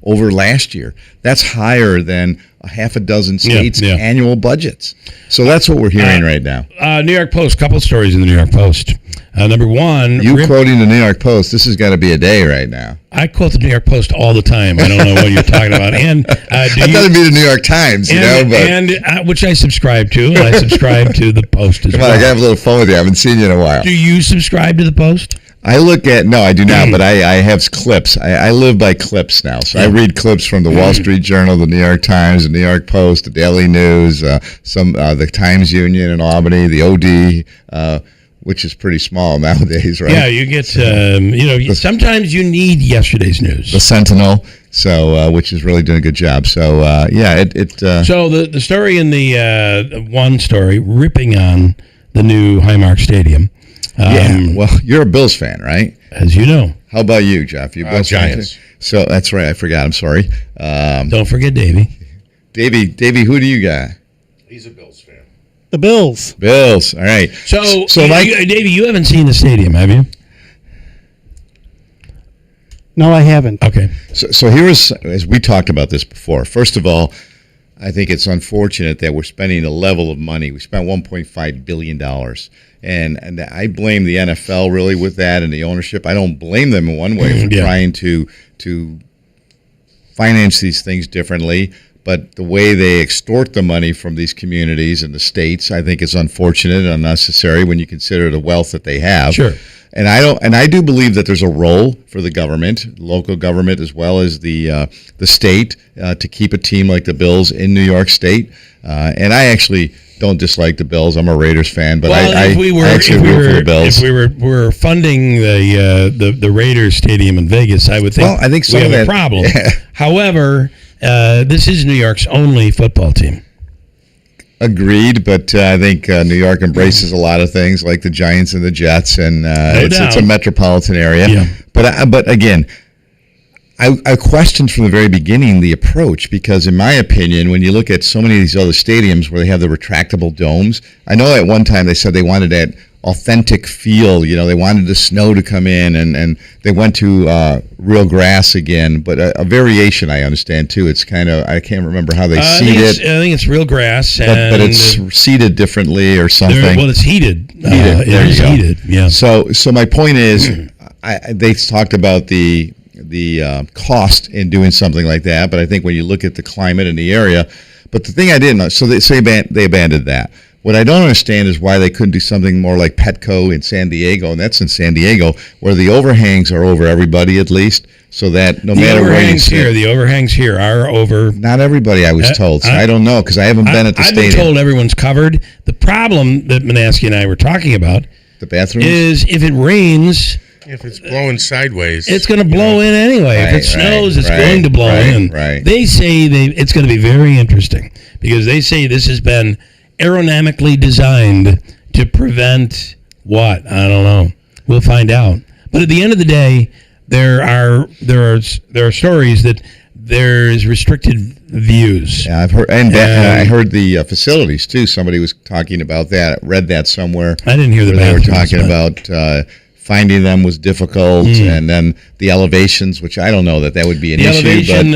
over last year, that's higher than a half a dozen states' annual budgets. So that's what we're hearing right now. New York Post, couple stories in the New York Post. Number one, you quoting the New York Post, this has got to be a day right now. I quote the New York Post all the time. I don't know what you're talking about. And I thought it'd be the New York Times, but which I subscribe to. I subscribe to the Post as well. Come on, I got a little fun with you. I haven't seen you in a while. Do you subscribe to the Post? I look at, no, I do not, but I have clips. I live by clips now. So I read clips from the Wall Street Journal, the New York Times, the New York Post, the Daily News, the Times Union in Albany, the OD, which is pretty small nowadays, right? Yeah, you get, sometimes you need yesterday's news. The Sentinel, so which is really doing a good job. So, So the story in the one story, ripping on the new Highmark Stadium. Well, you're a Bills fan, right? As you know. How about you, Jeff? You Bills Giants. Fan? So that's right. I forgot. I'm sorry. Don't forget Davey. Davey, who do you got? He's a Bills fan. The Bills. Bills. All right. So Mike, Davey, you haven't seen the stadium, have you? No, I haven't. Okay. So here is, as we talked about this before. First of all, I think it's unfortunate that we're spending a level of money. We spent $1.5 billion. And I blame the NFL really with that and the ownership. I don't blame them in one way for trying to finance these things differently. But the way they extort the money from these communities and the states, I think is unfortunate and unnecessary when you consider the wealth that they have. Sure. And I do believe that there's a role for the government, local government, as well as the state to keep a team like the Bills in New York State. And I actually don't dislike the Bills. I'm a Raiders fan, but I actually root for the Bills. If we were funding the Raiders stadium in Vegas, I would think, I think we have a problem. However, this is New York's only football team. Agreed, but I think New York embraces a lot of things like the Giants and the Jets, and it's a metropolitan area. Yeah. But again, I questioned from the very beginning the approach because, in my opinion, when you look at so many of these other stadiums where they have the retractable domes, I know at one time they said they wanted that authentic feel. You know, they wanted the snow to come in, and they went to real grass again. But a variation, I understand too. It's kind of, I can't remember how they seed it. I think it's real grass, but it's seeded differently or something. Well, it's heated. There you go. Heated. Yeah. So my point is, they talked about the cost in doing something like that, but I think when you look at the climate in the area, but the thing I didn't know, so they say they abandoned that. What I don't understand is why they couldn't do something more like Petco in San Diego, and that's in San Diego, where the overhangs are over everybody at least, so that no matter where you sit. The overhangs here are over. Not everybody, I was told. So I don't know, because I haven't been at the stadium. I've been told everyone's covered. The problem that Manaski and I were talking about, the bathrooms, is if it rains. If it's blowing sideways, it's going to blow in anyway. If it snows, it's going to blow in. Right. They say it's going to be very interesting because they say this has been aerodynamically designed to prevent what? I don't know. We'll find out. But at the end of the day, there are stories that there is restricted views. Yeah, I've heard, and I heard the facilities too. Somebody was talking about that. Read that somewhere. I didn't hear they were talking about. Finding them was difficult, and then the elevations, which I don't know that would be an issue. The elevation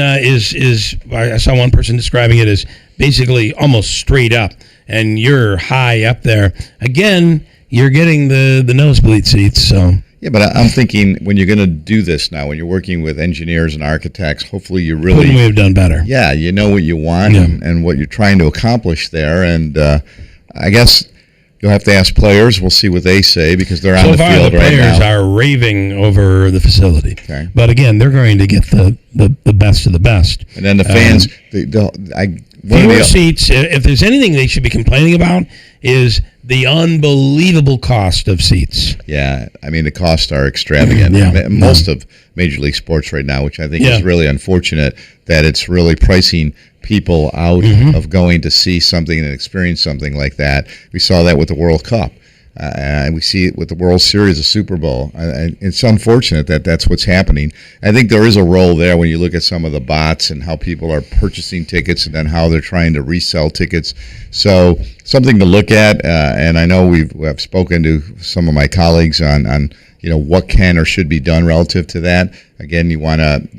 is I saw one person describing it as basically almost straight up, and you're high up there. Again, you're getting the nosebleed seats. So yeah, but I'm thinking when you're going to do this now, when you're working with engineers and architects, hopefully you really couldn't we have done better. Yeah, you know what you want and what you're trying to accomplish there, and I guess. You'll have to ask players. We'll see what they say because they're on the field the right now. Players are raving over the facility. Okay. But again, they're going to get the best of the best. And then the fans, fewer seats. If there's anything they should be complaining about, is the unbelievable cost of seats. Yeah, I mean the costs are extravagant. Most of Major League Sports right now, which I think is really unfortunate that it's really pricing people out of going to see something and experience something like that. We saw that with the World Cup. And we see it with the World Series, the Super Bowl. It's unfortunate that that's what's happening. I think there is a role there when you look at some of the bots and how people are purchasing tickets and then how they're trying to resell tickets. So something to look at. And I know I've spoken to some of my colleagues on what can or should be done relative to that. Again, you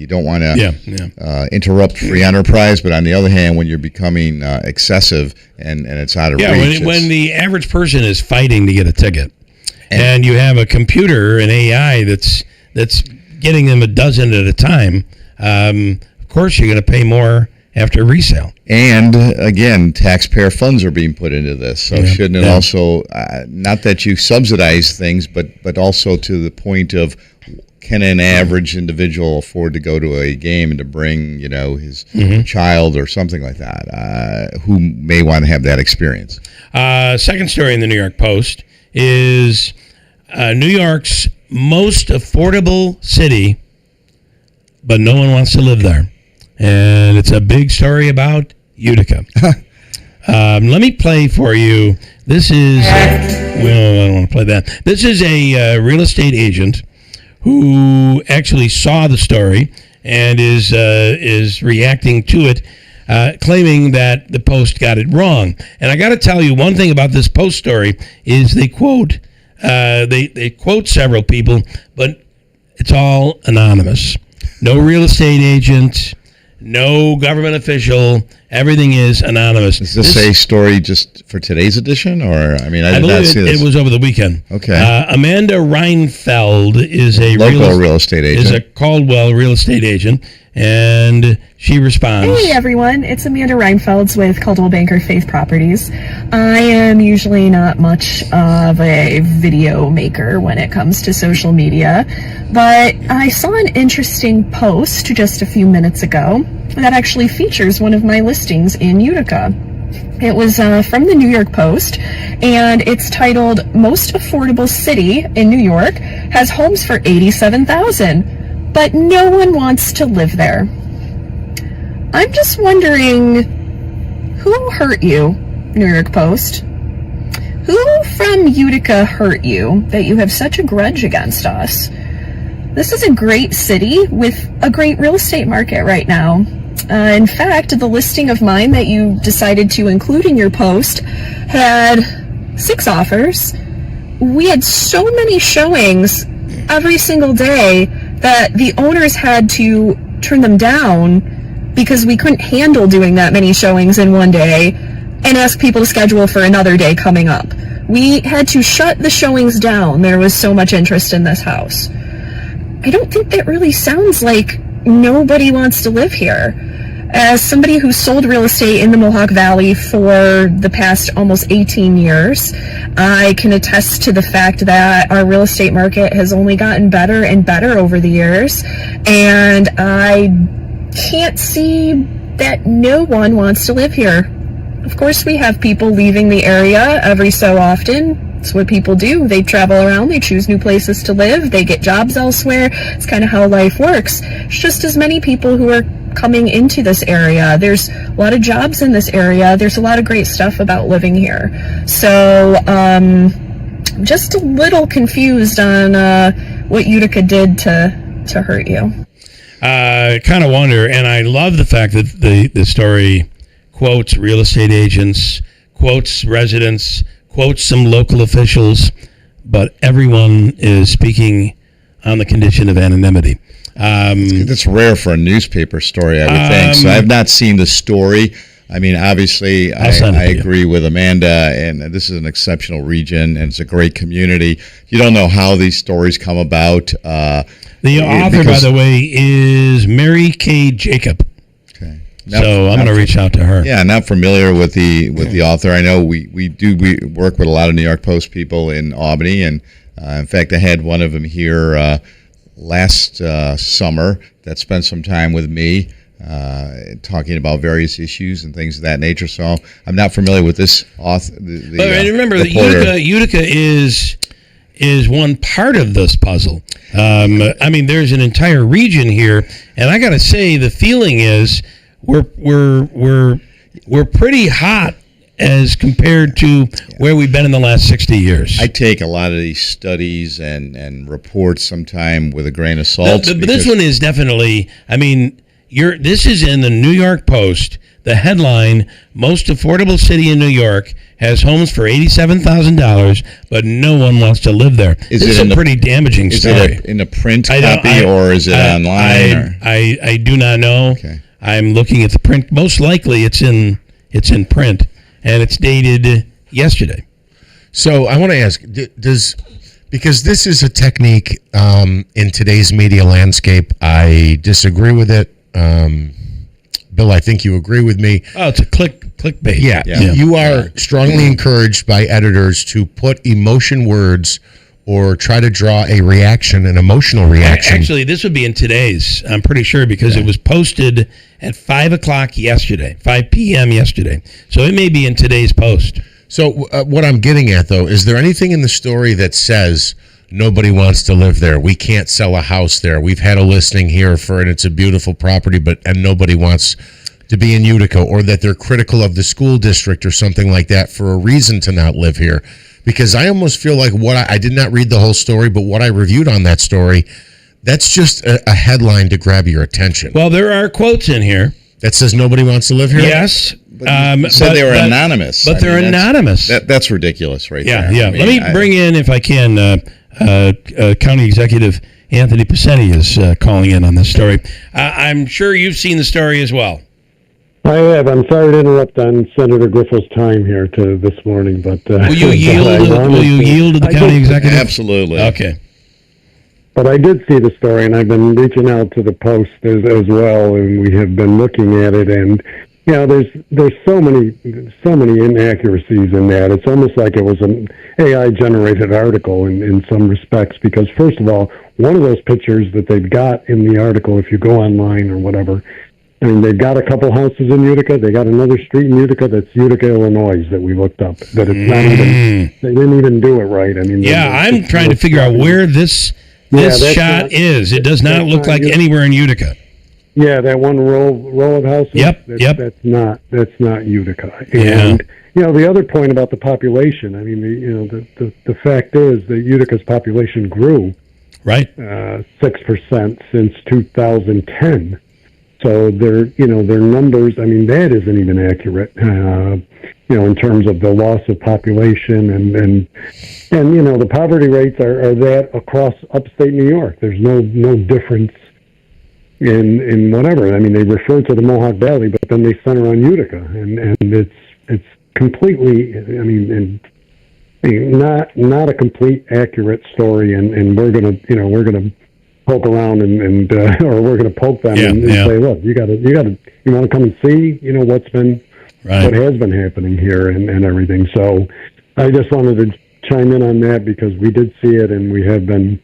don't want to interrupt free enterprise, but on the other hand, when you're becoming excessive and it's out of reach. When the average person is fighting to get a ticket, and you have a computer and AI that's getting them a dozen at a time, of course you're going to pay more after resale. And again, taxpayer funds are being put into this, so shouldn't it also not that you subsidize things, but also to the point of can an average individual afford to go to a game and to bring his child or something like that who may want to have that experience. Second story in the New York Post is New York's most affordable city, but no one wants to live there. And it's a big story about Utica. Let me play for you. This is I don't want to play that. This is a real estate agent who actually saw the story and is reacting to it. claiming that the Post got it wrong. And I got to tell you, one thing about this Post story is they quote several people, but it's all anonymous. No real estate agent, no government official. Everything is anonymous. Is this a story just for today's edition, or I did not see this. It was over the weekend. Okay. Amanda Reinfeld is a local real estate agent. Is a Caldwell real estate agent, and she responds. Hey everyone, it's Amanda Reinfelds with Caldwell Banker Faith Properties. I am usually not much of a video maker when it comes to social media, but I saw an interesting post just a few minutes ago that actually features one of my listings in Utica. It was from the New York Post, and it's titled "Most Affordable City in New York Has Homes for $87,000, but no one wants to live there." I'm just wondering, who hurt you, New York Post? Who from Utica hurt you that you have such a grudge against us? This is a great city with a great real estate market right now. In fact, the listing of mine that you decided to include in your post had 6 offers. We had so many showings every single day that the owners had to turn them down because we couldn't handle doing that many showings in one day and ask people to schedule for another day coming up. We had to shut the showings down. There was so much interest in this house. I don't think that really sounds like nobody wants to live here. As somebody who sold real estate in the Mohawk Valley for the past almost 18 years, I can attest to the fact that our real estate market has only gotten better and better over the years, and I can't see that no one wants to live here. Of course, we have people leaving the area every so often. It's what people do. They travel around, they choose new places to live, they get jobs elsewhere. It's kind of how life works. It's just as many people who are coming into this area. There's a lot of jobs in this area. There's a lot of great stuff about living here. So, I'm just a little confused on what Utica did to hurt you. Kind of wonder, and I love the fact that the story quotes real estate agents, quotes residents, quotes some local officials, but everyone is speaking on the condition of anonymity. That's rare for a newspaper story, I would think. So I've not seen the story. I mean, obviously, I agree with Amanda, and this is an exceptional region, and it's a great community. You don't know how these stories come about. The author, by the way, is Mary Kay Jacob. Okay. So I'm going to reach out to her. Yeah, not familiar with the author. I know we work with a lot of New York Post people in Albany, and in fact, I had one of them here last summer that spent some time with me talking about various issues and things of that nature. So I'm not familiar with this author. But remember that Utica is one part of this puzzle. I mean, there's an entire region here, and I got to say, the feeling is we're pretty hot as compared to where we've been in the last 60 years. I take a lot of these studies and reports sometime with a grain of salt. But this one is definitely, I mean, this is in the New York Post. The headline, "Most Affordable City in New York has homes for $87,000, but no one wants to live there." This is a pretty damaging story. Is it in a print copy or is it online? I do not know. Okay. I'm looking at the print. Most likely it's in print, and it's dated yesterday. So I want to ask, because this is a technique in today's media landscape, I disagree with it. Bill, I think you agree with me. Oh, it's a clickbait. Yeah. You are strongly encouraged by editors to put emotion words or try to draw a reaction, an emotional reaction. Actually, this would be in today's, I'm pretty sure, because it was posted at 5 p.m. yesterday. So it may be in today's post. So what I'm getting at, though, is there anything in the story that says nobody wants to live there? We can't sell a house there. We've had a listing here and it's a beautiful property, and nobody wants to be in Utica, or that they're critical of the school district or something like that for a reason to not live here. Because I almost feel like I did not read the whole story, but what I reviewed on that story, that's just a headline to grab your attention. Well, there are quotes in here. That says nobody wants to live here? Yes. You said they were anonymous. But they're anonymous. That's ridiculous, right there. Yeah. Let me bring in, if I can, County Executive Anthony Pacini is calling in on this story. I'm sure you've seen the story as well. I have. I'm sorry to interrupt on Senator Griffith's time here to this morning, but will you yield to the county executive? Absolutely. Okay. But I did see the story, and I've been reaching out to the Post as well, and we have been looking at it, and there's so many inaccuracies in that. It's almost like it was an AI generated article in some respects, because first of all, one of those pictures that they've got in the article, if you go online or whatever, I mean, they've got a couple houses in Utica. They got another street in Utica that's Utica, Illinois, that we looked up. That it's not even, they didn't even do it right. I mean, I'm trying to figure out where this shot is. It does not look like anywhere in Utica. Yeah, that one row of houses. Yep. That's not Utica. And the other point about the population. I mean, the fact is that Utica's population grew 6% since 2010. So their numbers. I mean, that isn't even accurate. In terms of the loss of population and the poverty rates are that across upstate New York. There's no difference in whatever. I mean, they refer to the Mohawk Valley, but then they center on Utica, and it's completely. I mean, not a complete accurate story, and we're gonna poke around and or we're gonna poke them and say, look, you want to come and see what has been happening here and everything. So I just wanted to chime in on that because we did see it and we have been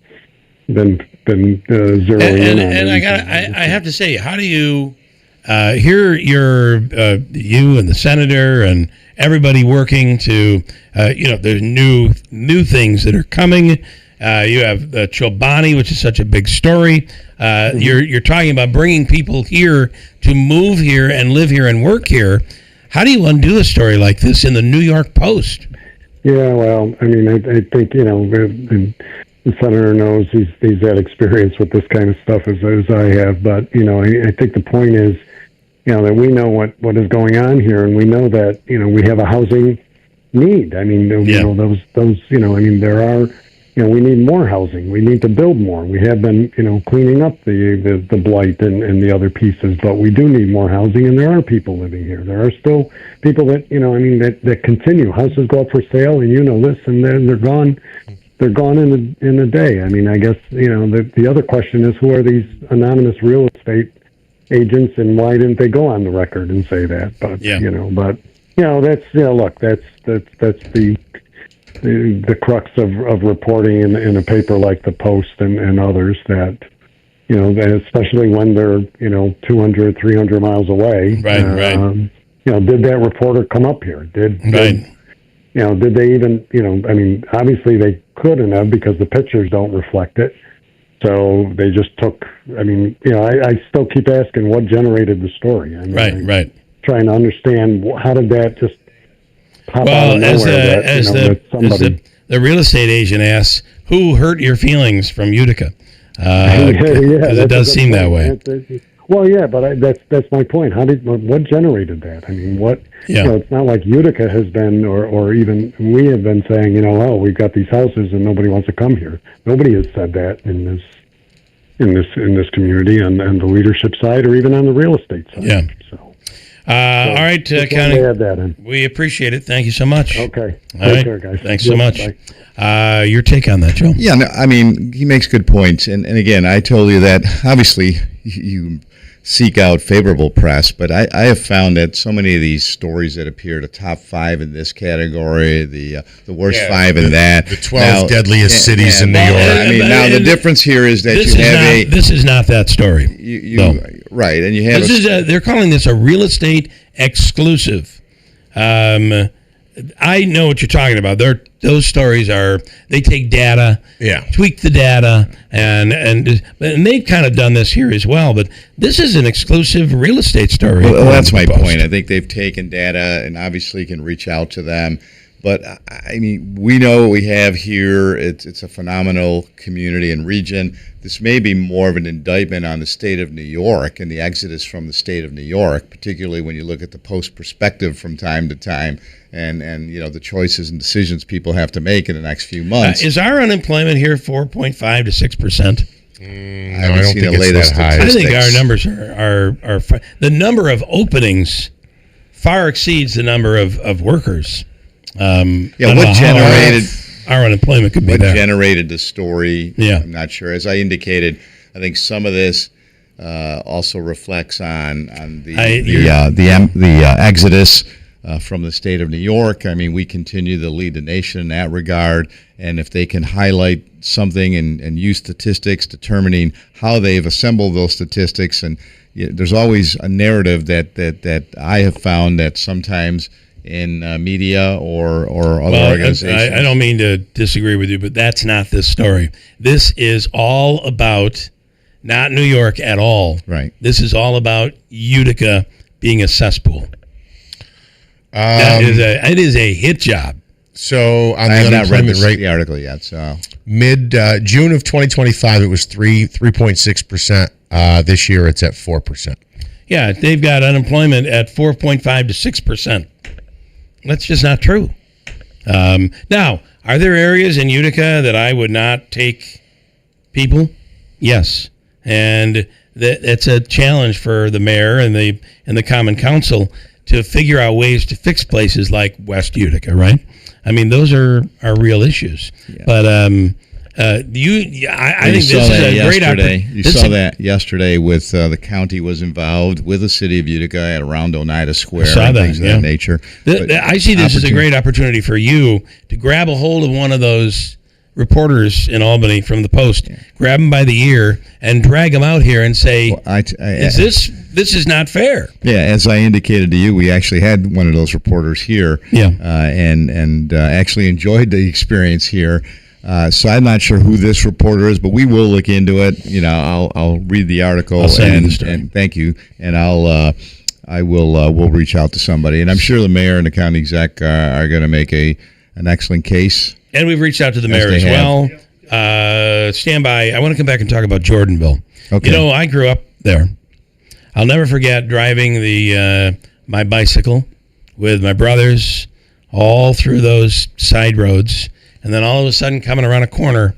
zeroing in on it. And I have to say, how do you hear you and the senator and everybody working to there's new things that are coming. You have Chobani, which is such a big story. You're talking about bringing people here to move here and live here and work here. How do you undo a story like this in the New York Post? Yeah, well, I mean, I think the senator knows he's had experience with this kind of stuff as I have. But I think the point is, that we know what is going on here, and we know that we have a housing need. I mean, those I mean, there are. We need more housing. We need to build more. We have been, cleaning up the blight and the other pieces, but we do need more housing, and there are people living here. There are still people that, that continue. Houses go up for sale, and this, and then they're gone. They're gone in a day. I mean, I guess, the other question is, who are these anonymous real estate agents, and why didn't they go on the record and say that? But, that's the crux of reporting in a paper like the Post and others that, especially when they're, 200, 300 miles away. Right. Did that reporter come up here? Did they even, I mean, obviously they couldn't have because the pictures don't reflect it. So they just took, I mean, I still keep asking what generated the story. I mean, right. Trying to understand how did that just pop out of as nowhere the real estate agent asks, who hurt your feelings from Utica? Because it does seem that way. Well, yeah, but that's my point. What generated that? I mean, it's not like Utica has been, or even we have been saying, we've got these houses and nobody wants to come here. Nobody has said that in this community, on the leadership side, or even on the real estate side. Yeah. All right, County. We appreciate it. Thank you so much. Okay. Take care, guys. Thanks so much. Your take on that, Joe? Yeah, no, I mean, he makes good points. And again, I told you that obviously you seek out favorable press, but I have found that so many of these stories that appear, the top 5 in this category, the worst 5 in that. The 12 deadliest cities in New York. I mean, now the difference here is that this is not that story. Right, and you have they're calling this a real estate exclusive. I know what you're talking about. Those stories they take data, tweak the data, and they've kind of done this here as well. But this is an exclusive real estate story. Well, that's my point. I think they've taken data and obviously can reach out to them But I mean, we know what we have here. It's a phenomenal community and region. This may be more of an indictment on the state of New York and the exodus from the state of New York, particularly when you look at the post perspective from time to time, and the choices and decisions people have to make in the next few months. Is our unemployment here 4.5 to 6%? I haven't seen the latest statistics. I think our numbers are the number of openings far exceeds the number of workers. What generated our unemployment could be what there. generated the story? Yeah. I'm not sure. As I indicated, I think some of this also reflects on the exodus from the state of New York. I mean, we continue to lead the nation in that regard, and if they can highlight something and use statistics determining how they've assembled those statistics, and there's always a narrative that I have found that sometimes in media or other organizations. I don't mean to disagree with you, but that's not this story. This is all about not New York at all. Right. This is all about Utica being a cesspool. It is a hit job. So on I the have not read unemployment rate, the article yet. So mid June of 2025, it was 3.6%. This year, it's at 4%. Yeah, they've got unemployment at 4.5 to 6%. That's just not true. Now, are there areas in Utica that I would not take people? Yes, and that's a challenge for the mayor and the Common Council to figure out ways to fix places like West Utica, right? I mean, those are real issues. Yeah. But I think this is a great opportunity. You saw that yesterday with the county was involved with the city of Utica at around Oneida Square and things of that nature. I see this as a great opportunity for you to grab a hold of one of those reporters in Albany from the Post, grab them by the ear and drag them out here and say, this is not fair. Yeah, as I indicated to you, we actually had one of those reporters here and actually enjoyed the experience here. So I'm not sure who this reporter is, but we will look into it. I'll read the article and thank you. And we'll reach out to somebody. And I'm sure the mayor and the county exec are going to make an excellent case. And we've reached out to the mayor as well. Stand by. I want to come back and talk about Jordanville. Okay. I grew up there. I'll never forget driving my bicycle with my brothers all through those side roads, and then all of a sudden coming around a corner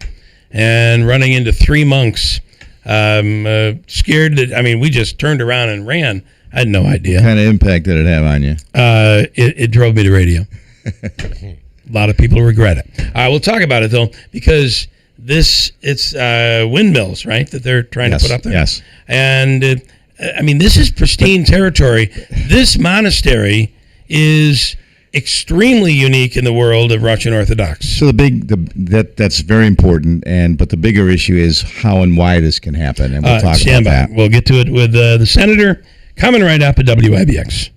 and running into three monks, scared that, we just turned around and ran. I had no idea. What kind of impact did it have on you? It drove me to radio. A lot of people regret it. We'll talk about it, though, because it's windmills, right, that they're trying to put up there? Yes. And, this is pristine territory. This monastery is extremely unique in the world of Russian Orthodox. So that's very important, but the bigger issue is how and why this can happen, and we'll talk about that. We'll get to it with the senator coming right up at WIBX.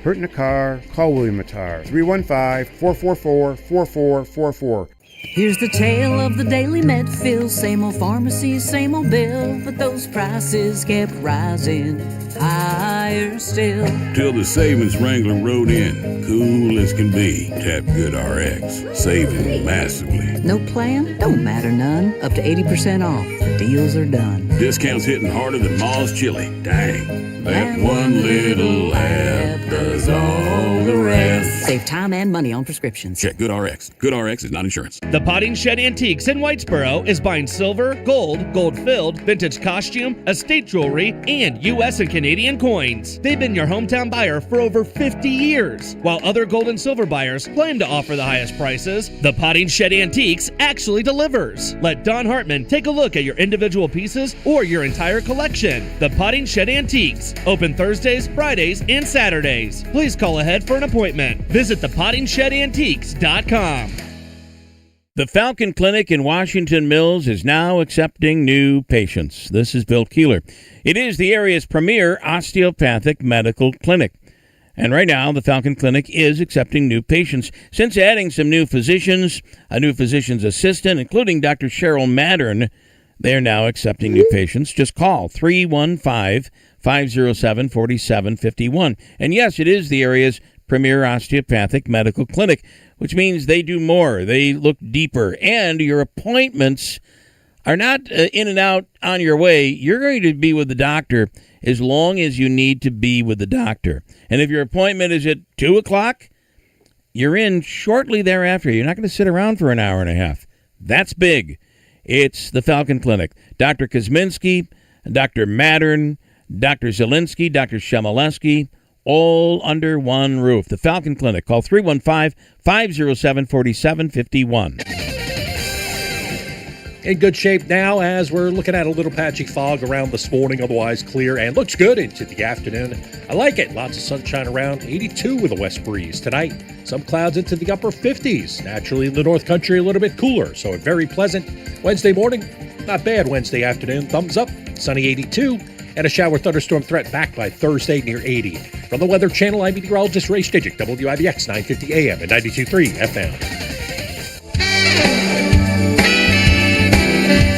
Hurt in a car? Call William Attar. 315-444-4444. Here's the tale of the daily med fill. Same old pharmacy, same old bill. But those prices kept rising higher still. Till the savings wrangler rode in, cool as can be. Tap Good RX, saving massively. No plan? Don't matter none. Up to 80% off. The deals are done. Discounts hitting harder than Ma's chili. Dang, that one little app does all the rest. Save time and money on prescriptions. Check Good RX. Good RX is not insurance. The Potting Shed Antiques in Whitesboro is buying silver, gold-filled, vintage costume, estate jewelry, and U.S. and Canadian coins. They've been your hometown buyer for over 50 years. While other gold and silver buyers claim to offer the highest prices, the Potting Shed Antiques actually delivers. Let Don Hartman take a look at your individual pieces or your entire collection. The Potting Shed Antiques, open Thursdays, Fridays, and Saturdays. Please call ahead for an appointment. Visit thepottingshedantiques.com. The Falcon Clinic in Washington Mills is now accepting new patients. This is Bill Keeler. It is the area's premier osteopathic medical clinic. And right now, the Falcon Clinic is accepting new patients since adding some new physicians, a new physician's assistant, including Dr. Cheryl Mattern. They're now accepting new patients. Just call 315-507-4751. And yes, it is the area's premier osteopathic medical clinic, which means they do more. They look deeper, and your appointments are not in and out on your way. You're going to be with the doctor as long as you need to be with the doctor. And if your appointment is at 2 o'clock, you're in shortly thereafter. You're not going to sit around for an hour and a half. That's big. It's the Falcon Clinic. Dr. Kosminski, Dr. Mattern, Dr. Zielinski, Dr. Shemaleski, all under one roof. The Falcon Clinic. Call 315-507-4751. In good shape now as we're looking at a little patchy fog around this morning, otherwise clear, and looks good into the afternoon. I like it. Lots of sunshine around, 82 with a west breeze. Tonight, some clouds into the upper 50s. Naturally, in the North Country, a little bit cooler, so very pleasant. Wednesday morning, not bad. Wednesday afternoon, thumbs up, sunny 82, and a shower thunderstorm threat back by Thursday near 80. From the Weather Channel, I'm meteorologist Ray Stidgick, WIBX 950 AM and 92.3 FM.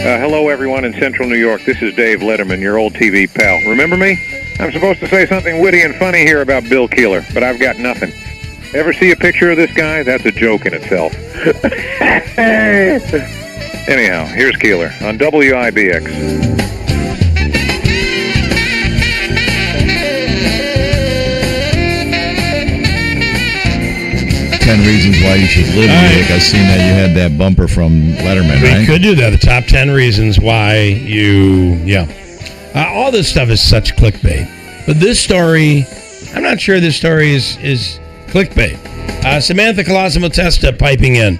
Hello, everyone in Central New York. This is Dave Letterman, your old TV pal. Remember me? I'm supposed to say something witty and funny here about Bill Keeler, but I've got nothing. Ever see a picture of this guy? That's a joke in itself. Anyhow, here's Keeler on WIBX. 10 reasons why you should live. Right. I seen that you had that bumper from Letterman, right? We could do that. The top 10 reasons why you, all this stuff is such clickbait. But this story, I'm not sure this story is clickbait. Samantha Colosimo Testa piping in.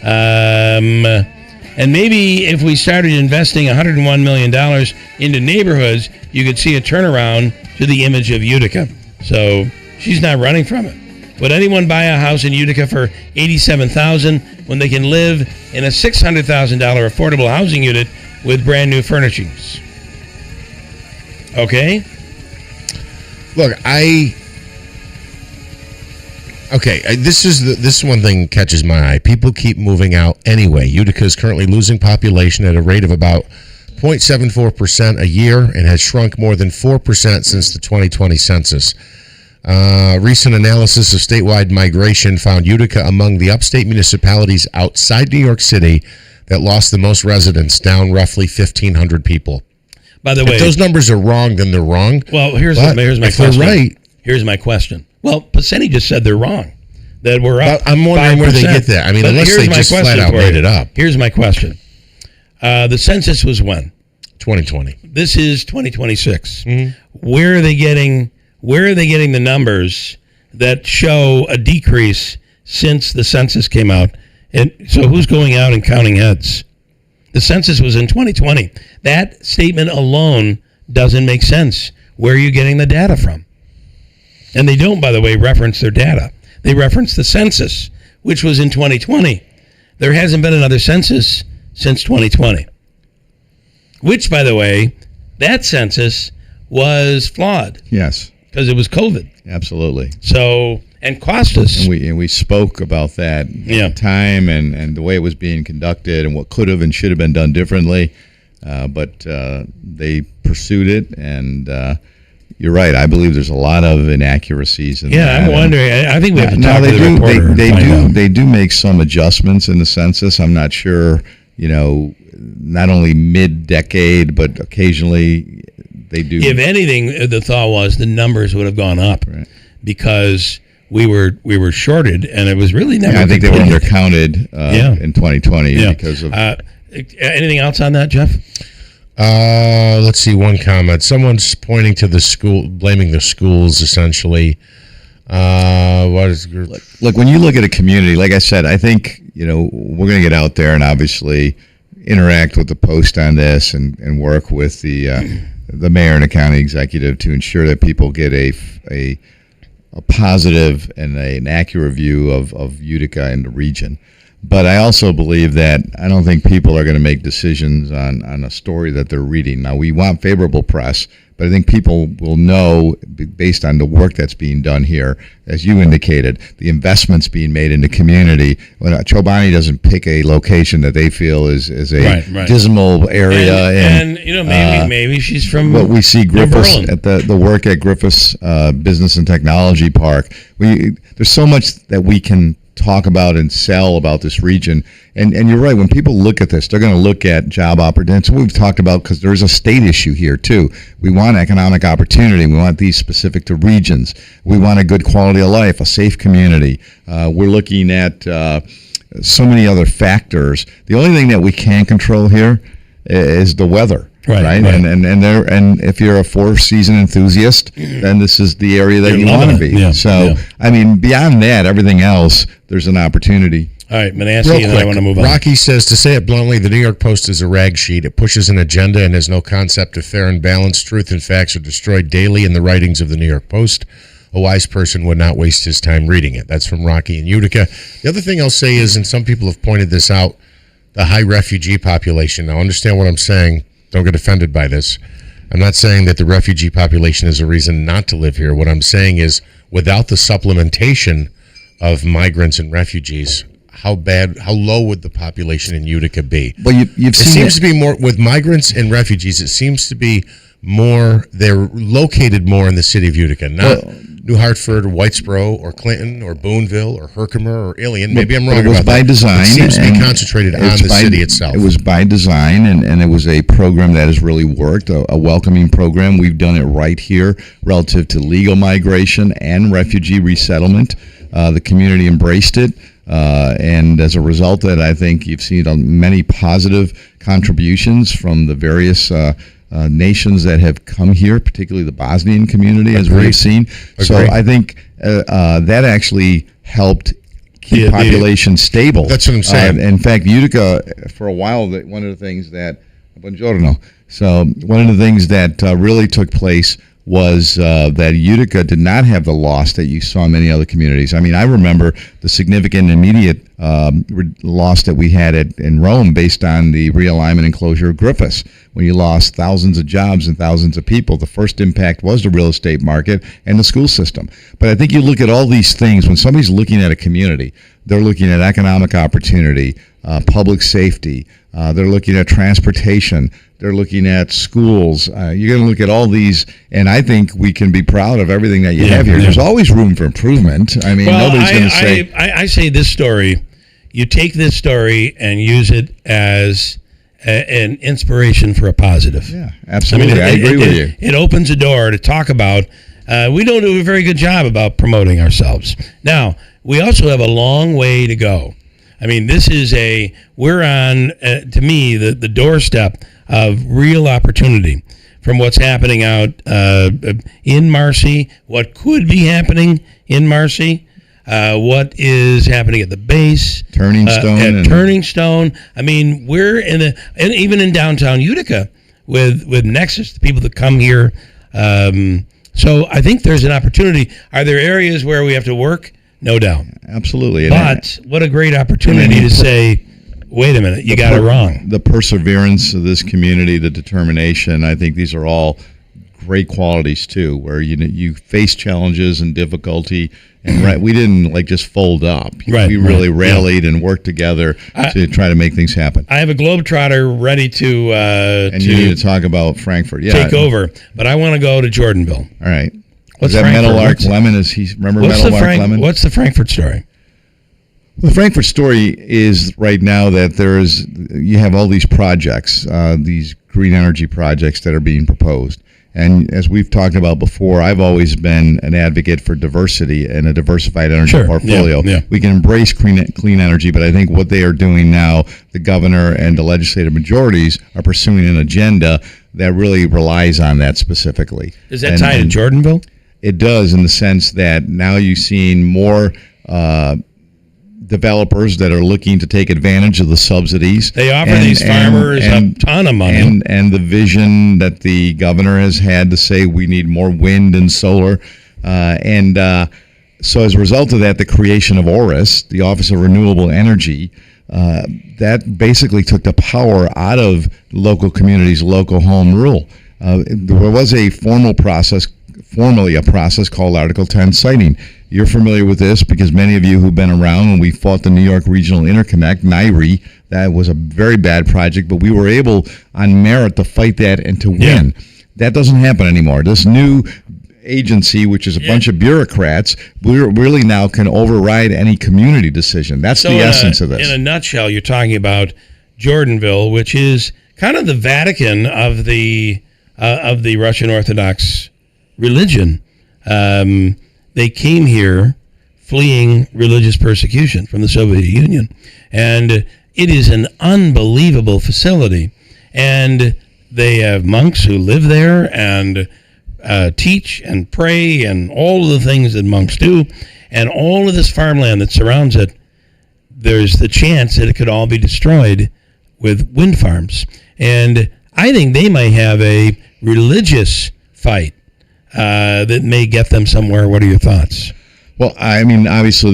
And maybe if we started investing $101 million into neighborhoods, you could see a turnaround to the image of Utica. So she's not running from it. Would anyone buy a house in Utica for $87,000 when they can live in a $600,000 affordable housing unit with brand new furnishings? Okay. Look, this one thing catches my eye. People keep moving out anyway. Utica is currently losing population at a rate of about 0.74% a year and has shrunk more than 4% since the 2020 census. Recent analysis of statewide migration found Utica among the upstate municipalities outside New York City that lost the most residents, down roughly 1,500 people. By the way, if those numbers are wrong, then they're wrong. Well, here's my question. They're right. Here's my question. Well, Passetti just said they're wrong. That we're up. I'm wondering 5%. Where they get that. I mean, but unless they just flat out made it up. Here's my question. The census was when? 2020. This is 2026. Mm-hmm. Where are they getting the numbers that show a decrease since the census came out? And so who's going out and counting heads? The census was in 2020. That statement alone doesn't make sense. Where are you getting the data from? And they don't, by the way, reference their data. They reference the census, which was in 2020. There hasn't been another census since 2020. Which, by the way, that census was flawed. Yes. Because it was COVID. Absolutely. So, and cost us. And we spoke about that at the time and the way it was being conducted and what could have and should have been done differently. But they pursued it, and you're right. I believe there's a lot of inaccuracies in that. I'm wondering. I think we have to talk to the reporter. They do make some adjustments in the census. I'm not sure, not only mid-decade, but occasionally they do. If anything, the thought was the numbers would have gone up because we were shorted, and it was really never. I think they were undercounted in 2020 because of. Anything else on that, Jeff? Let's see. One comment. Someone's pointing to the school, blaming the schools essentially. What is look, when you look at a community, like I said, I think we're going to get out there and obviously interact with the Post on this and work with the mayor and the county executive to ensure that people get a positive and an accurate view of Utica and the region. But I also believe that I don't think people are going to make decisions on a story that they're reading. Now, we want favorable press, but I think people will know based on the work that's being done here, as you indicated, the investments being made in the community. When Chobani doesn't pick a location that they feel is a dismal area, and maybe she's from. What we see Griffiths Berlin. at the work at Griffiths Business and Technology Park. There's so much that we can talk about and sell about this region. And you're right, when people look at this, they're going to look at job opportunities. We've talked about, because there's a state issue here too. We want economic opportunity. We want these specific to regions. We want a good quality of life, a safe community. We're looking at so many other factors. The only thing that we can control here is the weather. Right. And if you're a four-season enthusiast, then this is the area that you want to be. Yeah. I mean, beyond that, everything else, there's an opportunity. All right, Manasseh, and I want to move on. Rocky says, to say it bluntly, the New York Post is a rag sheet. It pushes an agenda and has no concept of fair and balanced. Truth and facts are destroyed daily in the writings of the New York Post. A wise person would not waste his time reading it. That's from Rocky in Utica. The other thing I'll say is, and some people have pointed this out, the high refugee population. Now, understand what I'm saying. Don't get offended by this. I'm not saying that the refugee population is a reason not to live here. What I'm saying is, without the supplementation of migrants and refugees, how low would the population in Utica be? Well, it seems to be more with migrants and refugees. It seems to be more. They're located more in the city of Utica, not New Hartford or Whitesboro or Clinton or Boonville or Herkimer or Ilion. Maybe I'm wrong about that. It was by design. It seems to be concentrated on the city itself. It was by design, and it was a program that has really worked, a welcoming program. We've done it right here relative to legal migration and refugee resettlement. The community embraced it, and as a result of that, I think you've seen many positive contributions from the various nations that have come here, particularly the Bosnian community, as we've seen. So I think that actually helped keep population stable. That's what I'm saying. In fact, Utica, for a while, one of the things that buongiorno. So one of the things that really took place was that Utica did not have the loss that you saw in many other communities. I mean, I remember the significant immediate loss that we had in Rome based on the realignment and closure of Griffiths. When you lost thousands of jobs and thousands of people, the first impact was the real estate market and the school system. But I think you look at all these things, when somebody's looking at a community, they're looking at economic opportunity, public safety, they're looking at transportation, they're looking at schools. You're going to look at all these, and I think we can be proud of everything that you have here. There's always room for improvement. I mean, nobody's going to say... I say this story, you take this story and use it as an inspiration for a positive. Yeah, absolutely. I agree with you. It opens a door to talk about... we don't do a very good job about promoting ourselves. Now, we also have a long way to go. I mean, we're on, to me, the doorstep of real opportunity from what's happening out in Marcy, what could be happening in Marcy, what is happening at the base, Turning Stone. I mean, we're and even in downtown Utica with Nexus, the people that come here. So I think there's an opportunity. Are there areas where we have to work? No doubt. Absolutely. But what a great opportunity to say, wait a minute, you got it wrong. The perseverance of this community, the determination, I think these are all great qualities too, where you face challenges and difficulty, and we didn't just fold up. We really rallied and worked together to try to make things happen. I have a Globetrotter ready to and you need to talk about Frankfurt. Take over, but I want to go to Jordanville. All right. What's that Meadowlark Lemon? Meadowlark Lemon? What's the Frankfurt story? Well, the Frankfurt story is right now that you have all these projects, these green energy projects that are being proposed. And as we've talked about before, I've always been an advocate for diversity and a diversified energy portfolio. Yeah. We can embrace clean energy, but I think what they are doing now, the governor and the legislative majorities are pursuing an agenda that really relies on that specifically. Does that tie to Jordanville? It does, in the sense that now you're seeing more developers that are looking to take advantage of the subsidies. They offer these farmers a ton of money. And the vision that the governor has had to say we need more wind and solar. So as a result of that, the creation of ORIS, the Office of Renewable Energy, that basically took the power out of local communities, local home rule. There was a formally a process called Article 10 siting. You're familiar with this because many of you who've been around when we fought the New York Regional Interconnect, NYRE, that was a very bad project, but we were able on merit to fight that and to win. That doesn't happen anymore. This new agency, which is a bunch of bureaucrats, really now can override any community decision. That's the essence of this. In a nutshell, you're talking about Jordanville, which is kind of the Vatican of the Russian Orthodox religion. They came here fleeing religious persecution from the Soviet Union, and it is an unbelievable facility. And they have monks who live there and teach and pray and all of the things that monks do, and all of this farmland that surrounds it, there's the chance that it could all be destroyed with wind farms. And I think they might have a religious fight that may get them somewhere. What are your thoughts? Well, I mean, obviously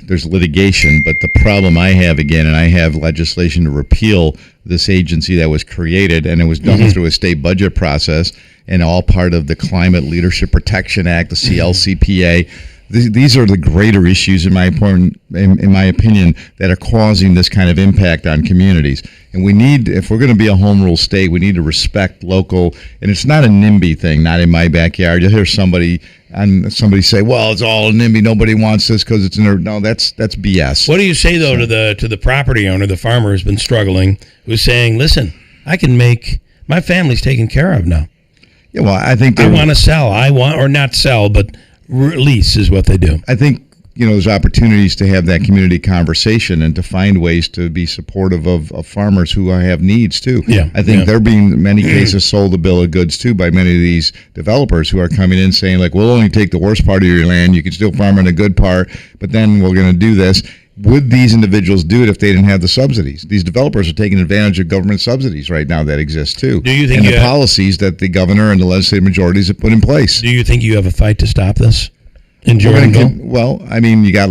there's litigation, but the problem I have, again, and I have legislation to repeal this agency that was created, and it was done through a state budget process, and all part of the Climate Leadership Protection Act, the CLCPA. These are the greater issues, in my opinion, that are causing this kind of impact on communities. And we need, if we're going to be a home rule state, we need to respect local. And it's not a NIMBY thing, not in my backyard. You'll hear somebody say, "Well, it's all NIMBY. Nobody wants this because it's in their." No, that's BS. What do you say though to the property owner, the farmer who's been struggling, who's saying, "Listen, I can make my family's taken care of now." Yeah, well, I think I want to sell. Or not sell, but lease is what they do. I think, there's opportunities to have that community conversation and to find ways to be supportive of farmers who have needs too. Yeah, I think they're being, in many cases, sold a bill of goods too by many of these developers who are coming in saying, like, we'll only take the worst part of your land. You can still farm in a good part, but then we're going to do this. Would these individuals do it if they didn't have the subsidies? These developers are taking advantage of government subsidies right now that exist too. Do you think and the policies that the governor and the legislative majorities have put in place? Do you think you have a fight to stop this in Jordanville? Well, I mean, you got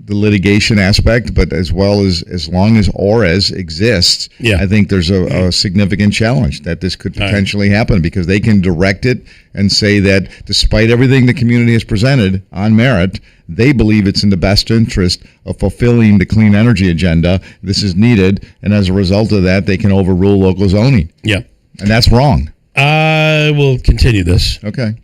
the litigation aspect, but as long as ORES exists, I think there's a significant challenge that this could potentially happen, because they can direct it and say that despite everything the community has presented on merit, they believe it's in the best interest of fulfilling the clean energy agenda. This is needed, and as a result of that, they can overrule local zoning. Yeah. And that's wrong. We'll continue this. Okay.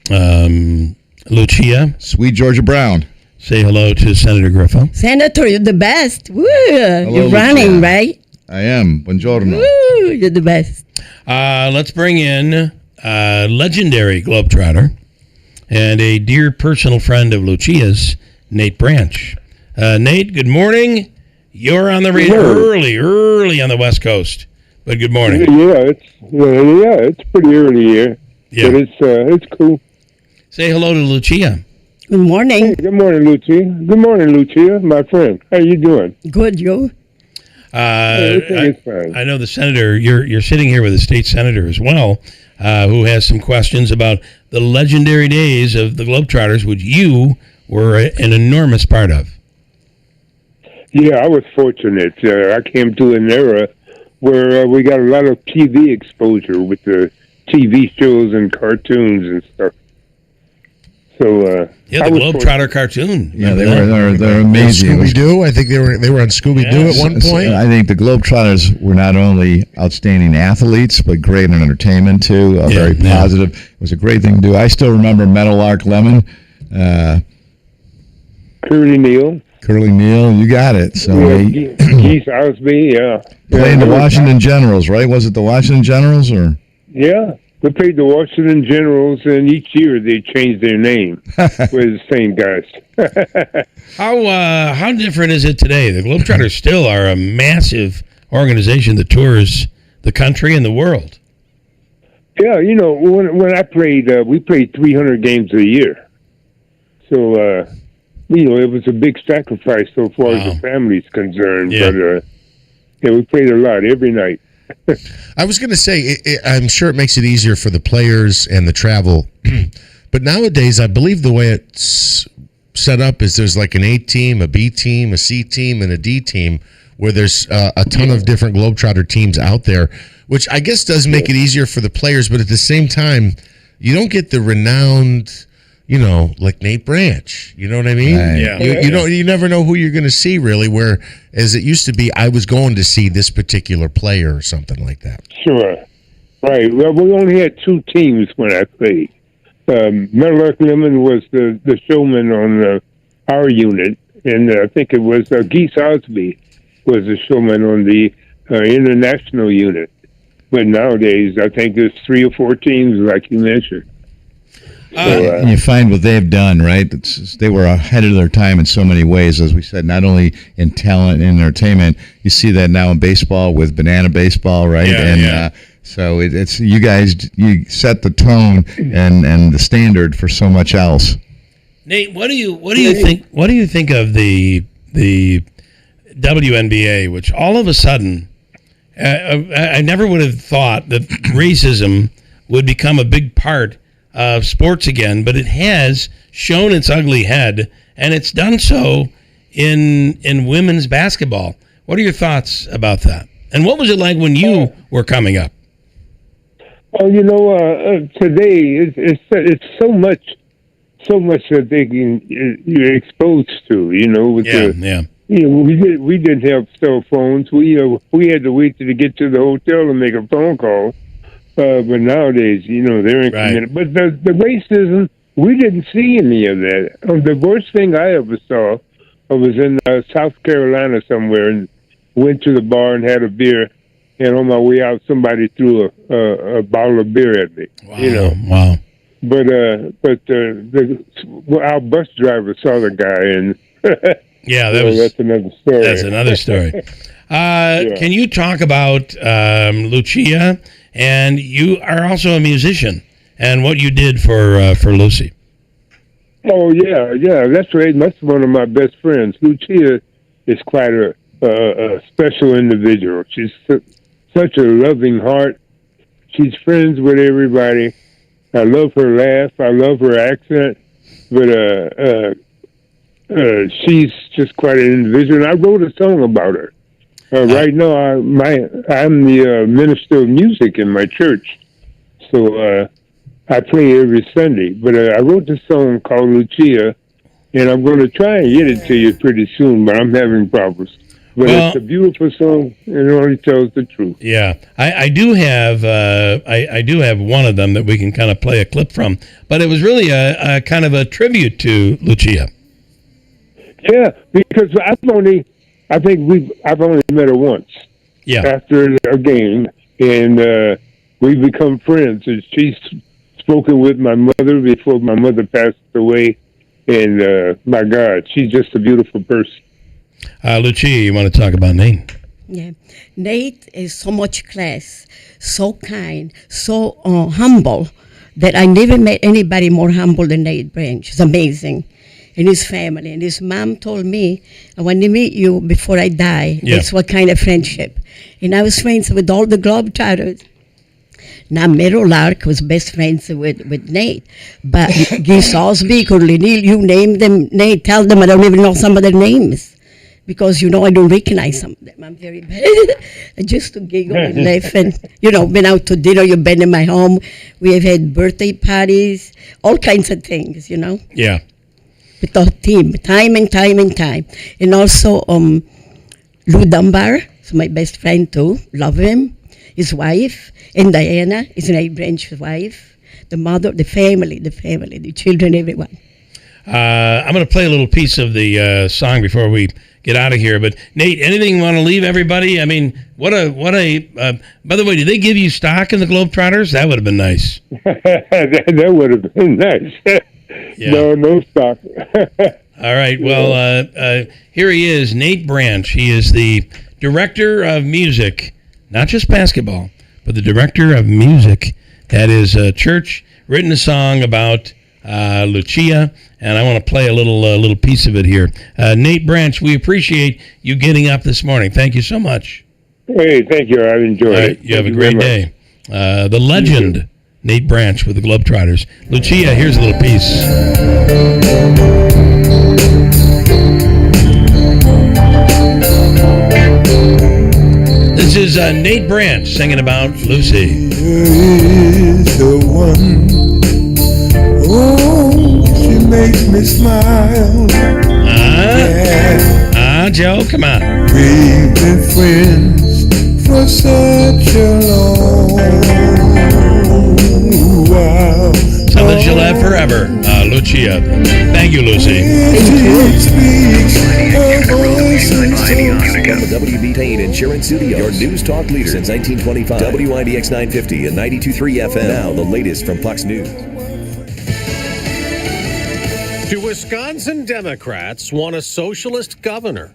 Lucia. Sweet Georgia Brown. Say hello to Senator Griffo. Senator, you're the best. Woo! You're running, Lucia. right? I am. Buongiorno. Woo! You're the best. Let's bring in legendary Globetrotter and a dear personal friend of Lucia's, Nate Branch. Nate, good morning. You're on the radio early on the West Coast, but good morning. Yeah, it's pretty early here. Yeah. But it's cool. Say hello to Lucia. Good morning. Hey, good morning, Lucia. Good morning, Lucia, my friend. How you doing? Good, you? Everything is fine. I know the senator. You're sitting here with a state senator as well, who has some questions about the legendary days of the Globetrotters, which you were an enormous part of. Yeah, I was fortunate. I came to an era where we got a lot of TV exposure with the TV shows and cartoons and stuff. So the Globetrotter cartoon. Yeah, they're amazing. Scooby Doo. I think they were on Scooby Doo at one point. I think the Globetrotters were not only outstanding athletes, but great in entertainment too. Very positive. It was a great thing to do. I still remember Meadowlark Lemon. Curly Neal. You got it. So Keith Osby. playing the Washington Generals, right? Was it the Washington Generals or? Yeah. We played the Washington Generals, and each year they changed their name with the same guys. How different is it today? The Globetrotters still are a massive organization that tours the country and the world. Yeah, when I played, we played 300 games a year. So, it was a big sacrifice so far as the family's concerned. Yeah. But we played a lot every night. I was going to say, I'm sure it makes it easier for the players and the travel. But nowadays, I believe the way it's set up is there's like an A team, a B team, a C team, and a D team, where there's a ton of different Globetrotter teams out there, which I guess does make it easier for the players, but at the same time, you don't get the renowned, like Nate Branch. You know what I mean? Right. Yeah. You never know who you're going to see, really, where, as it used to be, I was going to see this particular player or something like that. Sure. Right. Well, we only had 2 teams when I played. Meadowlark Lemon was the showman on our unit, and I think it was Geese Osby was the showman on the international unit. But nowadays, I think there's 3 or 4 teams, like you mentioned. You find what they've done, right? They were ahead of their time in so many ways, as we said, not only in talent and entertainment. You see that now in baseball with Banana Baseball, right? So it's you guys. You set the tone and the standard for so much else. Nate, what do you think? What do you think of the WNBA, which all of a sudden, I never would have thought that racism would become a big part of sports again, but it has shown its ugly head, and it's done so in women's basketball. What are your thoughts about that? And what was it like when you were coming up? Oh, today it's so much that they can you're exposed to. We didn't have cell phones. We had to wait to get to the hotel to make a phone call. But nowadays, they're incremental. But the racism, we didn't see any of that. The worst thing I ever saw, I was in South Carolina somewhere and went to the bar and had a beer. And on my way out, somebody threw a bottle of beer at me. Wow. Wow. But our bus driver saw the guy, and that's another story. That's another story. Can you talk about Lucia? And you are also a musician, and what you did for Lucy. Oh yeah, that's right. That's one of my best friends. Lucia is quite a special individual. She's such a loving heart. She's friends with everybody. I love her laugh. I love her accent. But she's just quite an individual. And I wrote a song about her. Right now, I'm the minister of music in my church, so I play every Sunday. But I wrote this song called Lucia, and I'm going to try and get it to you pretty soon, but I'm having problems. But it's a beautiful song, and it only tells the truth. Yeah, I do have I do have one of them that we can kind of play a clip from, but it was really a kind of a tribute to Lucia. Yeah, because I've only met her once. Yeah. After a game, and we've become friends. And she's spoken with my mother before my mother passed away, and my God, she's just a beautiful person. Lucia, you want to talk about Nate? Yeah, Nate is so much class, so kind, so humble that I never met anybody more humble than Nate Branch. It's amazing. And his family. And his mom told me, I want to meet you before I die. Yeah. That's what kind of friendship. And I was friends with all the Globetrotters. Now, Meadowlark was best friends with Nate. But Geese Osby, Curly Neal, you name them. Nate, tell them I don't even know some of their names. Because, I don't recognize some of them. I'm very bad. Just to giggle and laugh. And, been out to dinner. You've been in my home. We have had birthday parties. All kinds of things, Yeah. With the team, time and time. And also, Lou Dunbar is my best friend too. Love him. His wife, and Diana is Nate Branch's wife. The mother, the family, the children, everyone. I'm going to play a little piece of the song before we get out of here. But Nate, anything you want to leave everybody? I mean, what a. By the way, did they give you stock in the Globetrotters? That would have been nice. that would have been nice. Yeah. No stock. All right. Well, here he is, Nate Branch. He is the director of music, not just basketball, but the director of music at his church. Written a song about Lucia, and I want to play a little piece of it here. Nate Branch, we appreciate you getting up this morning. Thank you so much. Hey, thank you. I enjoyed it. You have a great day. The legend, Nate Branch with the Globetrotters. Lucia, here's a little piece. is Nate Brandt singing about Lucy. Is the one. Oh, she makes me smile. Joe, come on. We've been friends for such a long while. Something she'll have forever. Lucia. Thank you, Lucy. From the WB Insurance Studio, your news talk leader since 1925. WIBX 950 and 92.3 FM. Now the latest from Fox News. Do Wisconsin Democrats want a socialist governor?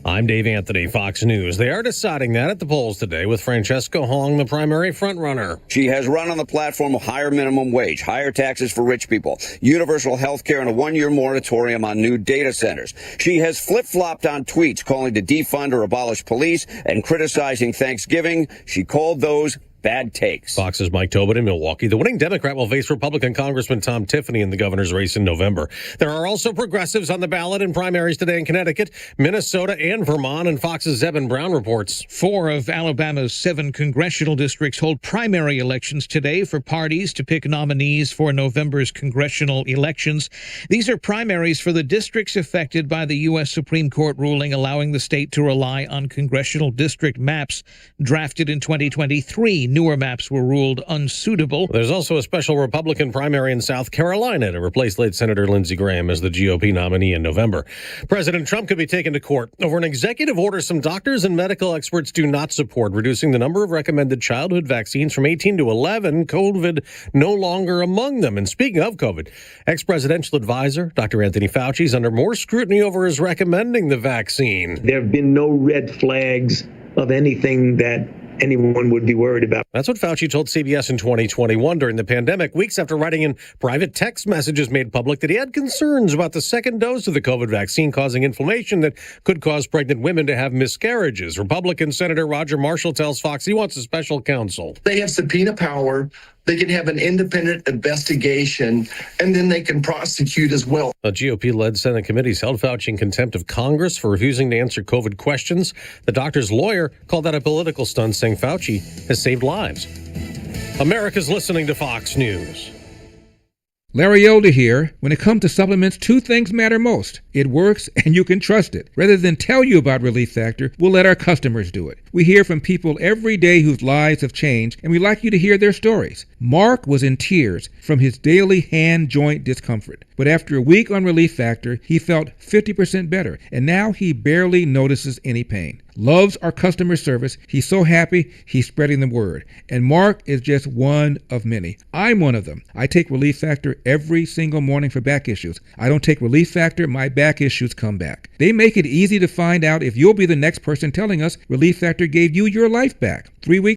I'm Dave Anthony, Fox News. They are deciding that at the polls today, with Francesca Hong the primary frontrunner. She has run on the platform of higher minimum wage, higher taxes for rich people, universal health care, and a one-year moratorium on new data centers. She has flip-flopped on tweets calling to defund or abolish police and criticizing Thanksgiving. She called those bad takes. Fox's Mike Tobin in Milwaukee. The winning Democrat will face Republican Congressman Tom Tiffany in the governor's race in November. There are also progressives on the ballot in primaries today in Connecticut, Minnesota, and Vermont, and Fox's Zebin Brown reports. 4 of Alabama's 7 congressional districts hold primary elections today for parties to pick nominees for November's congressional elections. These are primaries for the districts affected by the U.S. Supreme Court ruling allowing the state to rely on congressional district maps drafted in 2023. Newer maps were ruled unsuitable. There's also a special Republican primary in South Carolina to replace late Senator Lindsey Graham as the GOP nominee in November. President Trump could be taken to court over an executive order some doctors and medical experts do not support, reducing the number of recommended childhood vaccines from 18 to 11, COVID no longer among them. And speaking of COVID, ex-presidential advisor Dr. Anthony Fauci is under more scrutiny over his recommending the vaccine. There have been no red flags of anything that anyone would be worried about. That's what Fauci told CBS in 2021 during the pandemic, weeks after writing in private text messages made public that he had concerns about the second dose of the COVID vaccine causing inflammation that could cause pregnant women to have miscarriages. Republican Senator Roger Marshall tells Fox he wants a special counsel. They have subpoena power. They can have an independent investigation, and then they can prosecute as well. A GOP-led Senate committees held Fauci in contempt of Congress for refusing to answer COVID questions. The doctor's lawyer called that a political stunt, saying Fauci has saved lives. America's listening to Fox News. Larry Elder here. When it comes to supplements, 2 things matter most. It works and you can trust it. Rather than tell you about Relief Factor, we'll let our customers do it. We hear from people every day whose lives have changed, and we'd like you to hear their stories. Mark was in tears from his daily hand joint discomfort. But after a week on Relief Factor, he felt 50% better, and now he barely notices any pain. Loves our customer service. He's so happy, he's spreading the word. And Mark is just one of many. I'm one of them. I take Relief Factor every single morning for back issues. I don't take Relief Factor, my back issues come back. They make it easy to find out if you'll be the next person telling us Relief Factor gave you your life back. 3 weeks